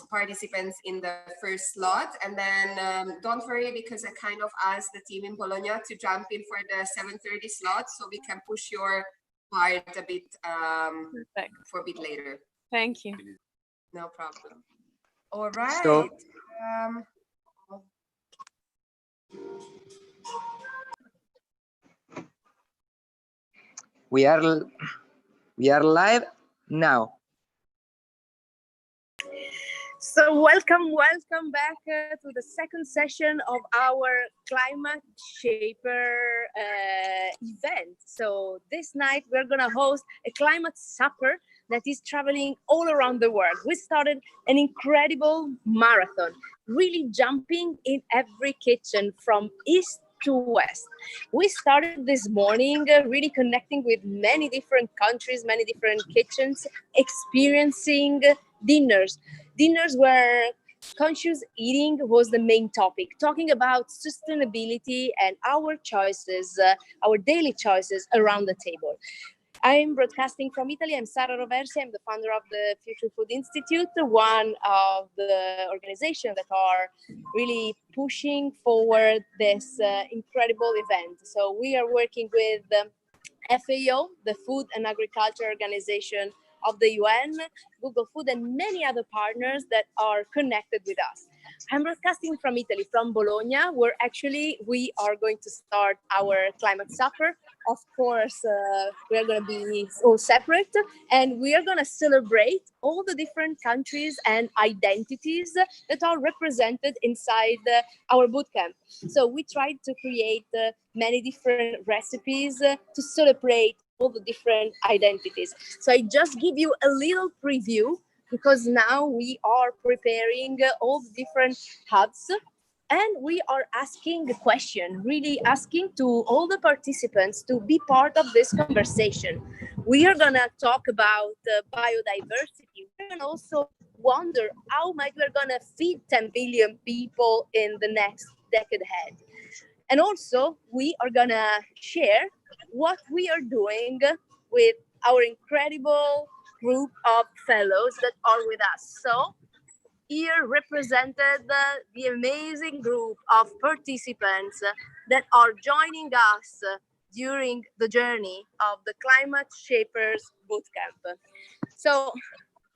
participants in the first slot. And then don't worry, because I kind of asked the team in Bologna to jump in for the 7:30 slot, so we can push your part a bit for a bit later. Thank you. No problem. All right. So, we are live now. So welcome back to the second session of our Climate Shaper event. So this night we're gonna host a climate supper that is traveling all around the world. We started an incredible marathon, really jumping in every kitchen from east to west. We started this morning really connecting with many different countries, many different kitchens, experiencing dinners where conscious eating was the main topic, talking about sustainability and our choices, our daily choices around the table. I'm broadcasting from Italy. I'm Sara Roversi. I'm the founder of the Future Food Institute, one of the organizations that are really pushing forward this incredible event. So we are working with FAO, the Food and Agriculture Organization of the UN, Google Food, and many other partners that are connected with us. I'm broadcasting from Italy, from Bologna, where actually we are going to start our climate supper. Of course, we are going to be all separate, and we are going to celebrate all the different countries and identities that are represented inside our bootcamp. So we tried to create many different recipes to celebrate all the different identities. So I just give you a little preview, because now we are preparing all the different hubs, and we are asking the question, really asking to all the participants to be part of this conversation. We are gonna talk about biodiversity. We're gonna also wonder how might we're gonna feed 10 billion people in the next decade ahead. And also we are gonna share what we are doing with our incredible group of fellows that are with us. So here represented the amazing group of participants that are joining us during the journey of the Climate Shapers Bootcamp. So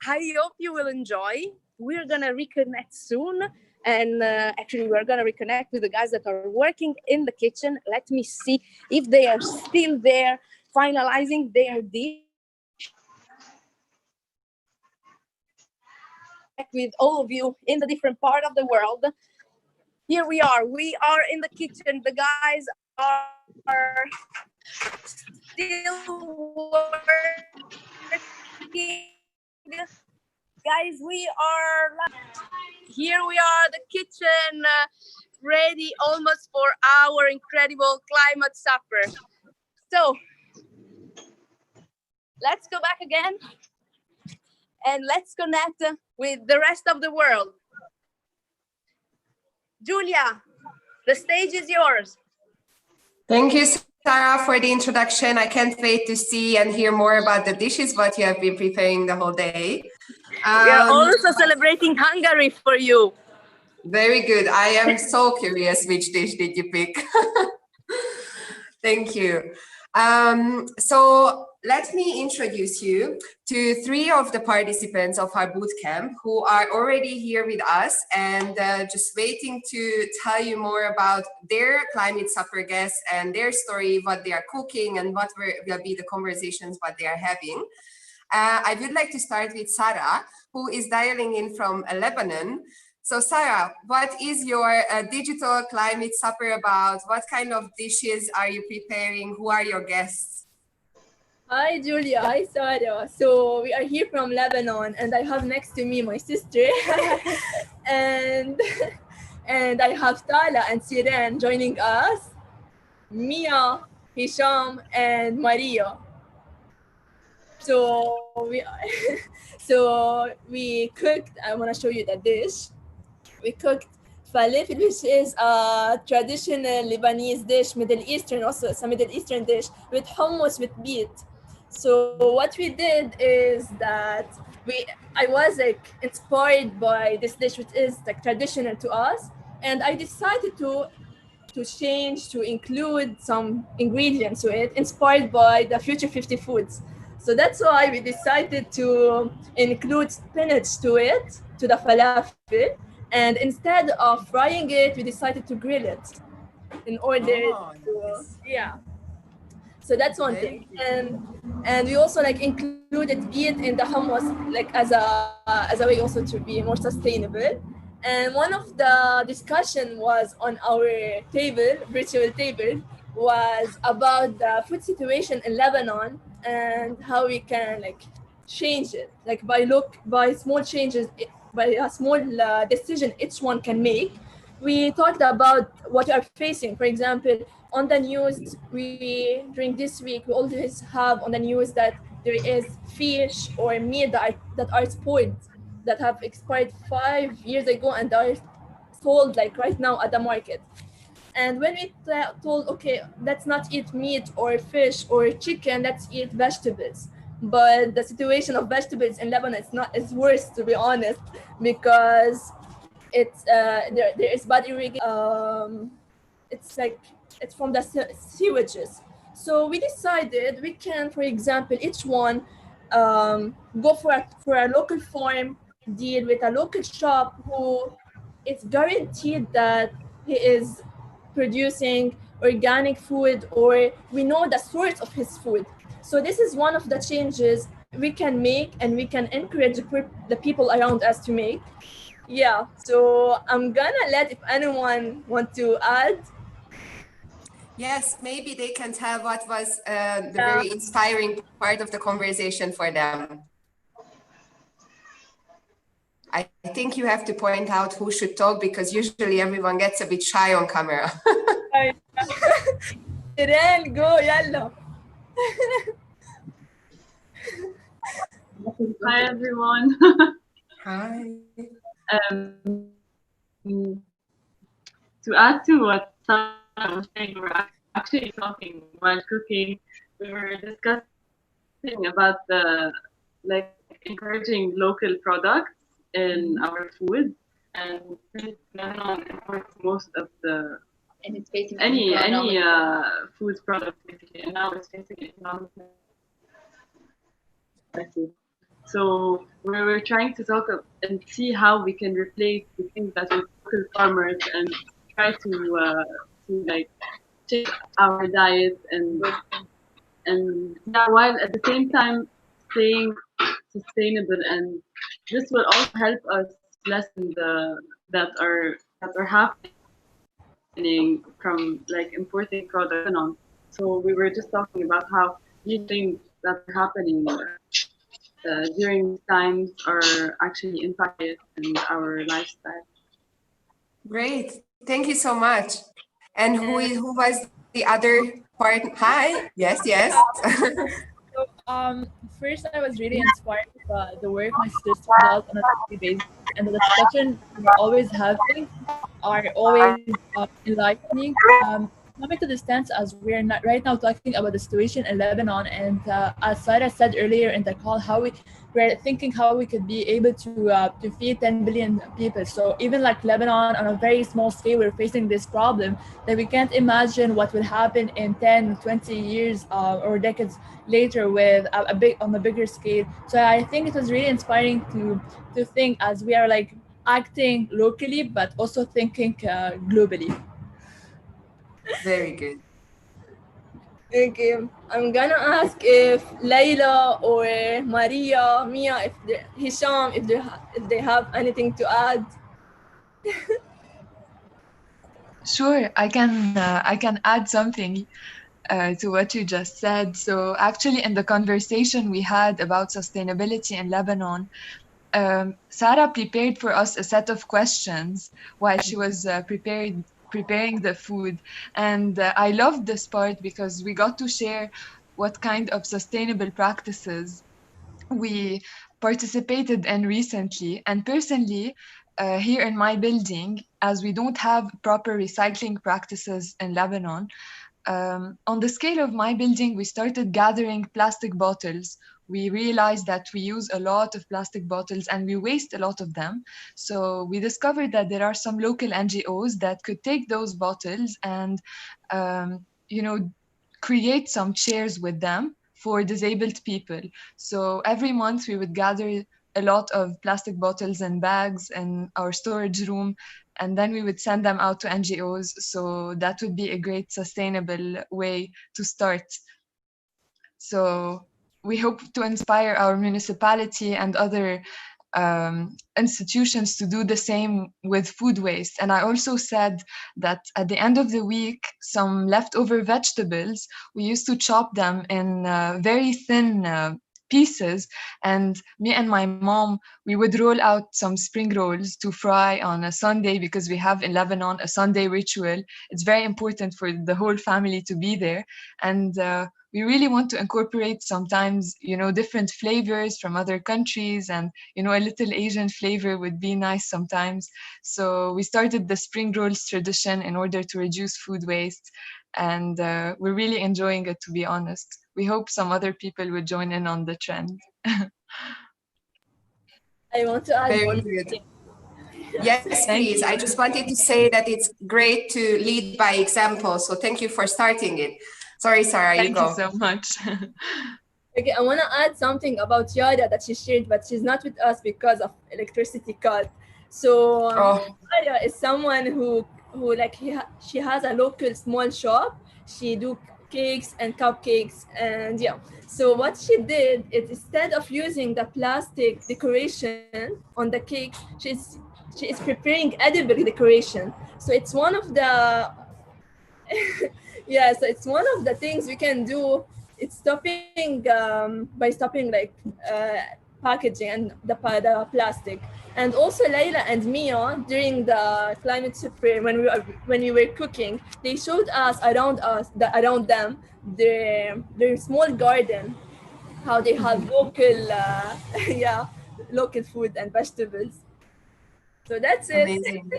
I hope you will enjoy. We're gonna reconnect soon. And actually, we're going to reconnect with the guys that are working in the kitchen. Let me see if they are still there, finalizing their dish. With all of you in the different part of the world. Here we are in the kitchen. The guys are still working. Guys, here we are, the kitchen, ready almost for our incredible climate supper. So let's go back again and let's connect with the rest of the world. Julia, the stage is yours. Thank you, Sarah, for the introduction. I can't wait to see and hear more about the dishes, what you have been preparing the whole day. We are also celebrating Hungary for you. Very good. I am so curious, which dish did you pick? Thank you. So let me introduce you to three of the participants of our bootcamp who are already here with us and just waiting to tell you more about their climate supper guests and their story, what they are cooking and what will be the conversations what they are having. I would like to start with Sarah, who is dialing in from Lebanon. So Sarah, what is your digital climate supper about? What kind of dishes are you preparing? Who are your guests? Hi Julia, hi Sarah. So we are here from Lebanon and I have next to me my sister and I have Tala and Siren joining us, Mia, Hisham and Maria. So we cooked, I want to show you the dish. We cooked falafel, which is a traditional Lebanese dish, Middle Eastern, also it's a Middle Eastern dish with hummus with beet. So what we did is that I was like inspired by this dish, which is like traditional to us, and I decided to change, to include some ingredients to it inspired by the Future 50 foods. So that's why we decided to include spinach to it, to the falafel, and instead of frying it, we decided to grill it in order Oh, to, nice. yeah. So that's one Very thing. good. And we also like included beet in the hummus like as a way also to be more sustainable. And one of the discussion was on our table, virtual table, was about the food situation in Lebanon and how we can like change it, like by small changes, by a small decision each one can make. We talked about what we are facing. For example, on the news, we during this week we always have on the news that there is fish or meat that are spoiled, that have expired 5 years ago and are sold like right now at the market. And when we told, okay, let's not eat meat or fish or chicken, let's eat vegetables. But the situation of vegetables in Lebanon is worse, to be honest, because there is bad irrigation. It's like it's from the sewages. So we decided we can, for example, each one go for a local farm, deal with a local shop who it's guaranteed that he is producing organic food, or we know the source of his food. So this is one of the changes we can make, and we can encourage the people around us to make. Yeah, so I'm gonna let if anyone want to add. Yes, maybe they can tell what was the Yeah. very inspiring part of the conversation for them. I think you have to point out who should talk, because usually everyone gets a bit shy on camera. Irene, go, yalla. Hi everyone. Hi. To add to what Sarah was saying, we were actually talking while cooking. We were discussing about the like encouraging local products in our food, and Lebanon imports most of the And it's facing any economic- food product basically, and now it's facing economic crisis. So we were trying to talk and see how we can replace the things that we local farmers and try to like change our diet and yeah, while at the same time staying sustainable, and this will also help us lessen the that are happening from like importing products on. So we were just talking about how these things that are happening during times are actually impacted in our lifestyle. Great. Thank you so much. And who was the other part? Hi. Yes, yes. So, first, I was really inspired by the work my sister does on a daily basis, and the discussion we're always having are always enlightening. Coming to the stance as we're not right now talking about the situation in Lebanon, and as Sarah said earlier in the call, how we're thinking how we could be able to feed 10 billion people. So even like Lebanon on a very small scale, we're facing this problem that we can't imagine what will happen in 10, 20 years or decades later with on a bigger scale. So I think it was really inspiring to think as we are like acting locally, but also thinking globally. Very good. Okay, I'm gonna ask if Layla or Maria, Mia, Hisham, if they have anything to add. Sure, I can add something to what you just said. So actually, in the conversation we had about sustainability in Lebanon, Sarah prepared for us a set of questions while she was preparing the food, and I loved this part because we got to share what kind of sustainable practices we participated in recently. And personally, here in my building, as we don't have proper recycling practices in Lebanon, on the scale of my building, we started gathering plastic bottles. We realized that we use a lot of plastic bottles and we waste a lot of them. So we discovered that there are some local NGOs that could take those bottles and, create some chairs with them for disabled people. So every month we would gather a lot of plastic bottles and bags in our storage room, and then we would send them out to NGOs. So that would be a great sustainable way to start. So we hope to inspire our municipality and other institutions to do the same with food waste. And I also said that at the end of the week, some leftover vegetables, we used to chop them in very thin pieces, and me and my mom, we would roll out some spring rolls to fry on a Sunday, because we have in Lebanon a Sunday ritual. It's very important for the whole family to be there, and we really want to incorporate sometimes, different flavors from other countries, and a little Asian flavor would be nice sometimes. So we started the spring rolls tradition in order to reduce food waste, and we're really enjoying it, to be honest. We hope some other people would join in on the trend. I want to add Very one good. thing. Yes, Thank please. you. I just wanted to say that it's great to lead by example. So thank you for starting it. Sorry, Sarah, you Thank go. you so much. Okay, I want to add something about Yara that she shared, but she's not with us because of electricity cut. So Yara is someone who she has a local small shop. She do cakes and cupcakes, and yeah. So what she did is, instead of using the plastic decoration on the cake, she is preparing edible decoration. So it's one of the yeah, so it's one of the things we can do. It's stopping by stopping packaging and the plastic. And also Layla and Mia, during the climate spray, when we were cooking, they showed us around them their small garden, how they have local local food and vegetables. So that's it. Amazing.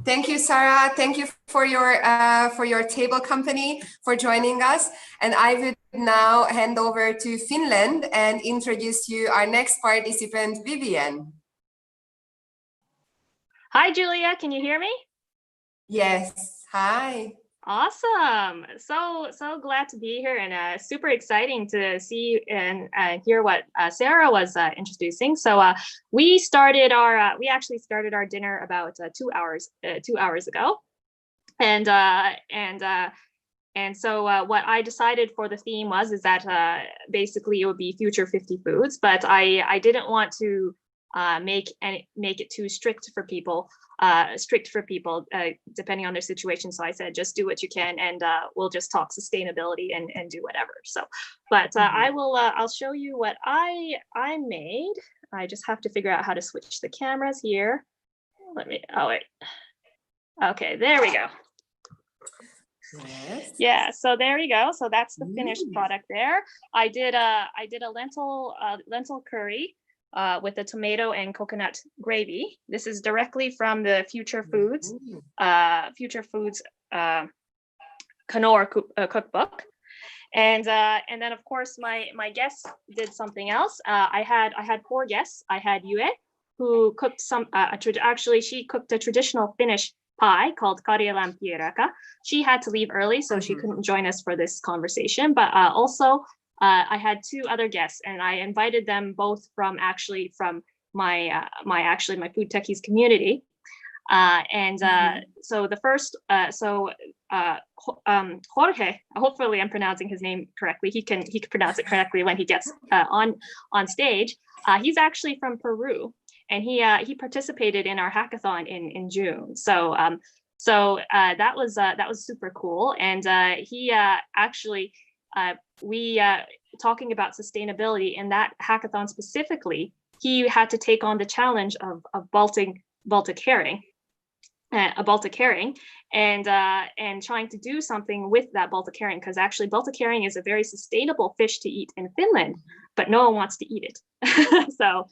Thank you, Sarah. Thank you for your table company, for joining us. And I would now hand over to Finland and introduce you our next participant, Vivian. Hi, Julia. Can you hear me? Yes. Hi. Awesome. So glad to be here, and super exciting to see and hear what Sarah was introducing. So we actually started our dinner about 2 hours ago, and so what I decided for the theme is that basically it would be future 50 foods, but I didn't want to make it too strict for people, depending on their situation. So I said, just do what you can, and we'll just talk sustainability and do whatever. So, but I'll show you what I made. I just have to figure out how to switch the cameras here. Okay, there we go. Yes. Yeah, so there we go. So that's the finished product there. I did a lentil curry with the tomato and coconut gravy. This is directly from the Future Foods Knorr cookbook. And then of course my guests did something else. I had 4 guests. I had Yue, who cooked she cooked a traditional Finnish pie called karjalanpieraka. She had to leave early, so she couldn't join us for this conversation. But also I had 2 other guests, and I invited them both from my food techies community. So the first, Jorge, hopefully I'm pronouncing his name correctly. He can pronounce it correctly when he gets on stage. He's actually from Peru, and he participated in our hackathon in June. So that was super cool. And he actually we talking about sustainability in that hackathon specifically, he had to take on the challenge of Baltic herring. And trying to do something with that Baltic herring, because actually Baltic herring is a very sustainable fish to eat in Finland, but no one wants to eat it. So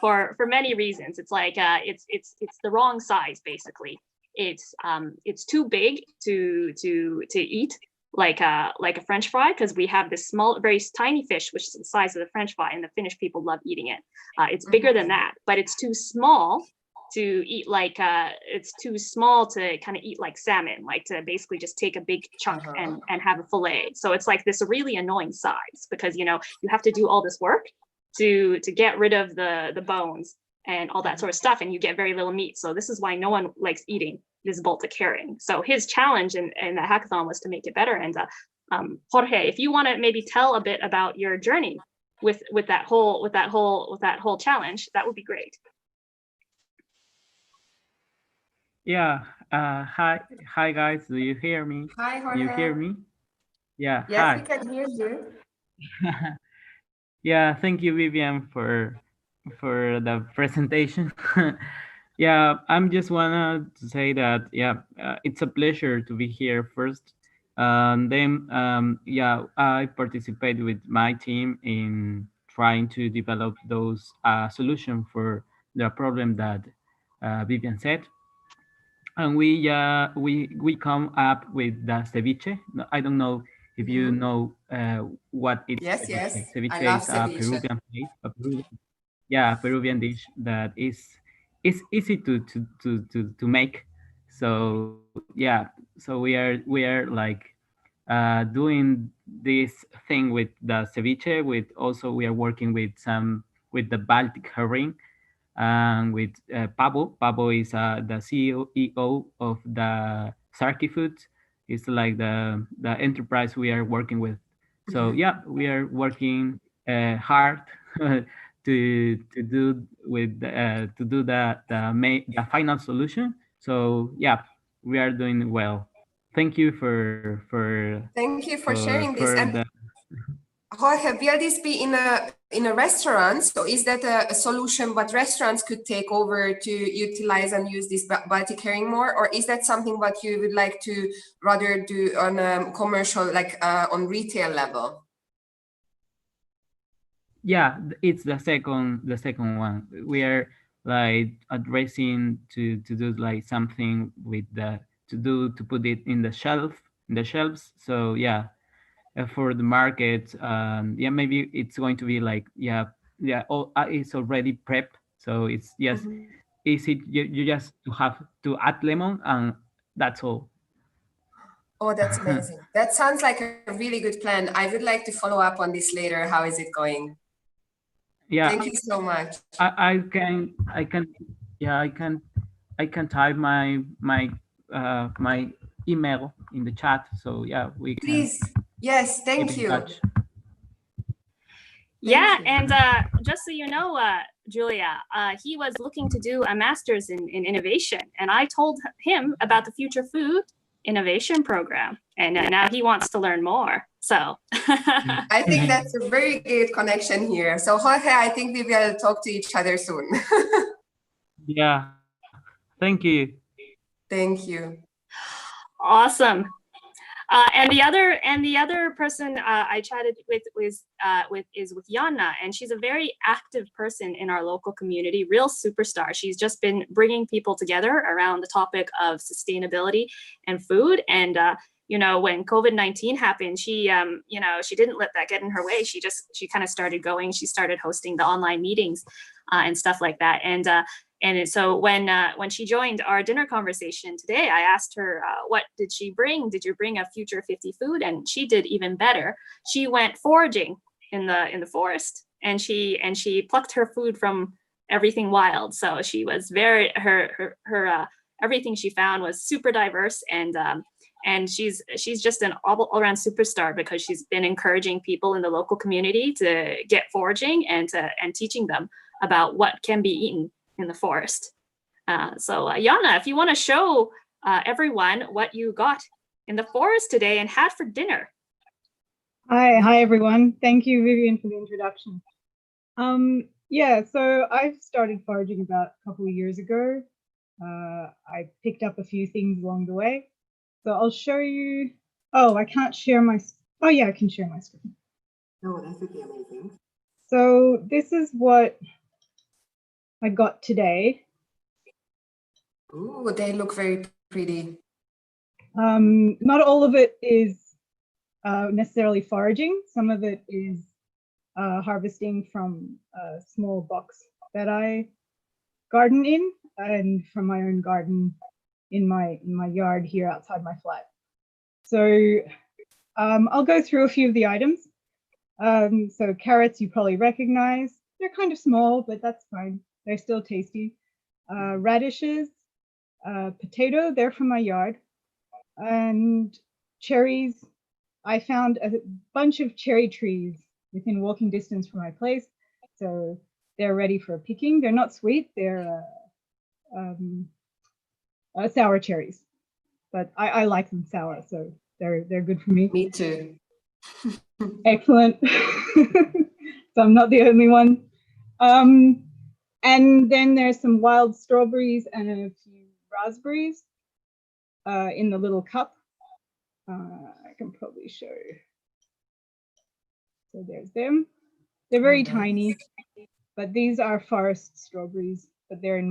for many reasons, it's like it's the wrong size basically. it's too big to eat like a French fry, because we have this small, very tiny fish, which is the size of the French fry, and the Finnish people love eating it. It's bigger than that, but it's too small to eat like it's too small to kind of eat like salmon, like to basically just take a big chunk and have a fillet. So it's like this really annoying size, because you have to do all this work to get rid of the bones and all that sort of stuff, and you get very little meat. So this is why no one likes eating this Baltic herring. So his challenge in the hackathon was to make it better. And Jorge, if you want to maybe tell a bit about your journey with that whole challenge, that would be great. Yeah. Hi guys. Do you hear me? Hi, Jorge. Do you hear me? Yeah. Yes, Hi. we can hear you. Yeah. Thank you, Vivian, for the presentation. Yeah, I'm just wanna to say that it's a pleasure to be here first. Then I participate with my team in trying to develop those solution for the problem that Vivian said. And we come up with the ceviche. I don't know if you know what it's Yes, ceviche. yes. Ceviche I love is a ceviche. Peruvian place, Peruvian dish that is easy to make. So so we are like doing this thing with the ceviche. With also we are working with the Baltic herring, and with Pabo. Pabo is the CEO of the Sarki Foods. It's like the enterprise we are working with. So yeah, we are working hard to do with the final solution. So yeah, we are doing well. Thank you Thank you for sharing this. the. And Jorge, will this be in a restaurant? So is that a solution what restaurants could take over to utilize and use this Baltic herring more? Or is that something what you would like to rather do on a commercial, like on retail level? Yeah, it's the second one. We are like addressing to do like something with to put it in the shelves. So yeah, for the market, maybe it's going to be like it's already prepped. So it's just easy. You just to have to add lemon, and that's all. Oh, that's amazing. That sounds like a really good plan. I would like to follow up on this later. How is it going? Yeah. Thank you so much. I can type my email in the chat. So yeah, we can. Please. Yes, thank you. Touch. Yeah, and just so you know, Julia, he was looking to do a master's in innovation, and I told him about the Future Food Innovation Program, and now he wants to learn more. So I think that's a very good connection here. So Jorge, I think we will talk to each other soon. Yeah, thank you. Thank you. Awesome. And the other person I chatted with is Jana, and she's a very active person in our local community, real superstar. She's just been bringing people together around the topic of sustainability and food. And when COVID-19 happened, she didn't let that get in her way. She kind of started going. She started hosting the online meetings and stuff like that. And so when she joined our dinner conversation today, I asked her, what did she bring? Did you bring a Future 50 food? And she did even better. She went foraging in the forest, and she plucked her food from everything wild. So she was very her everything she found was super diverse, and she's just an all-around superstar, because she's been encouraging people in the local community to get foraging and teaching them about what can be eaten in the forest. So Jana, if you want to show everyone what you got in the forest today and had for dinner. Hi everyone. Thank you, Vivian, for the introduction. So I've started foraging about a couple of years ago. I picked up a few things along the way. So I'll show you. Oh, I can't share my. Oh yeah, I can share my screen. Oh, that would be amazing. So this is what I got today. Ooh, they look very pretty. Not all of it is necessarily foraging. Some of it is harvesting from a small box that I garden in, and from my own garden in my yard here outside my flat. So I'll go through a few of the items. So carrots you probably recognize. They're kind of small, but that's fine. They're still tasty. Radishes, potato, they're from my yard. And cherries. I found a bunch of cherry trees within walking distance from my place. So they're ready for picking. They're not sweet, they're sour cherries. But I like them sour, so they're good for me. Me too. Excellent. So I'm not the only one. And then there's some wild strawberries and a few raspberries in the little cup. I can probably show you. So there's them. They're very tiny, but these are forest strawberries, but they're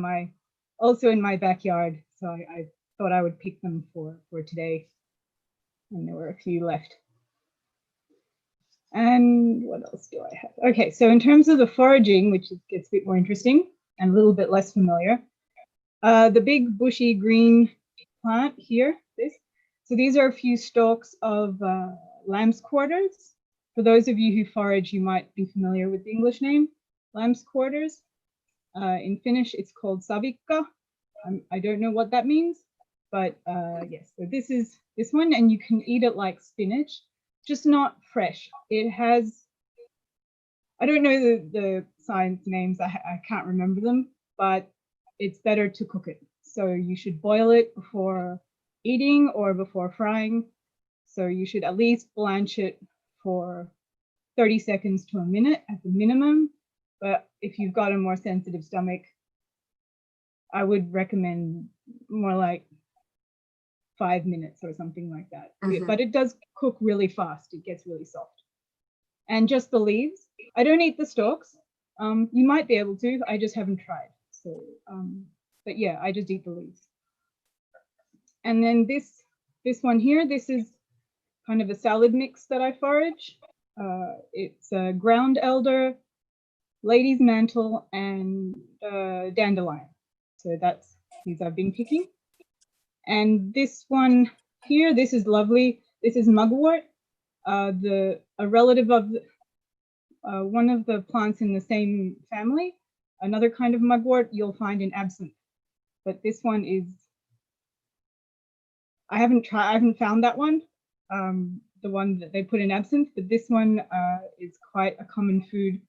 also in my backyard. So I thought I would pick them for today. And there were a few left. And what else do I have? Okay, so in terms of the foraging, which gets a bit more interesting and a little bit less familiar, the big bushy green plant here, so these are a few stalks of lamb's quarters. For those of you who forage, you might be familiar with the English name, lamb's quarters. In Finnish, it's called savikka. I don't know what that means, but yes, so this is this one, and you can eat it like spinach, just not fresh. It has, I don't know the science names, I can't remember them, but it's better to cook it. So you should boil it before eating or before frying. So you should at least blanch it for 30 seconds to a minute at the minimum. But if you've got a more sensitive stomach, I would recommend more like 5 minutes or something like that. But it does cook really fast. It gets really soft. And just the leaves. I don't eat the stalks. You might be able to. I just haven't tried. So, but yeah, I just eat the leaves. And then this one here, this is kind of a salad mix that I forage. It's ground elder, lady's mantle, and dandelion. So that's these I've been picking. And this one here, this is lovely. This is mugwort, a relative of one of the plants in the same family. Another kind of mugwort you'll find in absinthe, but this one is, I haven't found that one, the one that they put in absinthe, but this one is quite a common food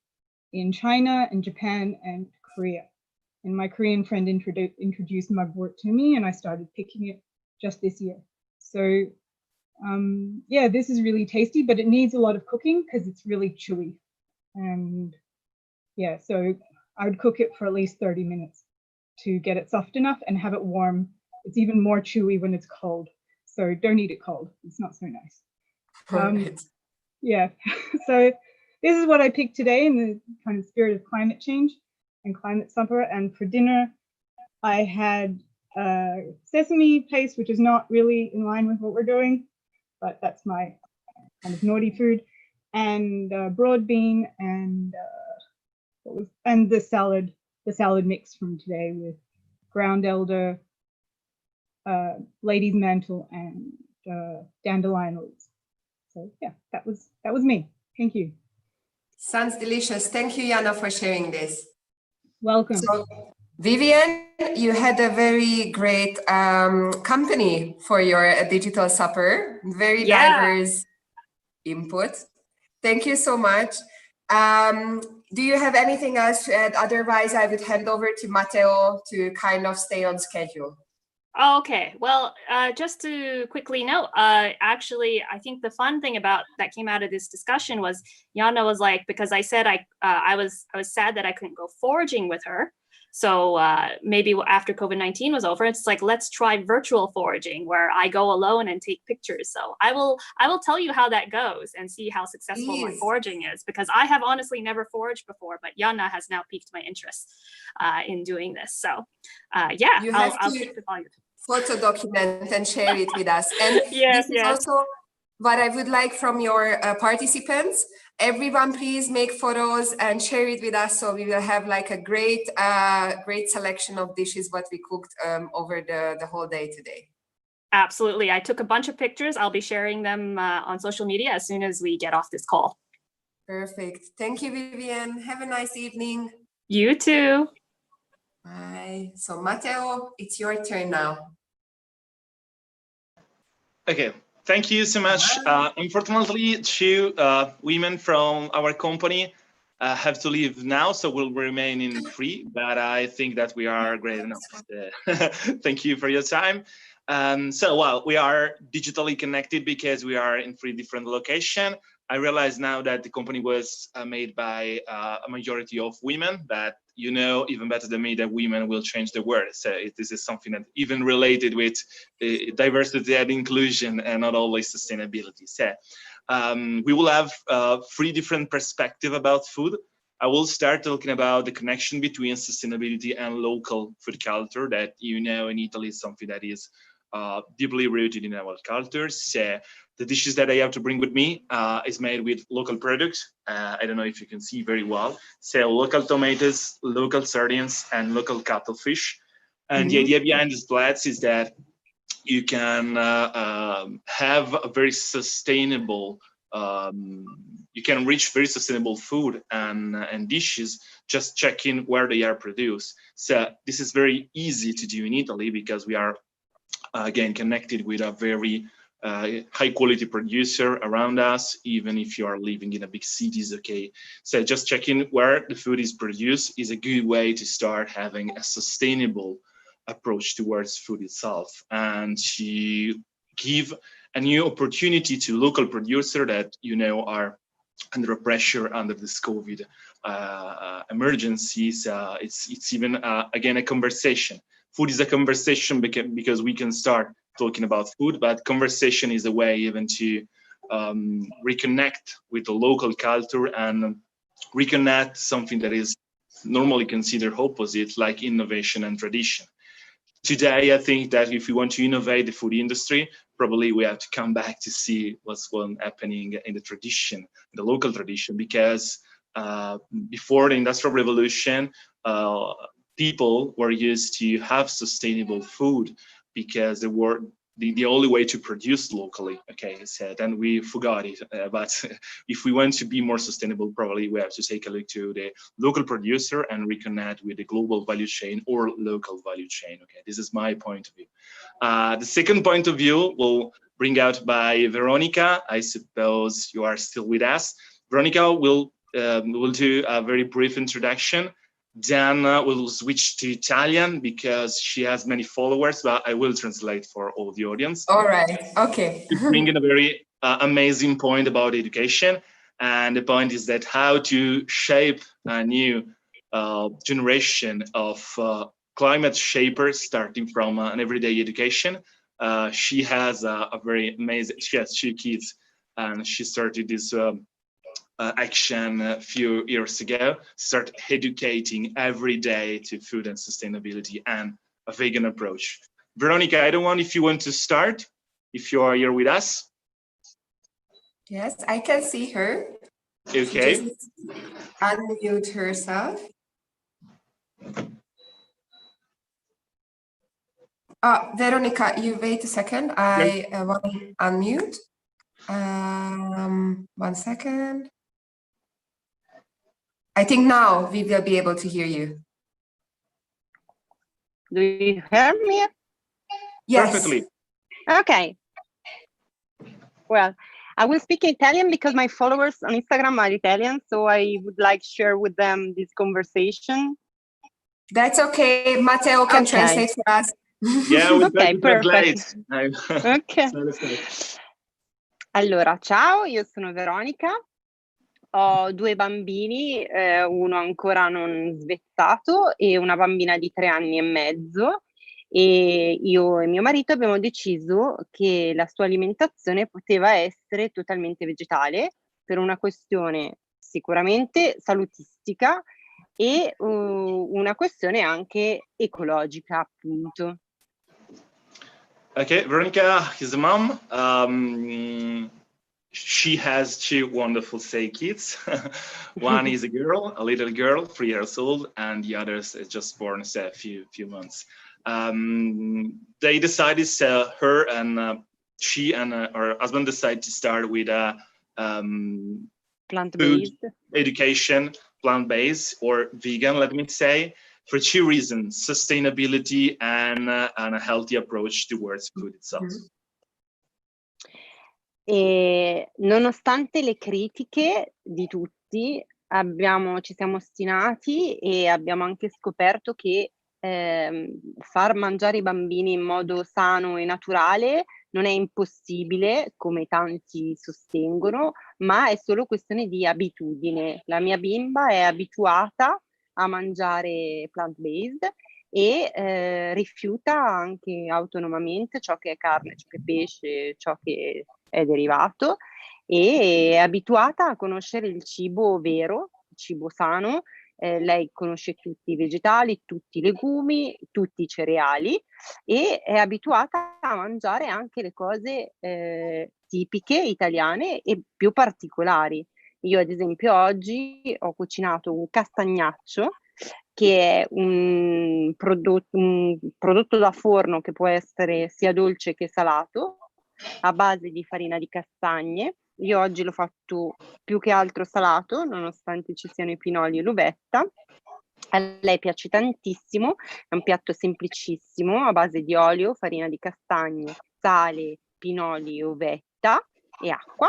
in China and Japan and Korea. And my Korean friend introduced mugwort to me, and I started picking it just this year. So yeah, this is really tasty, but it needs a lot of cooking because it's really chewy. And yeah, so I would cook it for at least 30 minutes to get it soft enough and have it warm. It's even more chewy when it's cold. So don't eat it cold. It's not so nice. Yeah, so this is what I picked today in the kind of spirit of climate change and climate supper. And for dinner, I had sesame paste, which is not really in line with what we're doing, but that's my kind of naughty food, and broad bean and the salad mix from today with ground elder, lady's mantle, and dandelion leaves. So yeah, that was me. Thank you. Sounds delicious. Thank you, Jana, for sharing this. Welcome. So, Vivian, you had a very great company for your digital supper. Very diverse input. Thank you so much. Do you have anything else to add? Otherwise, I would hand over to Matteo to kind of stay on schedule. Okay, well, just to quickly note, actually, I think the fun thing that came out of this discussion was Jana was like, because I said I was sad that I couldn't go foraging with her. So maybe after COVID-19 was over, it's like, let's try virtual foraging where I go alone and take pictures. So I will tell you how that goes and see how successful my foraging is, because I have honestly never foraged before, but Jana has now piqued my interest in doing this. So yeah, I'll keep the volume. photo document and share it with us. And Yes, this is also what I would like from your participants. Everyone, please make photos and share it with us, so we will have like a great selection of dishes what we cooked over the whole day today. Absolutely. I took a bunch of pictures. I'll be sharing them on social media as soon as we get off this call. Perfect. Thank you, Vivian. Have a nice evening. You too. Bye. So Matteo, it's your turn now. Okay, thank you so much. Unfortunately, two women from our company have to leave now, so we'll remain in free, but I think that we are great enough. Thank you for your time. So, well, we are digitally connected because we are in 3 different locations. I realize now that the company was made by a majority of women, but you know even better than me that women will change the world. So this is something that even related with diversity and inclusion and not always sustainability. So we will have 3 different perspectives about food. I will start talking about the connection between sustainability and local food culture that, you know, in Italy is something that is deeply rooted in our culture. So the dishes that I have to bring with me is made with local products. I don't know if you can see very well. So local tomatoes, local sardines, and local cuttlefish. And the idea behind these plates is that you can have a very sustainable, you can reach very sustainable food and dishes just checking where they are produced. So this is very easy to do in Italy because we are, again, connected with a very high quality producer around us, even if you are living in a big cities, okay? So just checking where the food is produced is a good way to start having a sustainable approach towards food itself, and to give a new opportunity to local producers that, you know, are under pressure under this COVID emergencies. It's even, again, a conversation. Food is a conversation because we can start talking about food, but conversation is a way even to reconnect with the local culture and reconnect something that is normally considered opposite, like innovation and tradition. Today, I think that if we want to innovate the food industry, probably we have to come back to see what's happening in the tradition, the local tradition, because before the Industrial Revolution, people were used to have sustainable food because they were the only way to produce locally. Okay, so then we forgot it. But if we want to be more sustainable, probably we have to take a look to the local producer and reconnect with the global value chain or local value chain. Okay, this is my point of view. The second point of view will bring out by Veronica. I suppose you are still with us. Veronica will do a very brief introduction. Then we'll switch to Italian because she has many followers, but I will translate for all the audience. All right, okay. To bring in a very amazing point about education. And the point is that how to shape a new generation of climate shapers starting from an everyday education. She has a very amazing, she has 2 kids, and she started this action a few years ago, start educating every day to food and sustainability and a vegan approach. Veronica, I don't know if you want to start, if you are here with us. Yes, I can see her. Okay. She just unmute herself. Veronica, you wait a second. I want to unmute. 1 second. I think now we will be able to hear you. Do you hear me? Yes. Perfectly. Okay. Well, I will speak in Italian because my followers on Instagram are Italian, so I would like to share with them this conversation. That's okay. Matteo can translate for us. Yeah, we okay, perfect. Okay. Allora, ciao, io sono Veronica. Ho 2 bambini, uno ancora non svettato e una bambina di 3 anni e mezzo, e io e mio marito abbiamo deciso che la sua alimentazione poteva essere totalmente vegetale per una questione sicuramente salutistica e una questione anche ecologica, appunto. Okay, Veronica is a mom. She has 2 wonderful say kids. One is a girl, a little girl, 3 years old, and the other is just born a few months. They decided, her and she and her husband decided to start with a Plant-based. food education, plant-based or vegan, let me say, for 2 reasons: sustainability and a healthy approach towards food itself. E nonostante le critiche di tutti, ci siamo ostinati e abbiamo anche scoperto che far mangiare i bambini in modo sano e naturale non è impossibile, come tanti sostengono, ma è solo questione di abitudine. La mia bimba è abituata a mangiare plant-based e rifiuta anche autonomamente ciò che è carne, ciò che è pesce, ciò che è derivato, e è abituata a conoscere il cibo vero, il cibo sano. Lei conosce tutti i vegetali, tutti i legumi, tutti i cereali e è abituata a mangiare anche le cose tipiche italiane e più particolari. Io ad esempio oggi ho cucinato un castagnaccio, che è un prodotto da forno che può essere sia dolce che salato, a base di farina di castagne. Io oggi l'ho fatto più che altro salato, nonostante ci siano i pinoli e l'uvetta. A lei piace tantissimo, è un piatto semplicissimo, a base di olio, farina di castagne, sale, pinoli, uvetta e acqua.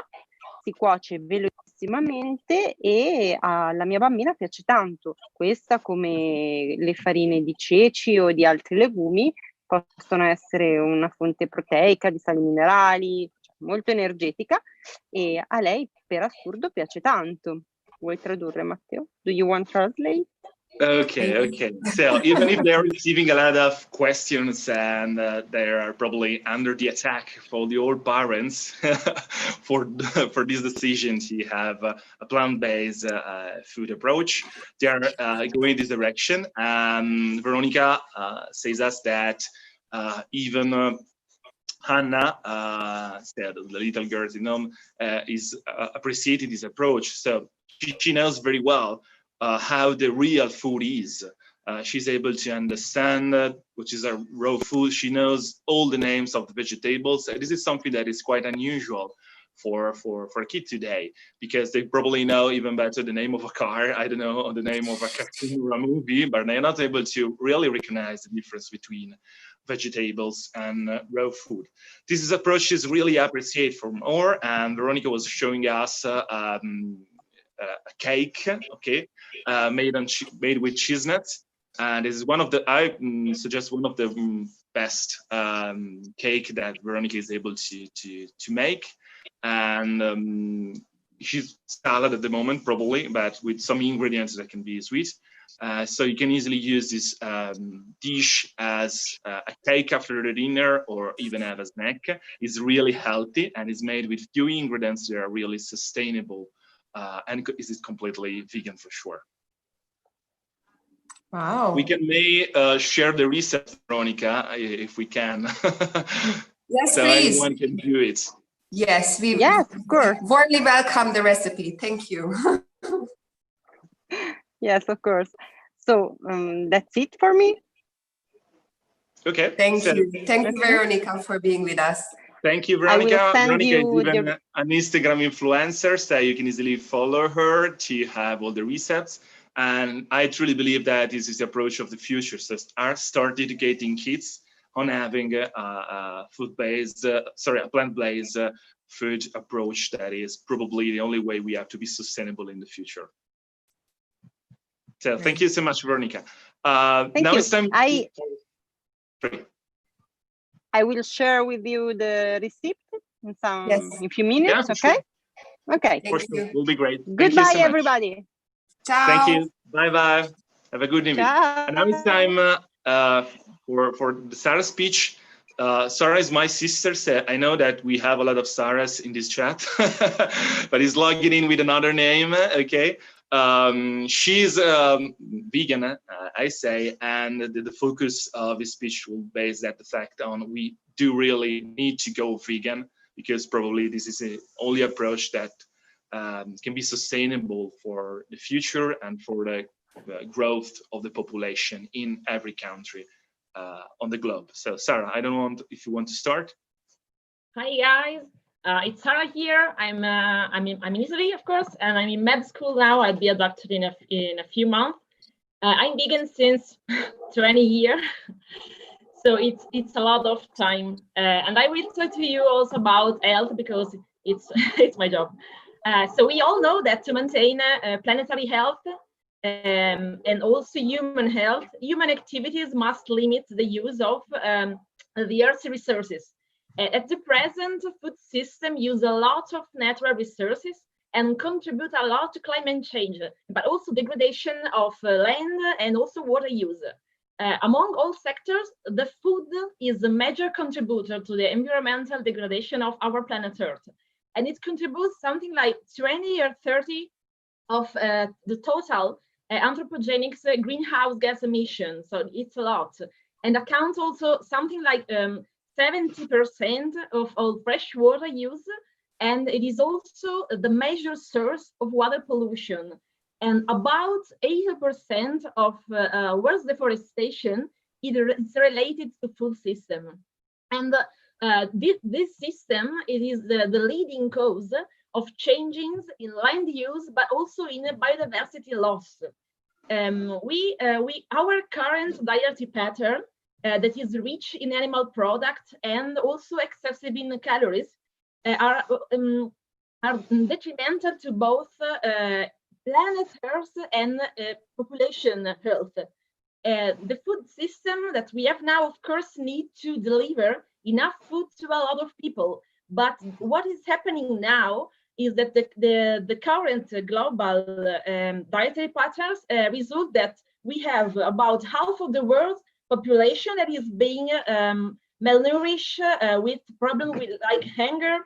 Si cuoce velocissimamente e alla mia bambina piace tanto. Questa, come le farine di ceci o di altri legumi, possono essere una fonte proteica, di sali minerali, molto energetica, e a lei per assurdo piace tanto. Vuoi tradurre, Matteo? Do you want to translate? Okay. So even if they're receiving a lot of questions and they are probably under the attack for the old parents for this decision to have a plant-based food approach, they are going this direction. Veronica says us that even Hannah, the little girl, is appreciating this approach. So she knows very well how the real food is. She's able to understand which is a raw food. She knows all the names of the vegetables. This is something that is quite unusual for a kid today, because they probably know even better the name of a car, I don't know, or the name of a cartoon or a movie, but they're not able to really recognize the difference between vegetables and raw food. This approach is really appreciated for more, and Veronica was showing us a cake, okay, made with cheese nuts, and this is one of the, I suggest one of the best cake that Veronica is able to make. And she's salad at the moment, probably, but with some ingredients that can be sweet. So you can easily use this dish as a cake after the dinner, or even have a snack. It's really healthy and is made with few ingredients that are really sustainable, and is completely vegan for sure. Wow. We can share the recipe, Veronica, if we can. Yes, so please. Anyone can do it. Yes, yes, of course. Warmly welcome the recipe. Thank you. Yes, of course. So that's it for me. Okay. Thank you. Thank you, Veronica, for being with us. Thank you, Veronica. Veronica is even the... an Instagram influencer, so you can easily follow her to have all the recipes. And I truly believe that this is the approach of the future. So start educating kids on having a plant-based food approach. That is probably the only way we have to be sustainable in the future. So thank you so much, Veronica. Now it's time. I will share with you the receipt in a few minutes. Yeah, okay. Sure. Okay. For sure. Will be great. Goodbye, so everybody. Ciao. Thank you. Bye bye. Have a good evening. Ciao. And now it's time for the Sarah speech. Sarah is my sister. So I know that we have a lot of Sarahs in this chat, but he's logging in with another name. Okay. She's vegan, I say, and the focus of his speech will base that the fact on we do really need to go vegan, because probably this is the only approach that can be sustainable for the future and for the growth of the population in every country on the globe. So Sarah, I don't know if you want to start. Hi guys, it's Sarah here. I'm in Italy, of course, and I'm in med school now. I'll be a doctor in a few months. I'm vegan since 20 years, so it's a lot of time. And I will talk to you also about health because it's it's my job. So we all know that to maintain planetary health and also human health, human activities must limit the use of the Earth's resources. At the present, food system use a lot of natural resources and contribute a lot to climate change, but also degradation of land and also water use. Among all sectors, the food is a major contributor to the environmental degradation of our planet Earth. And it contributes something like 20 or 30 of the total anthropogenic greenhouse gas emissions. So it's a lot. And accounts also something like 70% of all fresh water use, and it is also the major source of water pollution. And about 80% of world deforestation is related to food system. And this system, it is the leading cause of changes in land use, but also in biodiversity loss. Our current dietary pattern that is rich in animal products and also excessive in calories are detrimental to both planet health and population health. The food system that we have now, of course, need to deliver enough food to a lot of people. But what is happening now is that the current global dietary patterns result that we have about half of the world's population that is being malnourished with problems with like hunger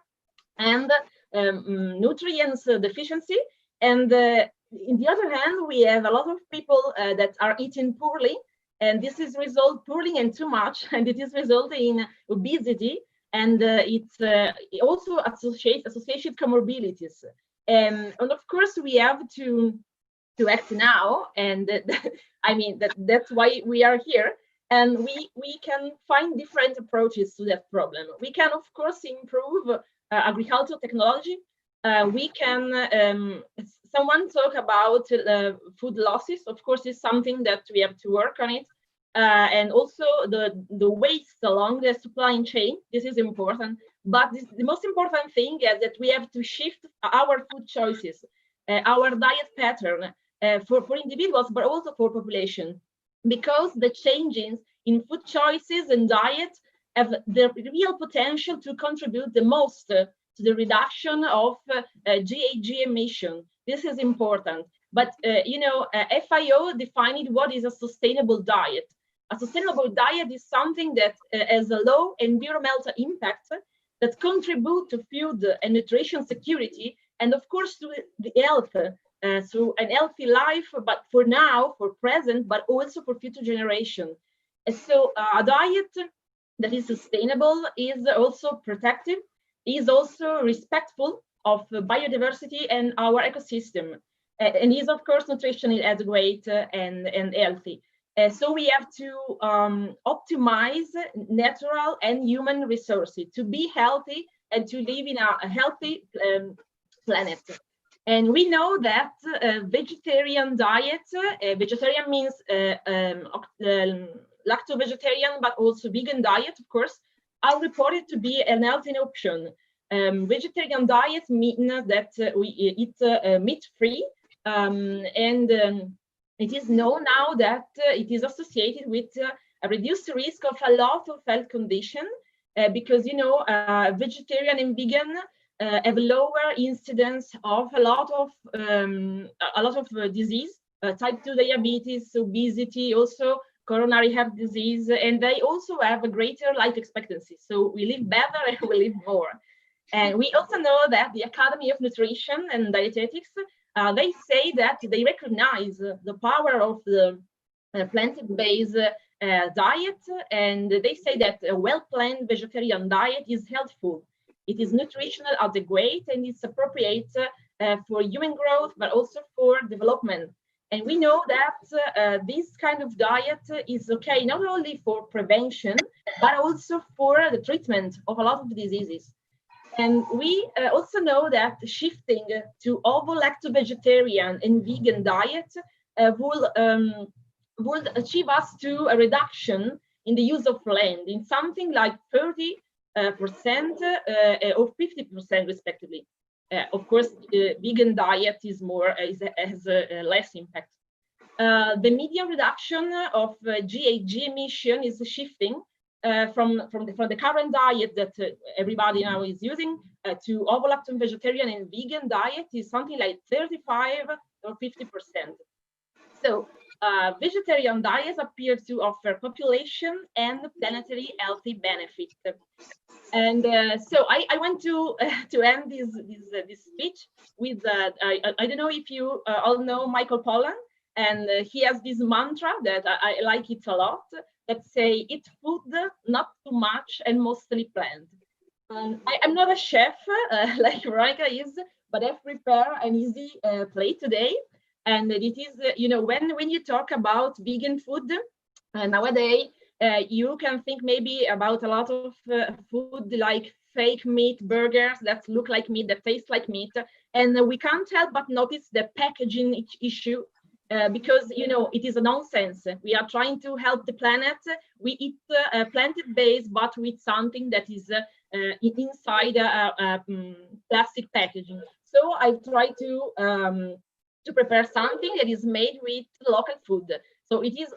and nutrients deficiency. And in the other hand, we have a lot of people that are eating poorly, and this is result poorly and too much, and it is resulting in obesity, and it's also associated comorbidities. And of course, we have to act now, and I mean that's why we are here. And we can find different approaches to that problem. We can, of course, improve agricultural technology. We can, someone talk about food losses. Of course, it's something that we have to work on it. And also the waste along the supply chain, this is important. But the most important thing is that we have to shift our food choices, our diet pattern for individuals, but also for population. Because the changes in food choices and diet have the real potential to contribute the most to the reduction of GHG emission. This is important. But, FAO defined what is a sustainable diet. A sustainable diet is something that has a low environmental impact that contribute to food and nutrition security, and of course to the health. So an healthy life, but for now, for present, but also for future generation. And so a diet that is sustainable is also protective, is also respectful of biodiversity and our ecosystem, and is of course nutritionally adequate and healthy. So we have to optimize natural and human resources to be healthy and to live in a healthy planet. And we know that vegetarian diet, vegetarian means lacto-vegetarian, but also vegan diet, of course, are reported to be an healthy option. Vegetarian diet means that we eat meat-free, and it is known now that it is associated with a reduced risk of a lot of health conditions, because, vegetarian and vegan have a lower incidence of a lot of disease, type 2 diabetes, obesity, also coronary heart disease, and they also have a greater life expectancy. So we live better and we live more. And we also know that the Academy of Nutrition and Dietetics they say that they recognize the power of the plant-based diet, and they say that a well-planned vegetarian diet is healthful. It is nutritional adequate, and it's appropriate for human growth, but also for development. And we know that this kind of diet is okay, not only for prevention, but also for the treatment of a lot of diseases. And we also know that shifting to ovo-lacto-vegetarian and vegan diet will achieve us to a reduction in the use of land in something like 30% or 50% respectively. Of course, the vegan diet is has less impact. The median reduction of GHG emission is shifting from the current diet that everybody now is using to ovo-lacto vegetarian and vegan diet is something like 35 or 50%. So vegetarian diets appear to offer population and planetary healthy benefits. And so I want to end this speech with I don't know if you all know Michael Pollan, and he has this mantra that I like it a lot, that say, eat food, not too much, and mostly plant. I'm not a chef like Veronica is, but I've prepared an easy plate today. And it is, when you talk about vegan food nowadays, you can think maybe about a lot of food like fake meat burgers that look like meat, that taste like meat. And we can't help but notice the packaging issue because, it is a nonsense. We are trying to help the planet. We eat plant-based, but with something that is inside plastic packaging. So I've tried to prepare something that is made with local food. So it is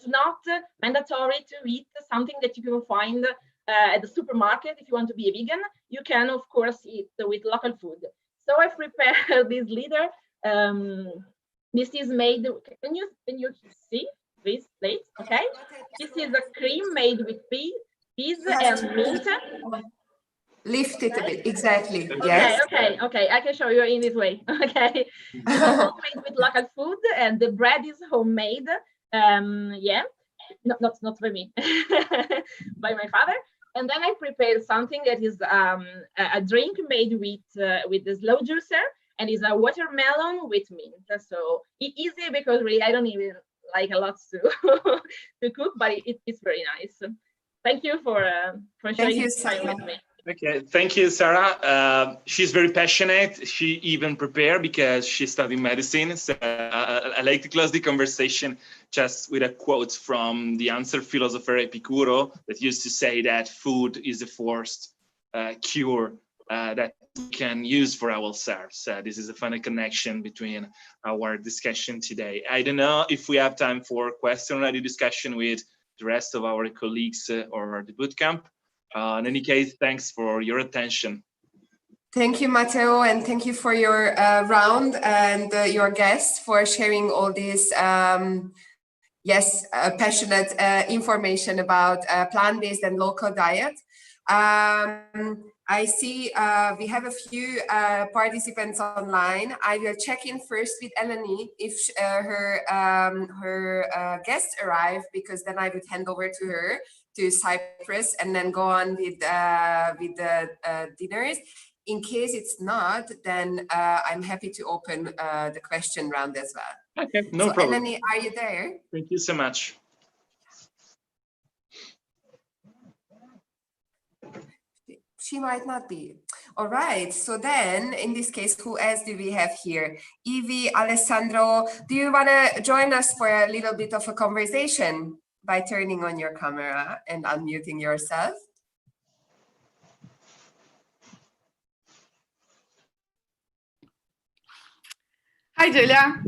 not mandatory to eat something that you can find at the supermarket. If you want to be a vegan, you can of course eat with local food. So I prepared this leader. This is made. Can you see this plate? Okay. This is a cream made with peas and meat. Lift it a bit, exactly. Okay, Yes. okay. I can show you in this way. Okay, it's all made with local food, and the bread is homemade. Yeah, not by me, by my father. And then I prepared something that is a drink made with the slow juicer, and is a watermelon with mint. So it's easy because really I don't even like a lot to cook, but it's very nice. Thank you for sharing this time with me. Okay, thank you, Sarah. She's very passionate. She even prepared because she studied medicine. So I like to close the conversation just with a quote from the ancient philosopher Epicuro that used to say that food is the first cure that we can use for ourselves. This is a funny connection between our discussion today. I don't know if we have time for question-ready discussion with the rest of our colleagues or the bootcamp. In any case, thanks for your attention. Thank you, Matteo, and thank you for your round and your guests for sharing all this, passionate information about plant-based and local diet. I see we have a few participants online. I will check in first with Eleni if her guests arrive, because then I would hand over to her to Cyprus and then go on with the dinners. In case it's not, then I'm happy to open the question round as well. Okay, no problem. Eleni, are you there? Thank you so much. She might not be. All right. So then, in this case, who else do we have here? Evie, Alessandro, do you want to join us for a little bit of a conversation by turning on your camera and unmuting yourself? Hi, Julia.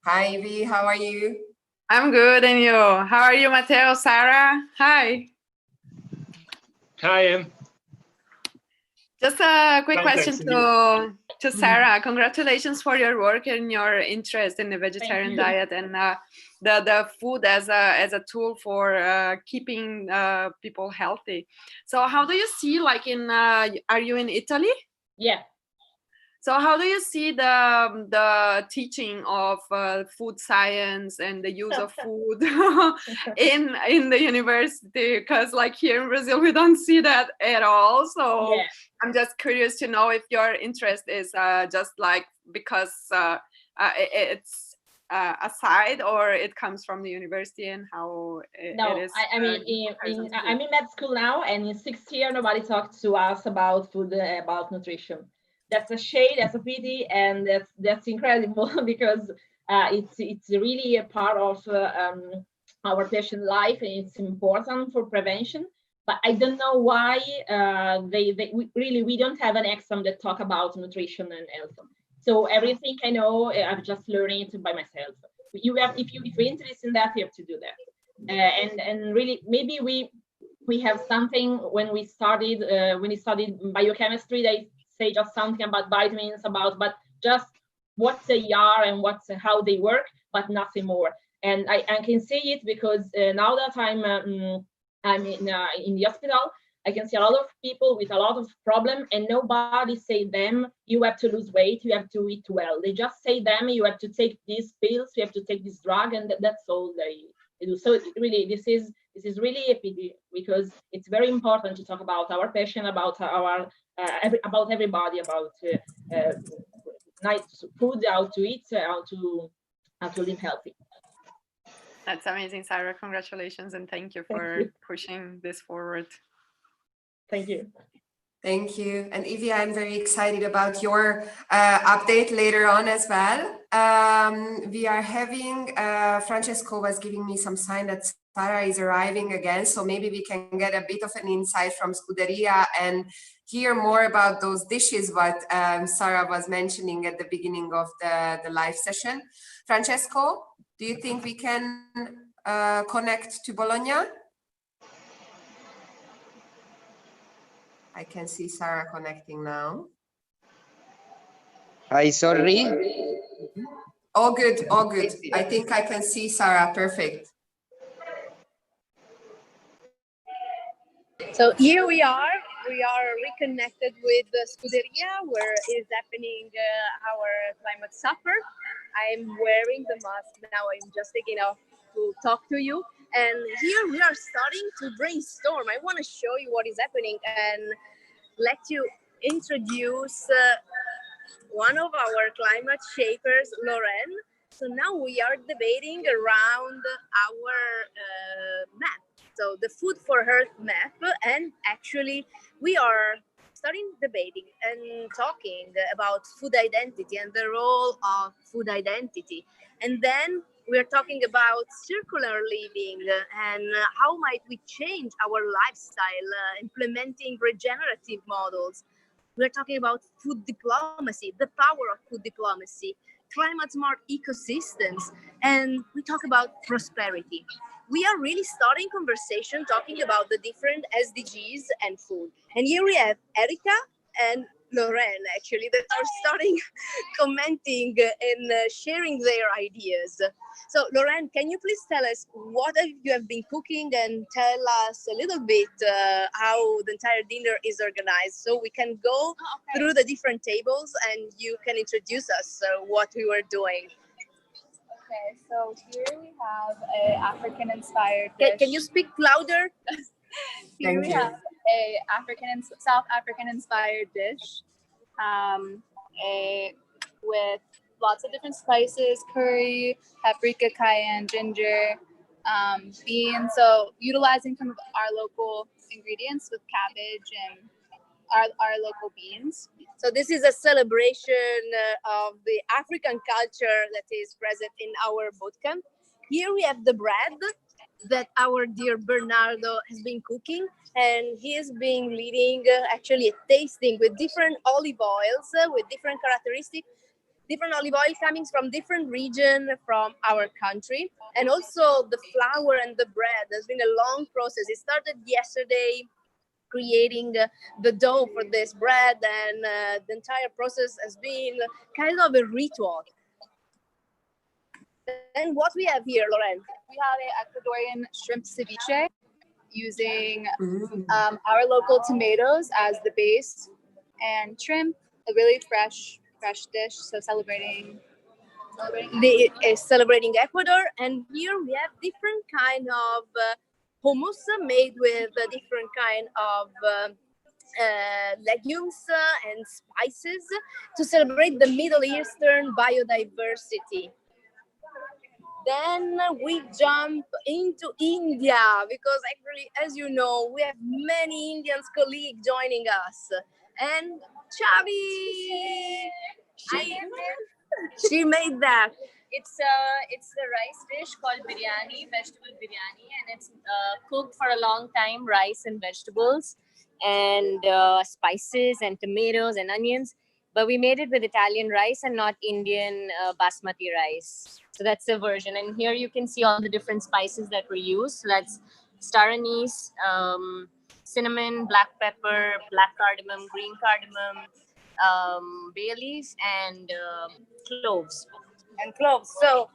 Hi, Evie. How are you? I'm good, and you? How are you, Matteo, Sarah? Hi. Hi. Just a quick question to Sarah. Congratulations for your work and your interest in the vegetarian diet and the food as a tool for keeping people healthy. So how do you see, like, are you in Italy? Yeah. So how do you see the teaching of food science and the use of food in the university? Because like here in Brazil, we don't see that at all. So Yeah. I'm just curious to know if your interest is just like because it's aside, or it comes from the university, and how No, it is. I mean, I'm in med school now, and in 6th year, nobody talked to us about food, about nutrition. That's a shame, that's a pity, and that's incredible because it's really a part of our patient life, and it's important for prevention. But I don't know why we don't have an exam that talk about nutrition and health. So everything I know, I'm just learning it by myself. If you're interested in that, you have to do that. And really, maybe we have something when we studied biochemistry. They say just something about vitamins, but just what they are and how they work, but nothing more. And I can say it because now that I'm in the hospital, I can see a lot of people with a lot of problem, and nobody say them, you have to lose weight, you have to eat well. They just say them, you have to take these pills, you have to take this drug, and that's all they do. So really, this is really a pity, because it's very important to talk about our patient, about our about everybody, about nice food, how to eat, how to live healthy. That's amazing, Sarah. Congratulations, and thank you for pushing this forward. Thank you. Thank you. And Evie, I'm very excited about your update later on as well. We are having, Francesco was giving me some sign that Sarah is arriving again, so maybe we can get a bit of an insight from Scuderia and hear more about those dishes what Sarah was mentioning at the beginning of the live session. Francesco, do you think we can connect to Bologna? I can see Sarah connecting now. Hi, sorry. All good, all good. I think I can see Sarah, perfect. So here we are reconnected with the Scuderia, where is happening our climate supper. I'm wearing the mask now, I'm just taking off to talk to you. And here we are starting to brainstorm. I want to show you what is happening and let you introduce one of our climate shapers, Lorraine. So now we are debating around our map. So the Food for Earth map, and actually we are starting debating and talking about food identity and the role of food identity. And then we're talking about circular living and how might we change our lifestyle, implementing regenerative models. We're talking about food diplomacy, the power of food diplomacy, climate smart ecosystems, and we talk about prosperity. We are really starting conversation talking about the different SDGs and food. And here we have Erika and Lorraine, actually, that are starting commenting and sharing their ideas. So, Lorraine, can you please tell us what you have been cooking and tell us a little bit how the entire dinner is organized, so we can go through the different tables and you can introduce us what we were doing. Okay, so here we have a African-inspired dish. Can you speak louder? Here we have a South African-inspired dish, with lots of different spices: curry, paprika, cayenne, ginger, beans. So utilizing some of our local ingredients with cabbage and our local beans. So this is a celebration of the African culture that is present in our bootcamp. Here we have the bread that our dear Bernardo has been cooking, and he is being leading actually a tasting with different olive oils with different characteristics, different olive oil coming from different region from our country. And also the flour and the bread has been a long process. It started yesterday, creating the dough for this bread, and the entire process has been kind of a ritual. And what we have here, Lorraine? We have an Ecuadorian shrimp ceviche using our local tomatoes as the base, and shrimp, a really fresh fresh dish. So celebrating Ecuador, and here we have different kind of hummus made with different kind of legumes and spices to celebrate the Middle Eastern biodiversity. Then we jump into India because actually, as you know, we have many Indian colleagues joining us. And Chavi, she made that. It's a rice dish called biryani, vegetable biryani, and it's cooked for a long time, rice and vegetables and spices and tomatoes and onions. But we made it with Italian rice and not Indian basmati rice. So that's the version. And here you can see all the different spices that were used. So that's star anise, cinnamon, black pepper, black cardamom, green cardamom, bay leaves, and cloves. So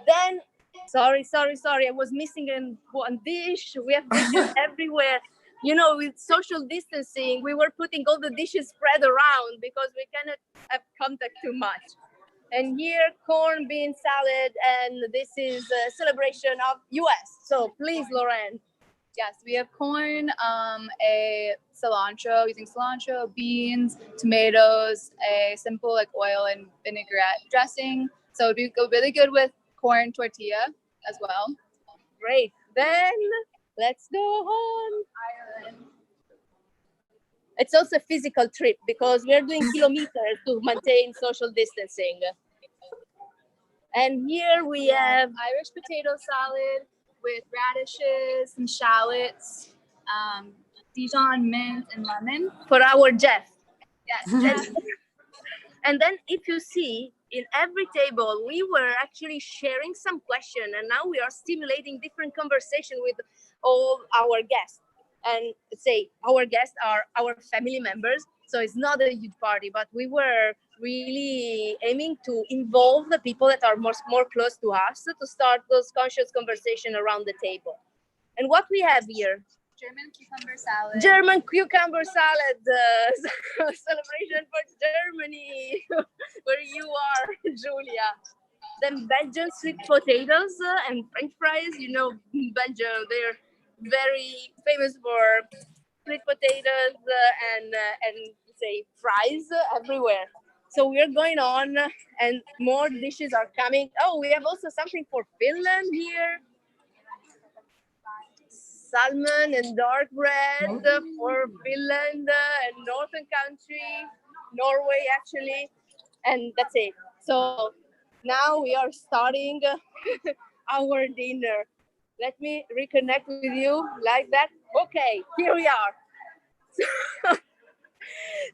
then, sorry, I was missing one dish. We have dishes everywhere. You know, with social distancing, we were putting all the dishes spread around because we cannot have contact too much. And here, corn bean salad, and this is a celebration of US. So please, Lauren. Yes, we have corn, a cilantro, using cilantro, beans, tomatoes, a simple like oil and vinaigrette dressing. So it would go really good with corn tortilla as well. Great. Then let's go on. Ireland. It's also a physical trip because we're doing kilometers to maintain social distancing. And here we have Irish potato salad with radishes and shallots, Dijon, mint, and lemon. For our Jeff. Yes, Jeff. And then if you see, in every table, we were actually sharing some question, and now we are stimulating different conversation with all our guests. And say our guests are our family members, so it's not a huge party, but we were really aiming to involve the people that are more close to us to start those conscious conversation around the table. And what we have here? German cucumber salad. German cucumber salad celebration for Germany, where you are, Julia. Then Belgian sweet potatoes and French fries. You know, Belgium, they're very famous for sweet potatoes and say fries everywhere. So we're going on, and more dishes are coming. Oh, we have also something for Finland here. Salmon and dark bread for Finland and northern country, Norway actually, and that's it. So now we are starting our dinner. Let me reconnect with you like that. Okay, here we are.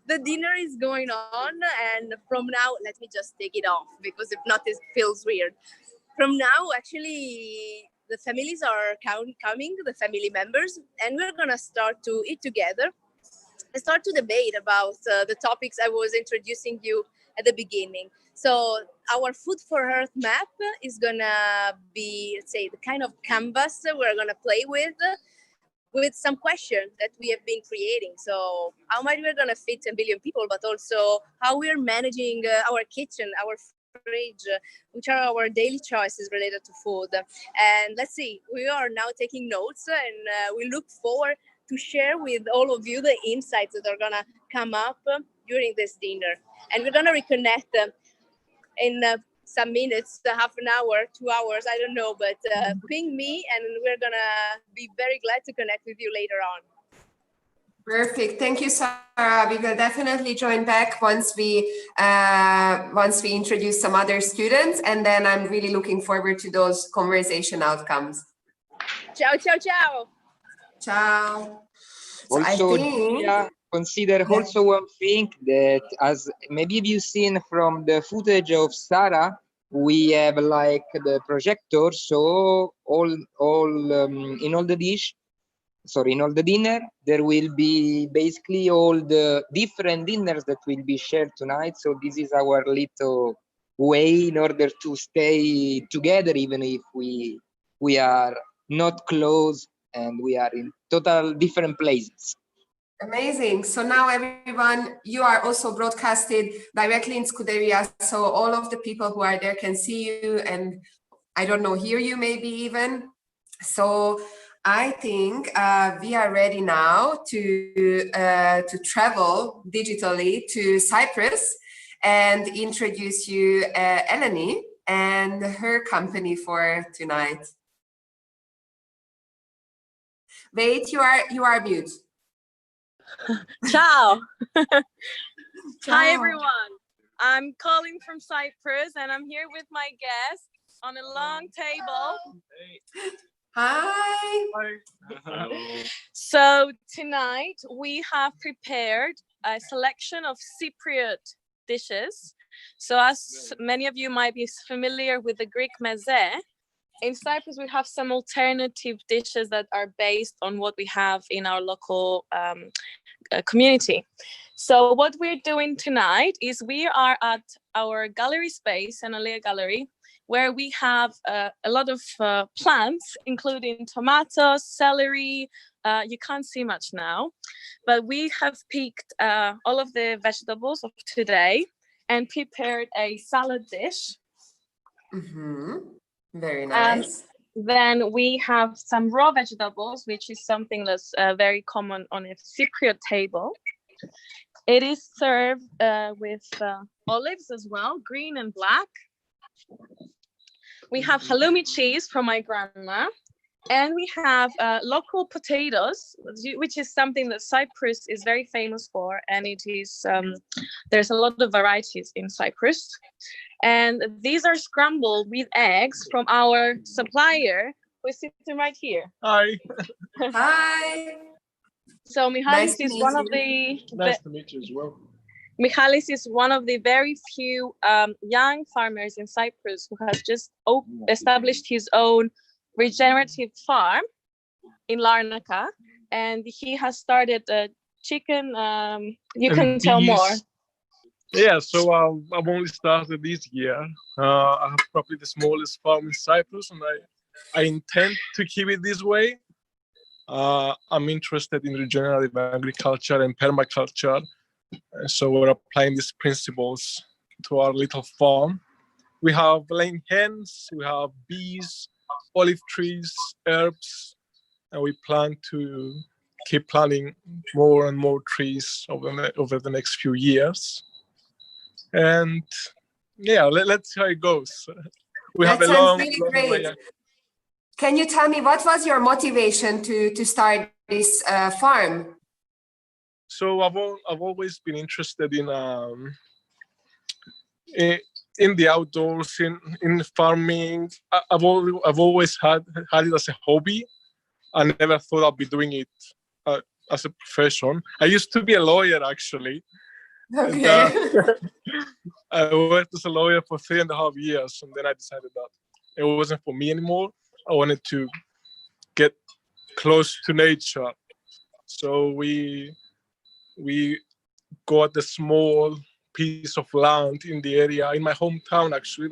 The dinner is going on, and from now, let me just take it off because if not, it feels weird. From now, actually, the families are coming, the family members, and we're gonna start to eat together and start to debate about the topics I was introducing you at the beginning. So our Food for Earth map is gonna be, let's say, the kind of canvas we're gonna play with some questions that we have been creating. So how might we're gonna fit 10 billion people, but also how we're managing our kitchen, our fridge, which are our daily choices related to food. And let's see, we are now taking notes, and we look forward to share with all of you the insights that are gonna come up during this dinner. And we're gonna reconnect in some minutes, half an hour, 2 hours, I don't know, but ping me, and we're gonna be very glad to connect with you later on. Perfect. Thank you, Sarah. We will definitely join back once we introduce some other students, and then I'm really looking forward to those conversation outcomes. Ciao, ciao, ciao. Ciao. So Also, Julia, consider also one thing that, as maybe you've seen from the footage of Sarah, we have like the projector, so in all the dish. Sorry, in all the dinner, there will be basically all the different dinners that will be shared tonight. So this is our little way in order to stay together, even if we are not close and we are in total different places. Amazing. So now everyone, you are also broadcasted directly in Scuderia. So all of the people who are there can see you and I don't know, hear you maybe even. So I think we are ready now to travel digitally to Cyprus and introduce you Eleni and her company for tonight. Wait, you are mute. Ciao. Hi Ciao. everyone. I'm calling from Cyprus and I'm here with my guest on a long table. Hi. So tonight we have prepared a selection of Cypriot dishes. So as many of you might be familiar with the Greek meze, in Cyprus we have some alternative dishes that are based on what we have in our local community. So what we're doing tonight is we are at our gallery space, Analea Gallery, where we have a lot of plants, including tomatoes, celery. You can't see much now, but we have picked all of the vegetables of today and prepared a salad dish. Mm-hmm. Very nice. Then we have some raw vegetables, which is something that's very common on a Cypriot table. It is served with olives as well, green and black. We have halloumi cheese from my grandma. And we have local potatoes, which is something that Cyprus is very famous for. And it is, there's a lot of varieties in Cyprus. And these are scrambled with eggs from our supplier, who is sitting right here. Hi. Hi. So Michalis is one of the... Nice to meet you as well. Michalis is one of the very few young farmers in Cyprus who has just established his own regenerative farm in Larnaca, and he has started a chicken. You can tell more. Yeah, so I've only started this year. I have probably the smallest farm in Cyprus, and I intend to keep it this way. I'm interested in regenerative agriculture and permaculture, so we're applying these principles to our little farm. We have laying hens, we have bees, olive trees, herbs, and we plan to keep planting more and more trees over the next few years. And yeah, let's see how it goes. We That have a sounds long, really long great. way. Can you tell me what was your motivation to start this farm? So I've always been interested in the outdoors, in farming. I've always had it as a hobby. I never thought I'd be doing it as a profession. I used to be a lawyer, actually. Okay. And, I worked as a lawyer for 3.5 years, and then I decided that it wasn't for me anymore. I wanted to get close to nature. So we got a small piece of land in the area, in my hometown, actually.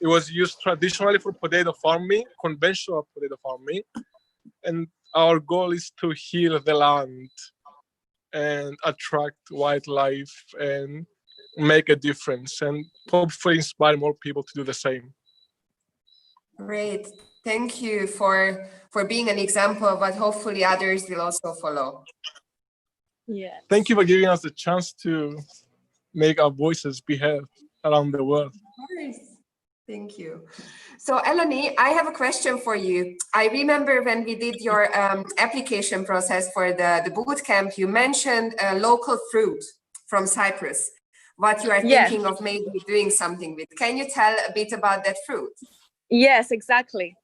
It was used traditionally for potato farming, conventional potato farming. And our goal is to heal the land and attract wildlife and make a difference and hopefully inspire more people to do the same. Great. Thank you for being an example, but hopefully others will also follow. Yeah. Thank you for giving us the chance to make our voices be heard around the world. Of course. Thank you. So Eleni, I have a question for you. I remember when we did your application process for the boot camp, you mentioned local fruit from Cyprus, what you are thinking of maybe doing something with. Can you tell a bit about that fruit? Yes, exactly.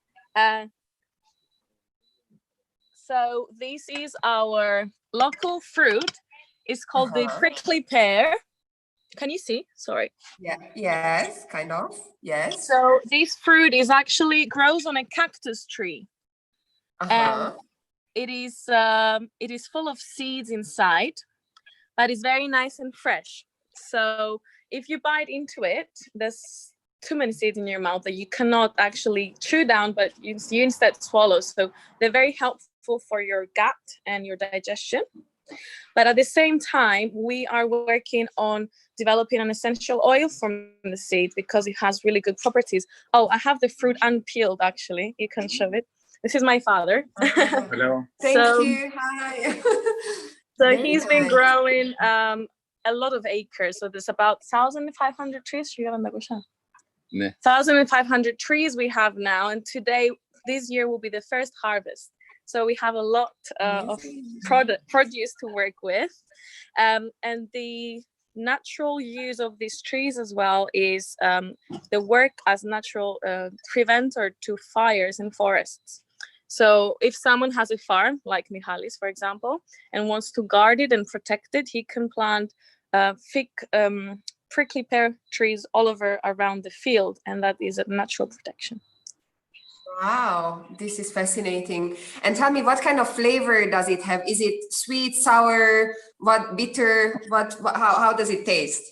So this is our local fruit. It's called the prickly pear. Can you see? Sorry. Yeah. Yes, kind of. Yes. So this fruit is actually grows on a cactus tree, and it is full of seeds inside, but it's very nice and fresh. So if you bite into it, there's too many seeds in your mouth that you cannot actually chew down, but you instead swallow. So they're very helpful for your gut and your digestion. But at the same time, we are working on developing an essential oil from the seeds because it has really good properties. Oh, I have the fruit unpeeled, actually. You can show it. This is my father. Hello. Thank you. Hi. So Very he's been nice. growing a lot of acres. So there's about 1,500 trees. 1,500 trees we have now. And this year will be the first harvest. So we have a lot of produce to work with. And the natural use of these trees as well is the work as natural preventer to fires in forests. So if someone has a farm, like Michalis, for example, and wants to guard it and protect it, he can plant thick prickly pear trees all over around the field, and that is a natural protection. Wow, this is fascinating. And tell me, what kind of flavor does it have? Is it sweet, sour, bitter? How does it taste?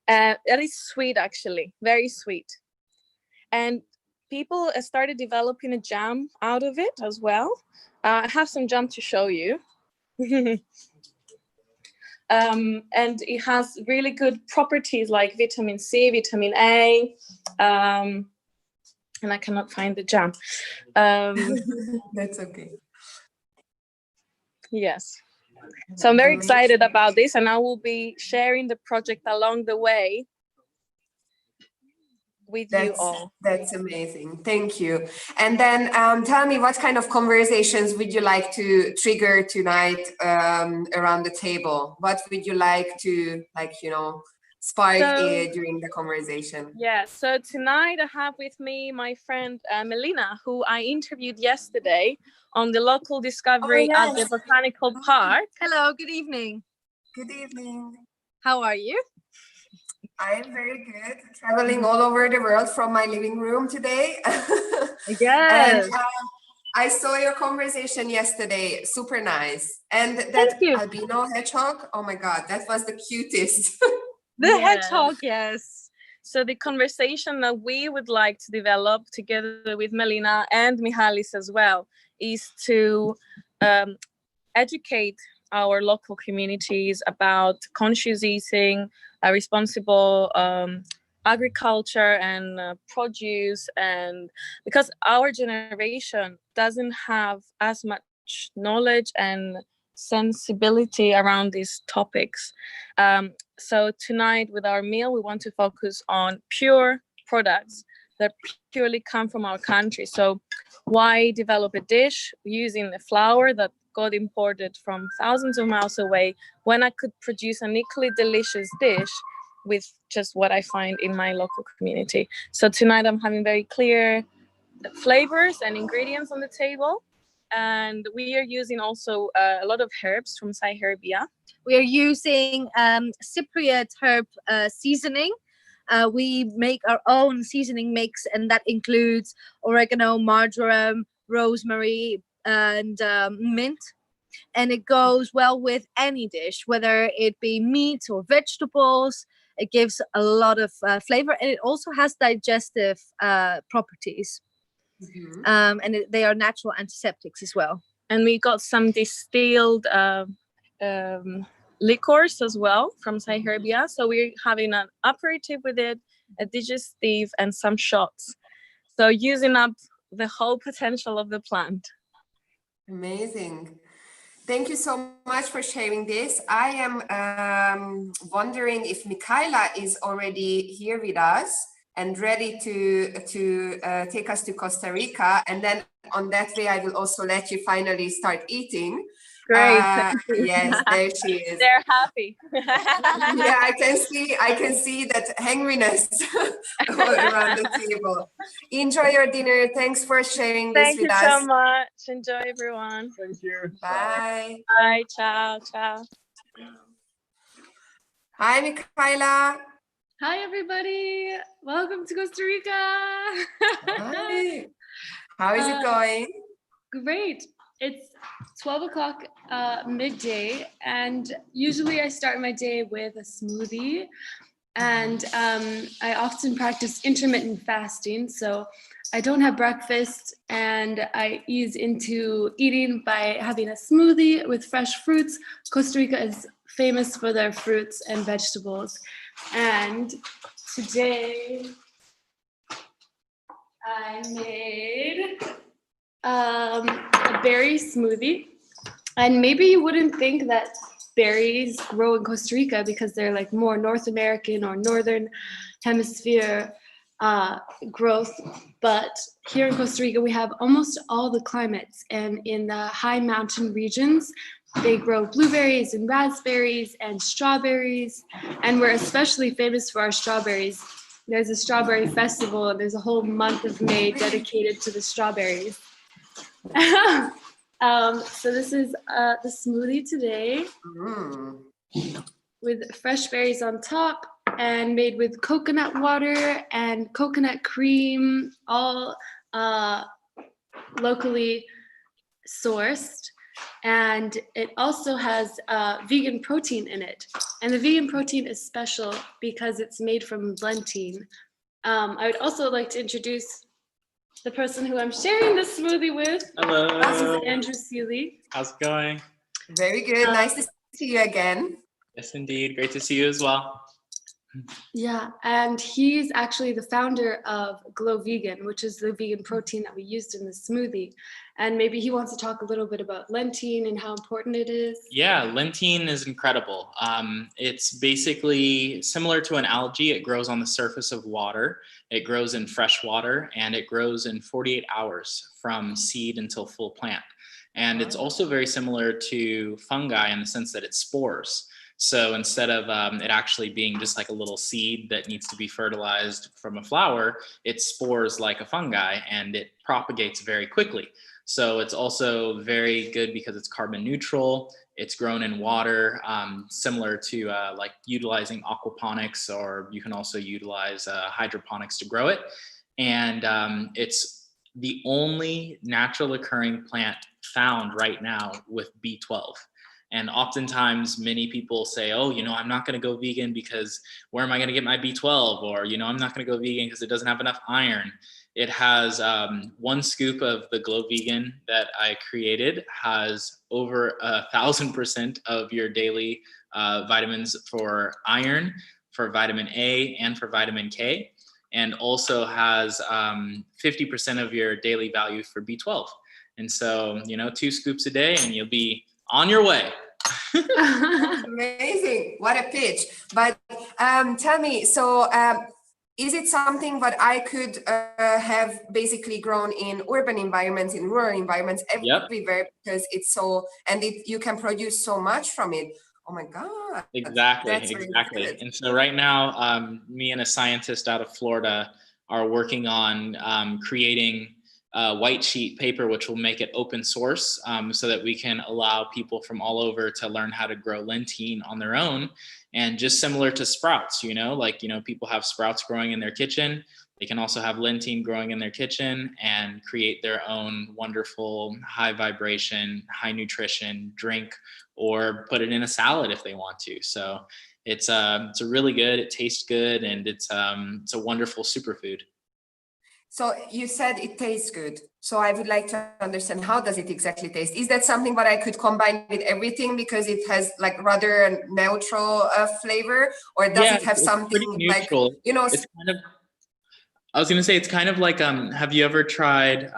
It is sweet, actually, very sweet. And people started developing a jam out of it as well. I have some jam to show you. And it has really good properties like vitamin C, vitamin A, and I cannot find the jam. That's okay. Yes. So I'm very excited about this, and I will be sharing the project along the way with you all. That's amazing. Thank you. And then tell me, what kind of conversations would you like to trigger tonight around the table? What would you like to, spark during the conversation? Yeah, so tonight I have with me my friend Melina, who I interviewed yesterday on the local discovery at the Botanical Park. Hello, good evening. Good evening. How are you? I am very good. Traveling all over the world from my living room today. Yes. And I saw your conversation yesterday. Super nice. And that albino hedgehog, oh my God, that was the cutest. The hedgehog, yes. So the conversation that we would like to develop together with Melina and Michalis as well is to educate our local communities about conscious eating, responsible agriculture and produce, and because our generation doesn't have as much knowledge and sensibility around these topics. So tonight with our meal, we want to focus on pure products that purely come from our country. So why develop a dish using the flour that got imported from thousands of miles away when I could produce an equally delicious dish with just what I find in my local community? So tonight I'm having very clear flavors and ingredients on the table. And we are using also a lot of herbs from Cyherbia. We are using Cypriot herb seasoning. We make our own seasoning mix, and that includes oregano, marjoram, rosemary, and mint. And it goes well with any dish, whether it be meat or vegetables. It gives a lot of flavor, and it also has digestive properties. Mm-hmm. And they are natural antiseptics as well. And we got some distilled liquors as well from Cyherbia. So we're having an aperitif with it, a digestive, and some shots. So using up the whole potential of the plant. Amazing. Thank you so much for sharing this. I am wondering if Michaela is already here with us and ready to take us to Costa Rica. And then on that way, I will also let you finally start eating. Great. Yes, there she is. They're happy. Yeah, I can see that hangriness around the table. Enjoy your dinner. Thanks for sharing this with us. Thank you so much. Enjoy, everyone. Thank you. Bye. Bye. Ciao. Ciao. Hi, Michaela. Hi, everybody. Welcome to Costa Rica. Hi. How is it going? Great. It's 12 o'clock midday, and usually I start my day with a smoothie, and I often practice intermittent fasting, so I don't have breakfast, and I ease into eating by having a smoothie with fresh fruits. Costa Rica is famous for their fruits and vegetables. And today I made a berry smoothie. And maybe you wouldn't think that berries grow in Costa Rica because they're like more North American or Northern Hemisphere growth, but here in Costa Rica we have almost all the climates, and in the high mountain regions they grow blueberries and raspberries and strawberries, and we're especially famous for our strawberries. There's a strawberry festival and there's a whole month of May dedicated to the strawberries. So this is the smoothie today with fresh berries on top, and made with coconut water and coconut cream, all locally sourced. And it also has vegan protein in it. And the vegan protein is special because it's made from lentil. I would also like to introduce the person who I'm sharing this smoothie with. Hello. This is Andrew Seeley. How's it going? Very good. Nice to see you again. Yes, indeed. Great to see you as well. Yeah, and he's actually the founder of Glow Vegan, which is the vegan protein that we used in the smoothie. And maybe he wants to talk a little bit about lentil and how important it is. Yeah, lentil is incredible. It's basically similar to an algae. It grows on the surface of water. It grows in fresh water, and it grows in 48 hours from seed until full plant. And it's also very similar to fungi in the sense that it's spores. So instead of it actually being just like a little seed that needs to be fertilized from a flower, it spores like a fungi and it propagates very quickly. So it's also very good because it's carbon neutral. It's grown in water, similar to like utilizing aquaponics, or you can also utilize hydroponics to grow it. And it's the only natural occurring plant found right now with B12. And oftentimes many people say, oh, you know, I'm not going to go vegan because where am I going to get my B12? Or, you know, I'm not going to go vegan because it doesn't have enough iron. It has 1 scoop of the Glow Vegan that I created has over 1,000% of your daily vitamins for iron, for vitamin A, and for vitamin K, and also has 50% of your daily value for B12. And so, you know, 2 scoops a day and you'll be on your way. Amazing. What a pitch. But tell me, so is it something that I could have basically grown in urban environments, in rural environments, everywhere, because it's so, and you can produce so much from it? Oh my God. Exactly, That's exactly. really good. And so right now, me and a scientist out of Florida are working on creating white sheet paper, which will make it open source, so that we can allow people from all over to learn how to grow lentil on their own. And just similar to sprouts, you know, like, you know, people have sprouts growing in their kitchen. They can also have lentil growing in their kitchen and create their own wonderful high vibration, high nutrition drink, or put it in a salad if they want to. So it's a really good, it tastes good, and it's a wonderful superfood. So you said it tastes good. So I would like to understand, how does it exactly taste? Is that something that I could combine with everything because it has like rather neutral flavor, or does it have something like, you know? It's kind of, I was going to say, it's kind of like, have you ever tried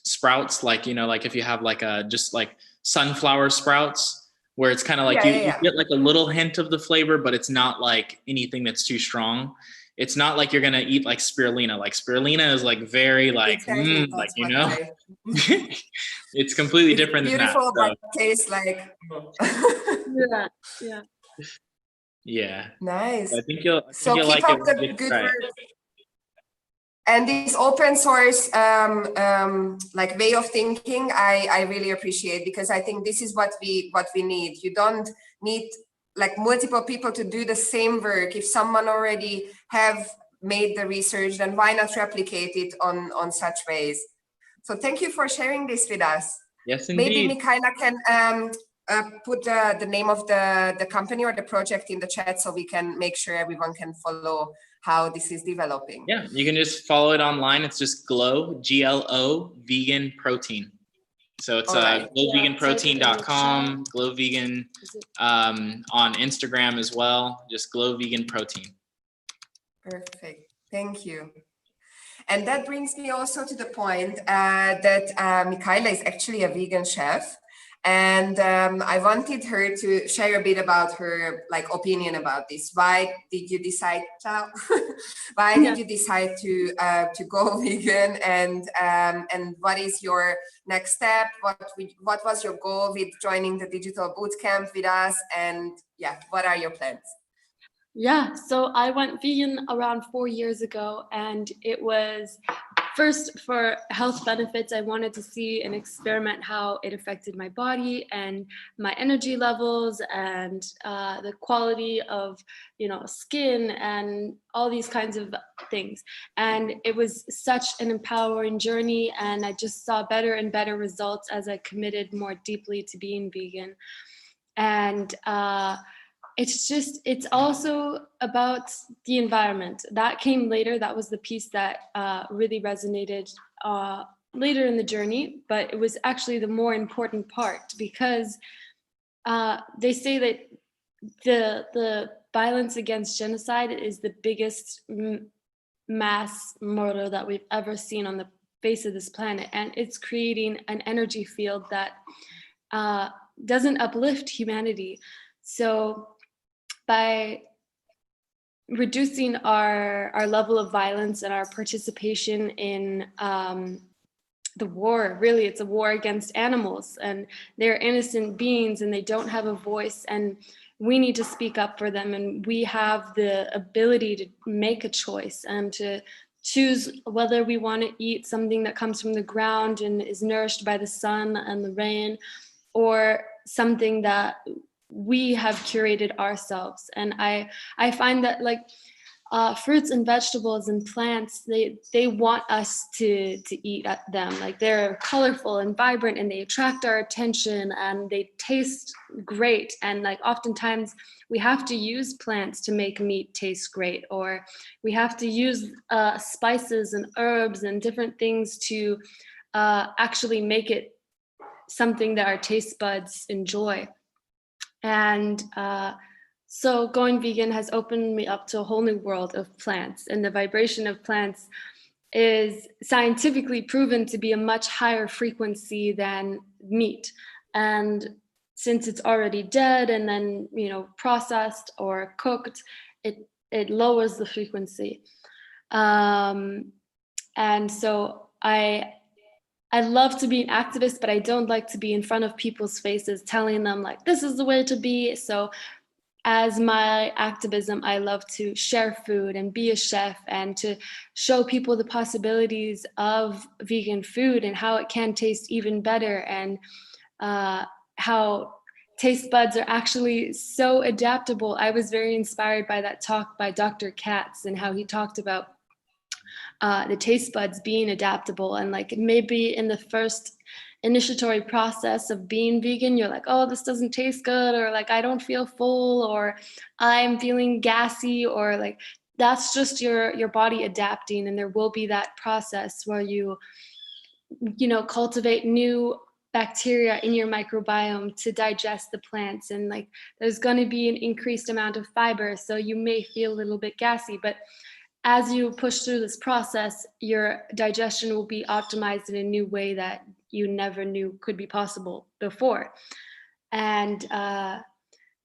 sprouts? Like, you know, like if you have like just like sunflower sprouts, where it's kind of like you get like a little hint of the flavor, but it's not like anything that's too strong. It's not like you're gonna eat like spirulina. Like spirulina is like very like, like, you know, it's completely different than that. Beautiful, but tastes like. Yeah. Nice. I think you'll keep like up it the when you good try it. work. And this open source like way of thinking, I really appreciate, because I think this is what we need. You don't need like multiple people to do the same work. If someone already have made the research, then why not replicate it on such ways? So thank you for sharing this with us. Yes, indeed. Maybe Mikaela can put the name of the company or the project in the chat so we can make sure everyone can follow how this is developing. Yeah, you can just follow it online. It's just Glow, G-L-O, vegan protein. So it's glowveganprotein.com, Glow Vegan on Instagram as well, just Glow Vegan Protein. Perfect, thank you. And that brings me also to the point that Michaela is actually a vegan chef. And I wanted her to share a bit about her opinion about this. Why did you decide? Why did you decide to go vegan? And what is your next step? What was your goal with joining the digital bootcamp with us? And yeah, what are your plans? Yeah, so I went vegan around 4 years ago, and it was first for health benefits. I wanted to see and experiment how it affected my body and my energy levels and the quality of, skin and all these kinds of things. And it was such an empowering journey, and I just saw better and better results as I committed more deeply to being vegan. And it's also about the environment. That came later. That was the piece that really resonated later in the journey, but it was actually the more important part, because they say that the violence against genocide is the biggest mass murder that we've ever seen on the face of this planet. And it's creating an energy field that doesn't uplift humanity. So by reducing our level of violence and our participation in the war, really it's a war against animals, and they're innocent beings and they don't have a voice, and we need to speak up for them, and we have the ability to make a choice and to choose whether we want to eat something that comes from the ground and is nourished by the sun and the rain, or something that we have curated ourselves. And I find that fruits and vegetables and plants, they want us to eat at them. They're colorful and vibrant, and they attract our attention, and they taste great. And oftentimes we have to use plants to make meat taste great, or we have to use spices and herbs and different things to actually make it something that our taste buds enjoy. And so going vegan has opened me up to a whole new world of plants, and the vibration of plants is scientifically proven to be a much higher frequency than meat. And since it's already dead and then, processed or cooked, it lowers the frequency. And so I love to be an activist, but I don't like to be in front of people's faces telling them this is the way to be. So as my activism, I love to share food and be a chef and to show people the possibilities of vegan food and how it can taste even better, and how taste buds are actually so adaptable. I was very inspired by that talk by Dr. Katz and how he talked about the taste buds being adaptable, and maybe in the first initiatory process of being vegan, you're oh, this doesn't taste good, or I don't feel full, or I'm feeling gassy, or that's just your body adapting. And there will be that process where you cultivate new bacteria in your microbiome to digest the plants, and there's going to be an increased amount of fiber, so you may feel a little bit gassy, but as you push through this process, your digestion will be optimized in a new way that you never knew could be possible before. And I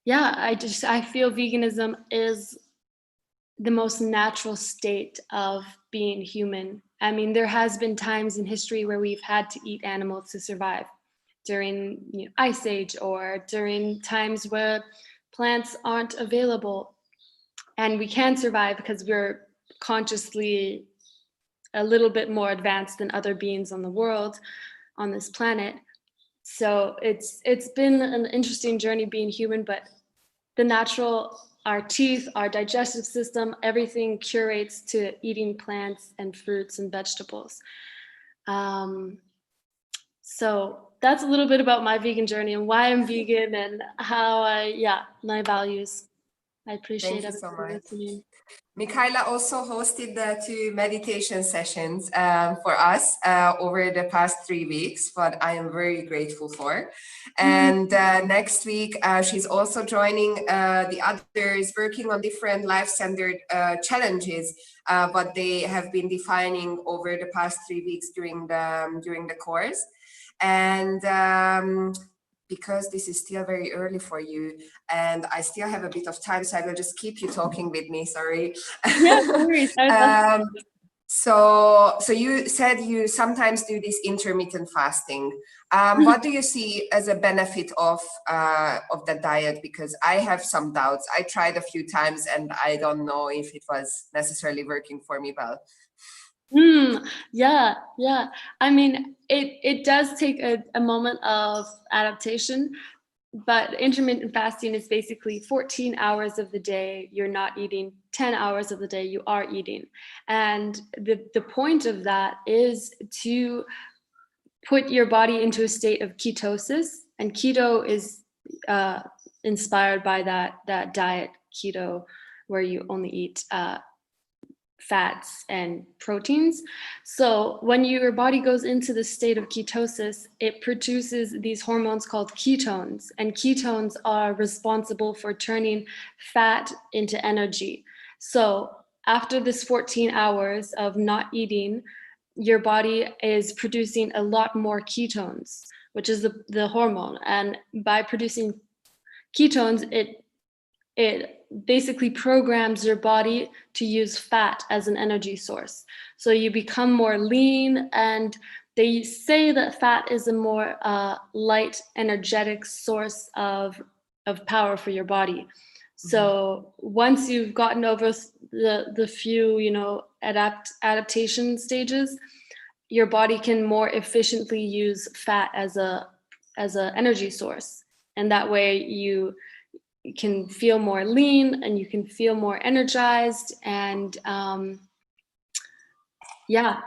feel veganism is the most natural state of being human. I mean, there has been times in history where we've had to eat animals to survive, during Ice Age, or during times where plants aren't available, and we can survive because we're consciously a little bit more advanced than other beings on the world, on this planet. So it's been an interesting journey being human, but our teeth, our digestive system, everything curates to eating plants and fruits and vegetables. So that's a little bit about my vegan journey and why I'm vegan and how my values. I appreciate Thank you so everyone much. listening. Michaela also hosted the 2 meditation sessions for us over the past 3 weeks, what I am very grateful for. And next week, she's also joining the others working on different life-centered challenges, what they have been defining over the past 3 weeks during the course. And because this is still very early for you and I still have a bit of time, so I will just keep you talking with me, sorry. Yeah, no worries. So you said you sometimes do this intermittent fasting. What do you see as a benefit of the diet? Because I have some doubts. I tried a few times and I don't know if it was necessarily working for me well. Yeah. I mean, it does take a moment of adaptation, but intermittent fasting is basically 14 hours of the day you're not eating, 10 hours of the day you are eating. And the point of that is to put your body into a state of ketosis, and keto is inspired by that diet keto where you only eat fats and proteins. So when your body goes into the state of ketosis, it produces these hormones called ketones, and ketones are responsible for turning fat into energy. So after this 14 hours of not eating, your body is producing a lot more ketones, which is the hormone. And by producing ketones, it basically programs your body to use fat as an energy source. So you become more lean, and they say that fat is a more light, energetic source of power for your body. So once you've gotten over the few, adaptation stages, your body can more efficiently use fat as a energy source, and that way you can feel more lean and you can feel more energized. And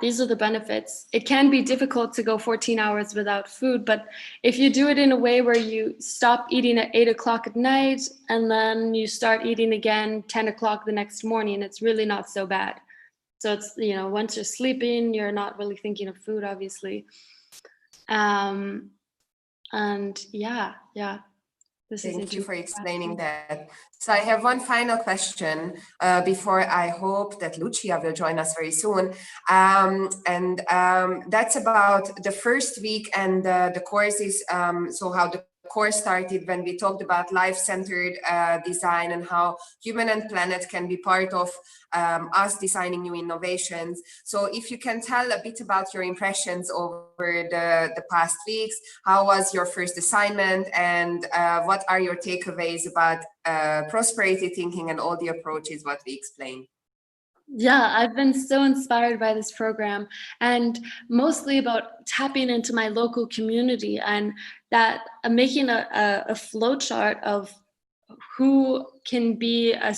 these are the benefits. It can be difficult to go 14 hours without food, but if you do it in a way where you stop eating at 8 o'clock at night and then you start eating again 10 o'clock the next morning, it's really not so bad. So it's, once you're sleeping, you're not really thinking of food, obviously. Thank you for explaining that. So I have one final question before I hope that Lucia will join us very soon. That's about the first week and the courses. So how the course started when we talked about life-centered design and how human and planet can be part of us designing new innovations. So if you can tell a bit about your impressions over the past weeks, how was your first assignment, and what are your takeaways about prosperity thinking and all the approaches what we explained? Yeah, I've been so inspired by this program, and mostly about tapping into my local community, and that making a flow chart of who can be a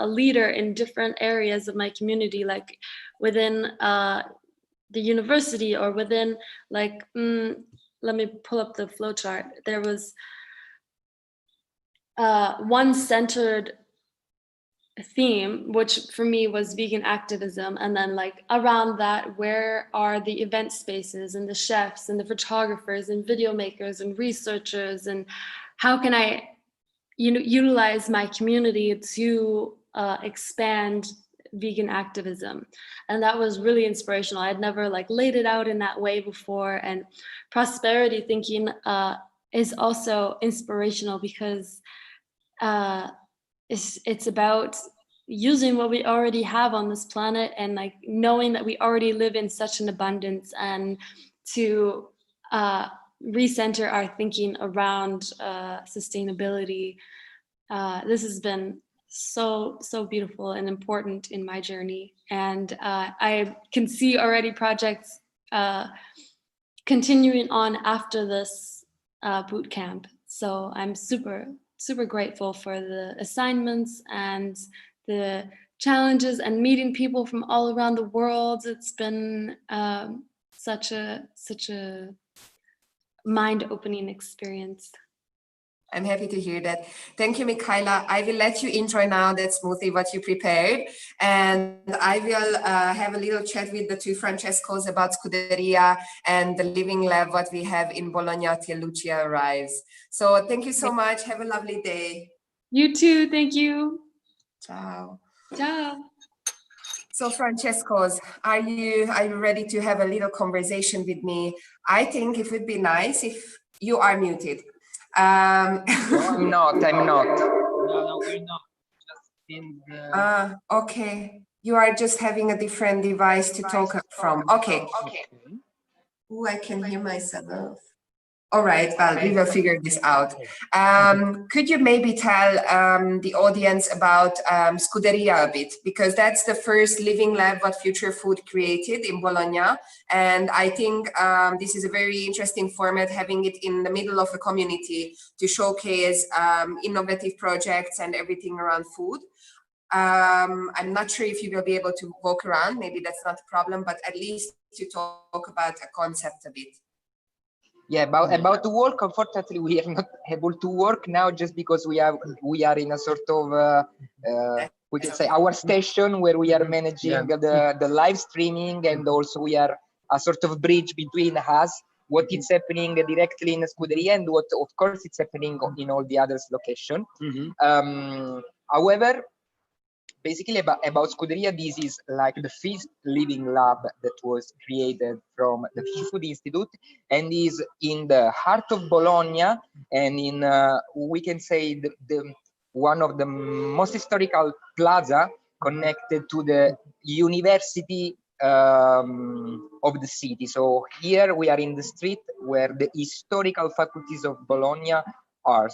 leader in different areas of my community, like within the university or within let me pull up the flow chart. There was one centered theme, which for me was vegan activism, and then around that, where are the event spaces and the chefs and the photographers and video makers and researchers, and how can I utilize my community to expand vegan activism. And that was really inspirational. I'd never laid it out in that way before. And prosperity thinking is also inspirational because it's about using what we already have on this planet, and knowing that we already live in such an abundance, and to recenter our thinking around sustainability. This has been so beautiful and important in my journey, and I can see already projects continuing on after this boot camp. So I'm super grateful for the assignments and the challenges and meeting people from all around the world. It's been such a mind-opening experience. I'm happy to hear that. Thank you, Michaela. I will let you intro now that smoothie what you prepared, and I will have a little chat with the two Francescos about Scuderia and the living lab what we have in Bologna till Lucia arrives. So thank you so much. Have a lovely day. You too. Thank you. Ciao. Ciao. So Francescos, are you ready to have a little conversation with me? I think it would be nice if you are muted. No, I'm not. No, we're not. Just in the... Okay. You are just having a different device to talk from. Okay. Oh, I can hear myself. All right, well, we will figure this out. Could you maybe tell the audience about Scuderia a bit? Because that's the first living lab what Future Food created in Bologna. And I think this is a very interesting format, having it in the middle of a community to showcase innovative projects and everything around food. I'm not sure if you will be able to walk around, maybe that's not a problem, but at least to talk about a concept a bit. Yeah, about the work, unfortunately, we are not able to work now just because we are in a sort of, we can say, our station where we are managing the live streaming, and also we are a sort of bridge between us, what is happening directly in Scuderia and what, of course, it's happening in all the others location. However, basically about Scuderia, this is like the first living lab that was created from the Future Food Institute and is in the heart of Bologna and in, we can say, the one of the most historical plaza connected to the university of the city. So here we are in the street where the historical faculties of Bologna are.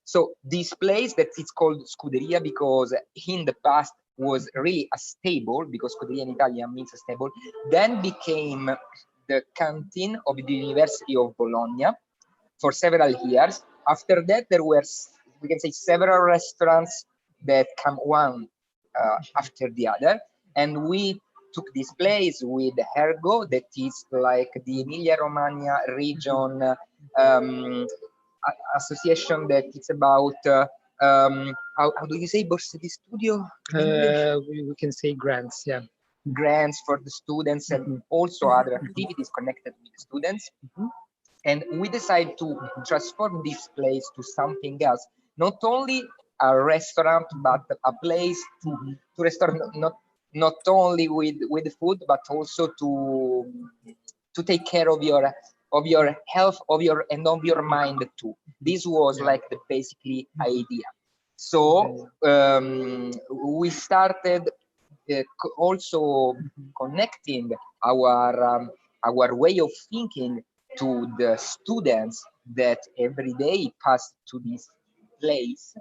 So this place that it's called Scuderia because in the past was really a stable, because Scuderia in Italian means a stable, then became the canteen of the University of Bologna for several years. After that, there were, we can say, several restaurants that come one after the other. And we took this place with Ergo, that is like the Emilia-Romagna region association that it's about how do you say borse di studio? We can say grants, yeah. Grants for the students and also other activities connected with the students. And we decided to transform this place to something else, not only a restaurant, but a place to restaurant not only with food, but also to take care of your health, of your mind too. This was like the basically idea. So we started also connecting our way of thinking to the students that every day pass to this place,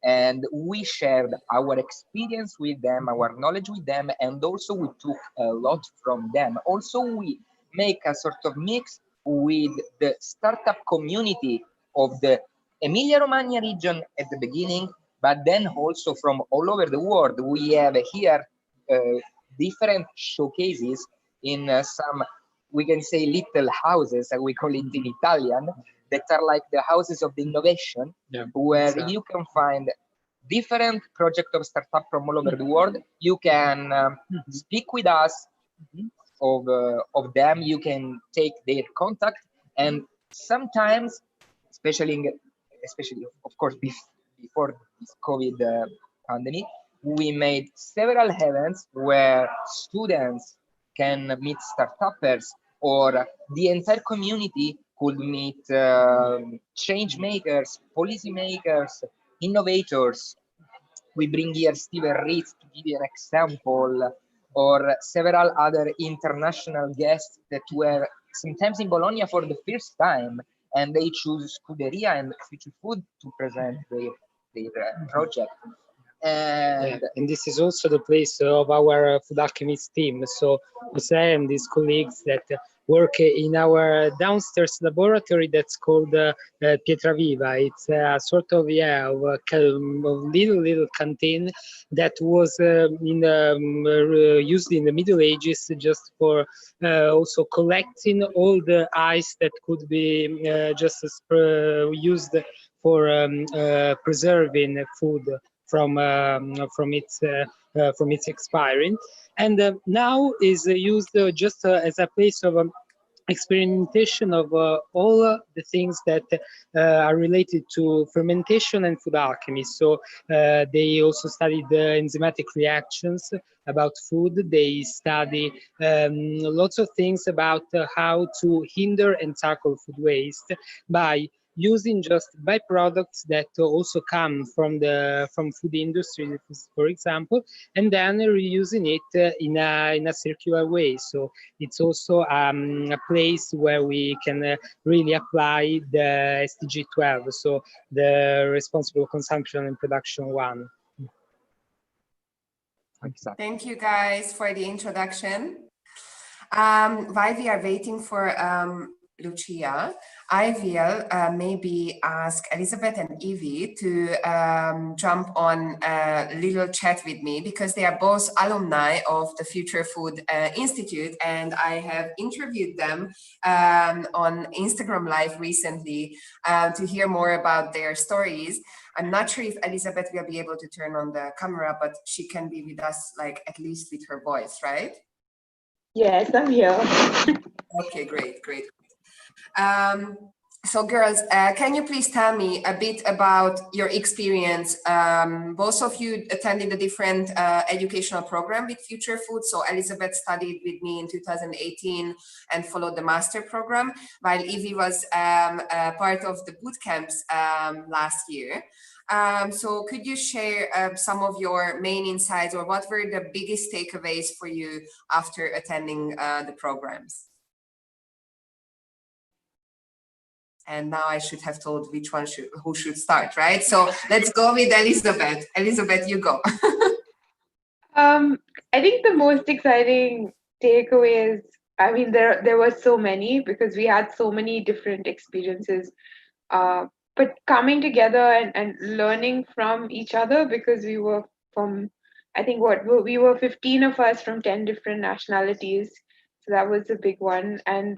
and we shared our experience with them, our knowledge with them, and also we took a lot from them. Also, we make a sort of mix with the startup community of the Emilia-Romagna region at the beginning, but then also from all over the world. We have here different showcases in some, we can say, little houses, we call it in Italian, that are like the houses of the innovation, where you can find different projects of startup from all over the world. You can speak with us of them, you can take their contact, and sometimes, especially of course before this COVID pandemic, we made several events where students can meet startuppers, or the entire community could meet change makers, policy makers, innovators. We bring here Steven Ritz to give you an example, or several other international guests that were sometimes in Bologna for the first time, and they choose Scuderia and Future Food to present their project. And this is also the place of our Food Alchemist team. So Jose and his colleagues that work in our downstairs laboratory that's called Pietra Viva. It's a sort of little canteen that was used in the Middle Ages just for also collecting all the ice that could be just used for preserving food from its expiring, and now is used just as a place of experimentation of all the things that are related to fermentation and food alchemy. So they also study the enzymatic reactions about food. They study lots of things about how to hinder and tackle food waste by using just byproducts that also come from food industry, for example, and then reusing it in a circular way. So it's also a place where we can really apply the SDG 12, so the responsible consumption and production one. Exactly. Thank you guys for the introduction. While we are waiting for Lucia, I will maybe ask Elizabeth and Evie to jump on a little chat with me, because they are both alumni of the Future Food Institute, and I have interviewed them on Instagram Live recently to hear more about their stories. I'm not sure if Elizabeth will be able to turn on the camera, but she can be with us, like, at least with her voice, right? Yes, I'm here. Okay, great. So girls, can you please tell me a bit about your experience? Both of you attended a different educational program with Future Food. So Elizabeth studied with me in 2018 and followed the master program, while Evie was part of the boot camps last year. So could you share some of your main insights, or what were the biggest takeaways for you after attending the programs? And now I should have told who should start, right? So let's go with Elizabeth. Elizabeth, you go. I think the most exciting takeaways, I mean, there were so many, because we had so many different experiences. But coming together and learning from each other, because we were from, I think we were 15 of us from 10 different nationalities. So that was a big one. And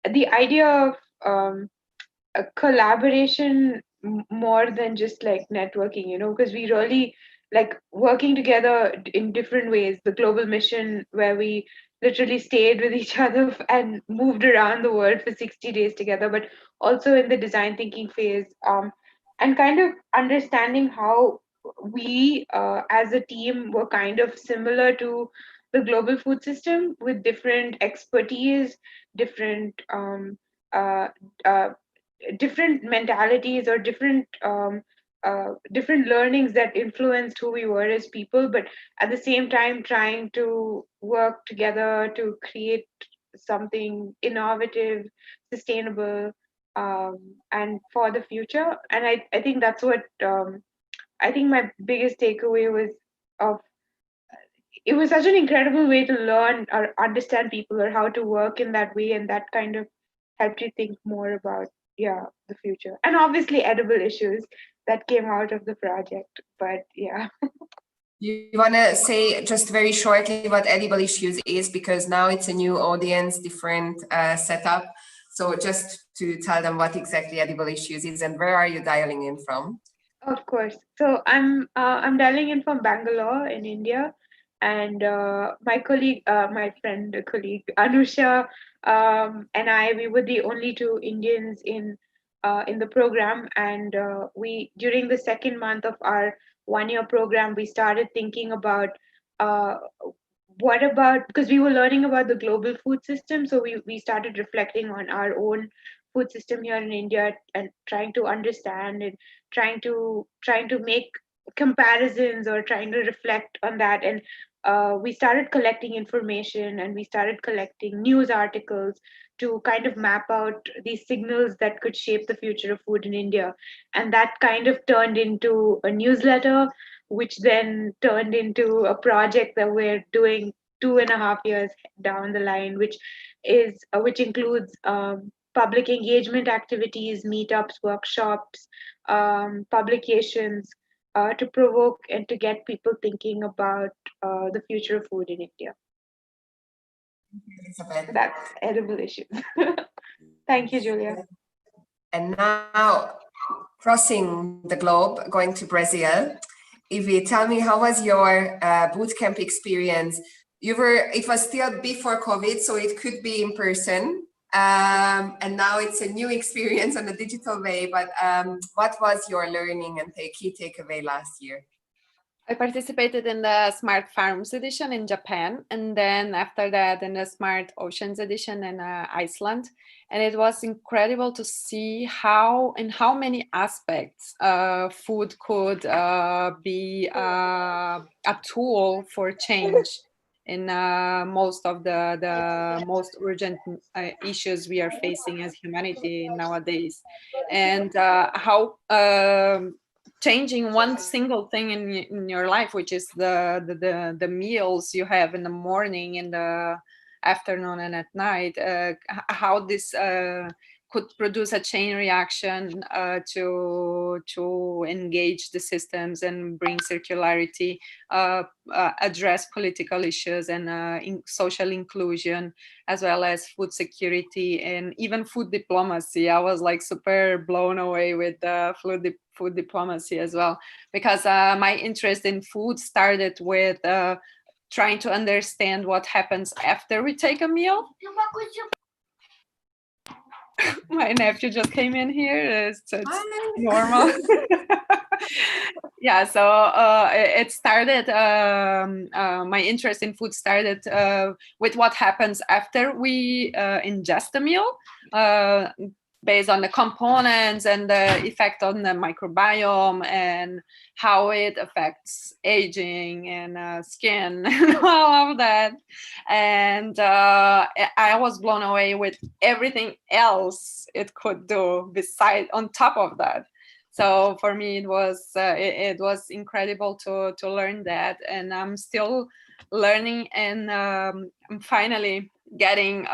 the idea of a collaboration more than just like networking, you know, because we really like working together in different ways. The global mission, where we literally stayed with each other and moved around the world for 60 days together, but also in the design thinking phase, and kind of understanding how we as a team were kind of similar to the global food system, with different expertise, different uh, uh, different mentalities, or different different learnings that influenced who we were as people, but at the same time trying to work together to create something innovative, sustainable, and for the future. And I think that's what I think my biggest takeaway was of it was such an incredible way to learn or understand people, or how to work in that way, and that kind of helped you think more about the future, and obviously edible issues that came out of the project. But yeah. You want to say just very shortly what edible issues is, because now it's a new audience, different setup. So just to tell them what exactly edible issues is, and where are you dialing in from? Of course. So I'm dialing in from Bangalore in India, and my colleague, my friend, colleague Anusha, and we were the only two Indians in the program. And we, during the second month of our 1-year program, we started thinking about what about, because we were learning about the global food system, so we started reflecting on our own food system here in India, and trying to understand and trying to make comparisons, or trying to reflect on that. And we started collecting information, and we started collecting news articles to kind of map out these signals that could shape the future of food in India. And that kind of turned into a newsletter, which then turned into a project that we're doing 2.5 years down the line, which which includes public engagement activities, meetups, workshops, publications, to provoke and to get people thinking about the future of food in India. That's edible issues. Thank you, Julia. And now, crossing the globe, going to Brazil. Ivy, tell me, how was your bootcamp experience? It was still before COVID, so it could be in person. And now it's a new experience on a digital way, but what was your learning and key takeaway last year? I participated in the Smart Farms edition in Japan, and then after that in the Smart Oceans edition in Iceland. And it was incredible to see how, in how many aspects, food could be a tool for change in most of the most urgent issues we are facing as humanity nowadays. And how changing one single thing in your life, which is the meals you have in the morning, in the afternoon, and at night, how this could produce a chain reaction to engage the systems and bring circularity, address political issues and social inclusion, as well as food security and even food diplomacy. I was like super blown away with food diplomacy as well, because my interest in food started with trying to understand what happens after we take a meal. My nephew just came in here, so it's normal. Yeah, so it started, my interest in food started with what happens after we ingest a meal, based on the components and the effect on the microbiome and how it affects aging and skin and all of that. And I was blown away with everything else it could do beside, on top of that. So for me, it was incredible to learn that, and I'm still learning, and I'm finally getting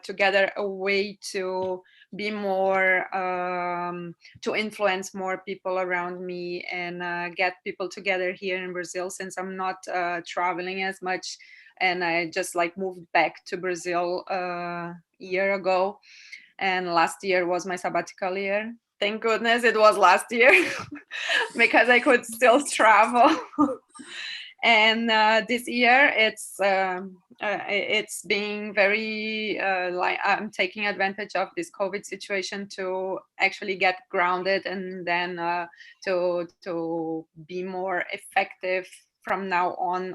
together a way to be more, to influence more people around me and get people together here in Brazil, since I'm not traveling as much, and I just like moved back to Brazil a year ago, and last year was my sabbatical year. Thank goodness it was last year because I could still travel. And this year it's being very like I'm taking advantage of this COVID situation to actually get grounded, and then to be more effective from now on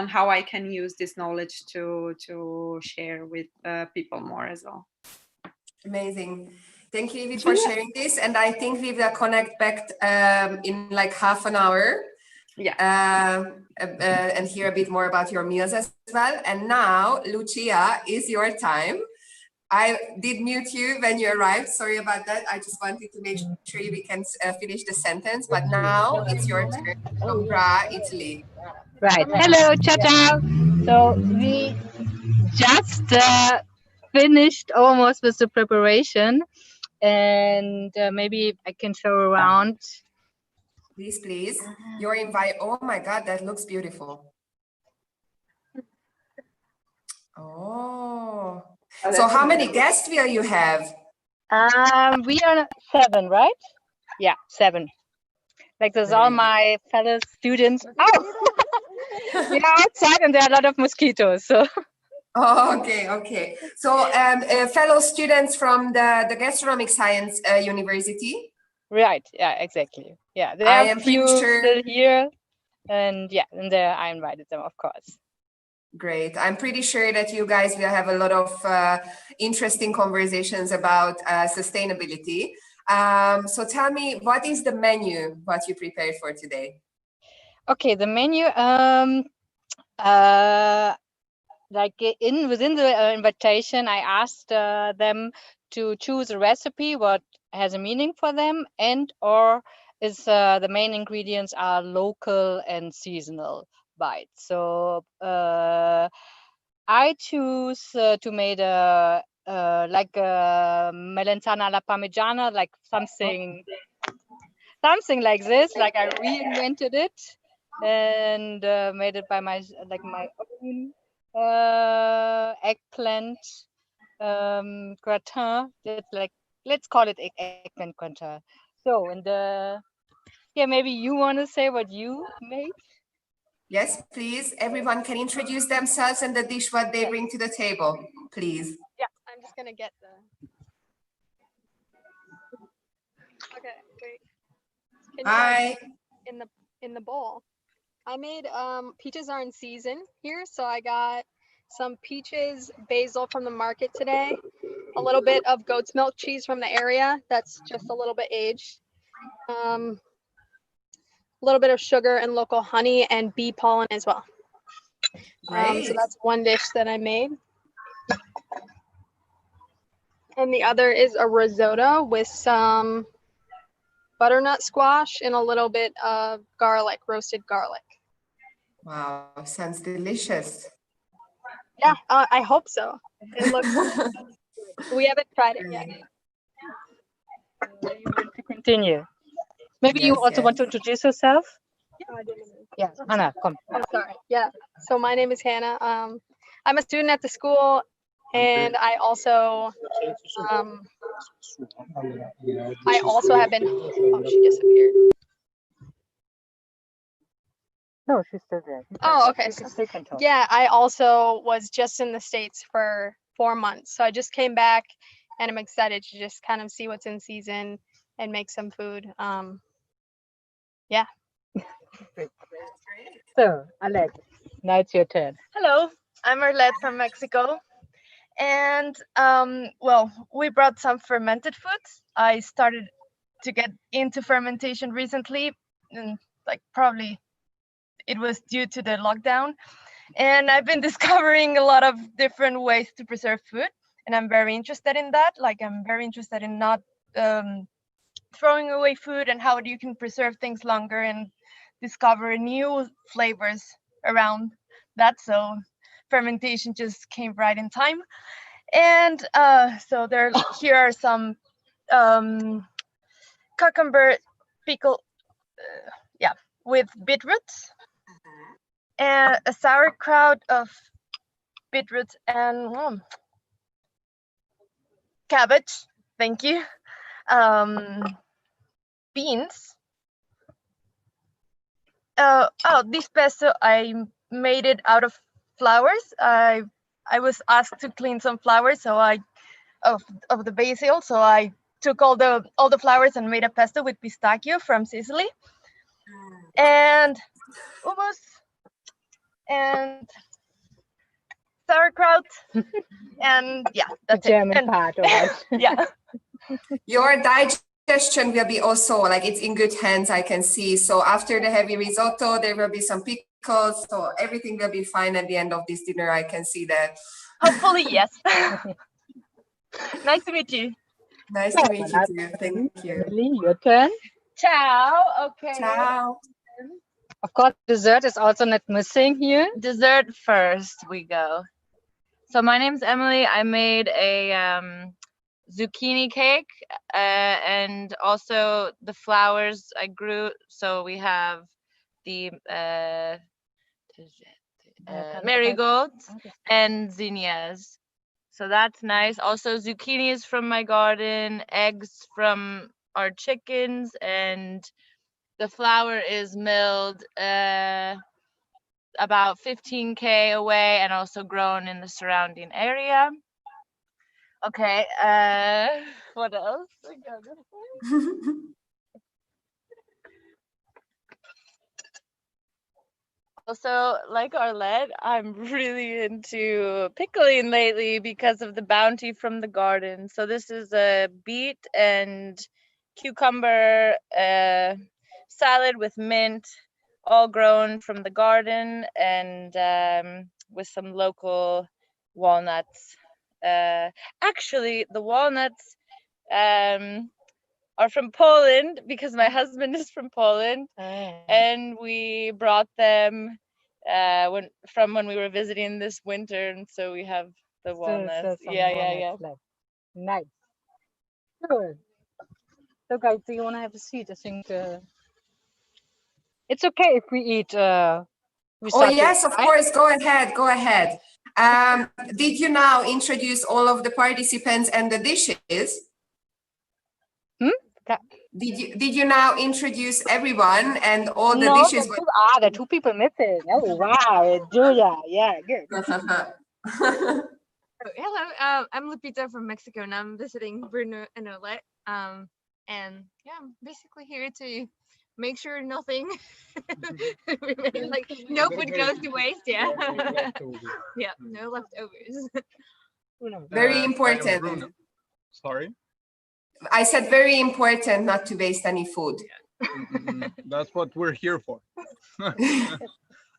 how I can use this knowledge to share with people more as well. Amazing. Thank you, Ivy, for sharing this. And I think we will connect back in like half an hour. Yeah. And hear a bit more about your meals as well. And now, Lucia, is your time. I did mute you when you arrived. Sorry about that. I just wanted to make sure we can finish the sentence. But now it's your turn from Bra, Italy. Right. Hello, ciao, ciao. So we just finished almost with the preparation, and maybe I can show around. Please, please. Your invite. Oh my God, that looks beautiful. Oh. So how many guests will you have? We are 7, right? Yeah, 7. Like there's all my fellow students. Oh, we are outside and there are a lot of mosquitoes. So. Oh, okay. So fellow students from the Gastronomic Science University. Right. Yeah, exactly. Yeah, there are a few still here, and yeah, and there I invited them, of course. Great. I'm pretty sure that you guys will have a lot of interesting conversations about sustainability. So tell me, what is the menu, what you prepared for today? Okay, the menu, like within the invitation, I asked them to choose a recipe what has a meaning for them, and or is the main ingredients are local and seasonal. bite. So I choose to make like a melanzana alla parmigiana, like something like this. Like I reinvented it and made it by my own eggplant gratin. It's like, let's call it eggplant gratin. So, and maybe you want to say what you made? Yes, please. Everyone can introduce themselves and the dish what they bring to the table, please. Yeah, I'm just gonna get the. Okay, wait. Can you Hi. in the bowl? I made peaches are in season here, so I got some peaches, basil from the market today, a little bit of goat's milk cheese from the area that's just a little bit aged, a little bit of sugar and local honey and bee pollen as well. So that's one dish that I made. And the other is a risotto with some butternut squash and a little bit of garlic, roasted garlic. Wow, sounds delicious. Yeah, I hope so. It looks. We haven't tried it yet. You want to continue? Maybe you also want to introduce yourself? Yeah, Hannah, come. I'm sorry. Yeah. So my name is Hannah. I'm a student at the school, and I also have been. Oh, she disappeared. No, she's still there. Oh, okay. You can talk. Yeah, I also was just in the States for 4 months. So I just came back and I'm excited to just kind of see what's in season and make some food. Yeah. So, Alex, now it's your turn. Hello, I'm Arlette from Mexico. And well, we brought some fermented foods. I started to get into fermentation recently, and like probably it was due to the lockdown. And I've been discovering a lot of different ways to preserve food. And I'm very interested in that. Like I'm very interested in not throwing away food and how you can preserve things longer and discover new flavors around that. So fermentation just came right in time. And so here are some cucumber pickle, with beetroots, and a sauerkraut of beetroots and cabbage. Thank you. Beans. This pesto, I made it out of flowers. I was asked to clean some flowers, so of the basil. So I took all the flowers and made a pesto with pistachio from Sicily, and hummus, and sauerkraut, and yeah, that's the German it. part of it. Yeah. Your digestion will be also like it's in good hands, I can see. So after the heavy risotto, there will be some pickles. So everything will be fine at the end of this dinner. I can see that. Hopefully, yes. Nice to meet you. Nice to meet you too. Thank you. Your turn. Ciao. Okay. Ciao. Of course, dessert is also not missing here. Dessert first, we go. So my name's Emily. I made a zucchini cake and also the flowers I grew. So we have the marigolds and zinnias. So that's nice. Also zucchinis from my garden, eggs from our chickens, and the flour is milled about 15K away and also grown in the surrounding area. Okay, what else? Also, like Arlette, I'm really into pickling lately because of the bounty from the garden. So this is a beet and cucumber salad with mint, all grown from the garden, and with some local walnuts. Actually, the walnuts are from Poland because my husband is from Poland, and we brought them when we were visiting this winter, and so we have the walnuts. some Yeah. walnuts left. Nice. Good. So guys, do you want to have a seat? I think it's okay if we eat Oh yes, of course. Go ahead. Go ahead. Did you now introduce all of the participants and the dishes? Did you now introduce everyone and all the dishes? The two people missing. Oh wow, Julia. Yeah, good. Hello, I'm Lupita from Mexico, and I'm visiting Bruno and Olette. And yeah, I'm basically here to make sure nothing, like no food goes to waste. Yeah, yeah, no leftovers. Very important. Sorry? I said very important not to waste any food. That's what we're here for.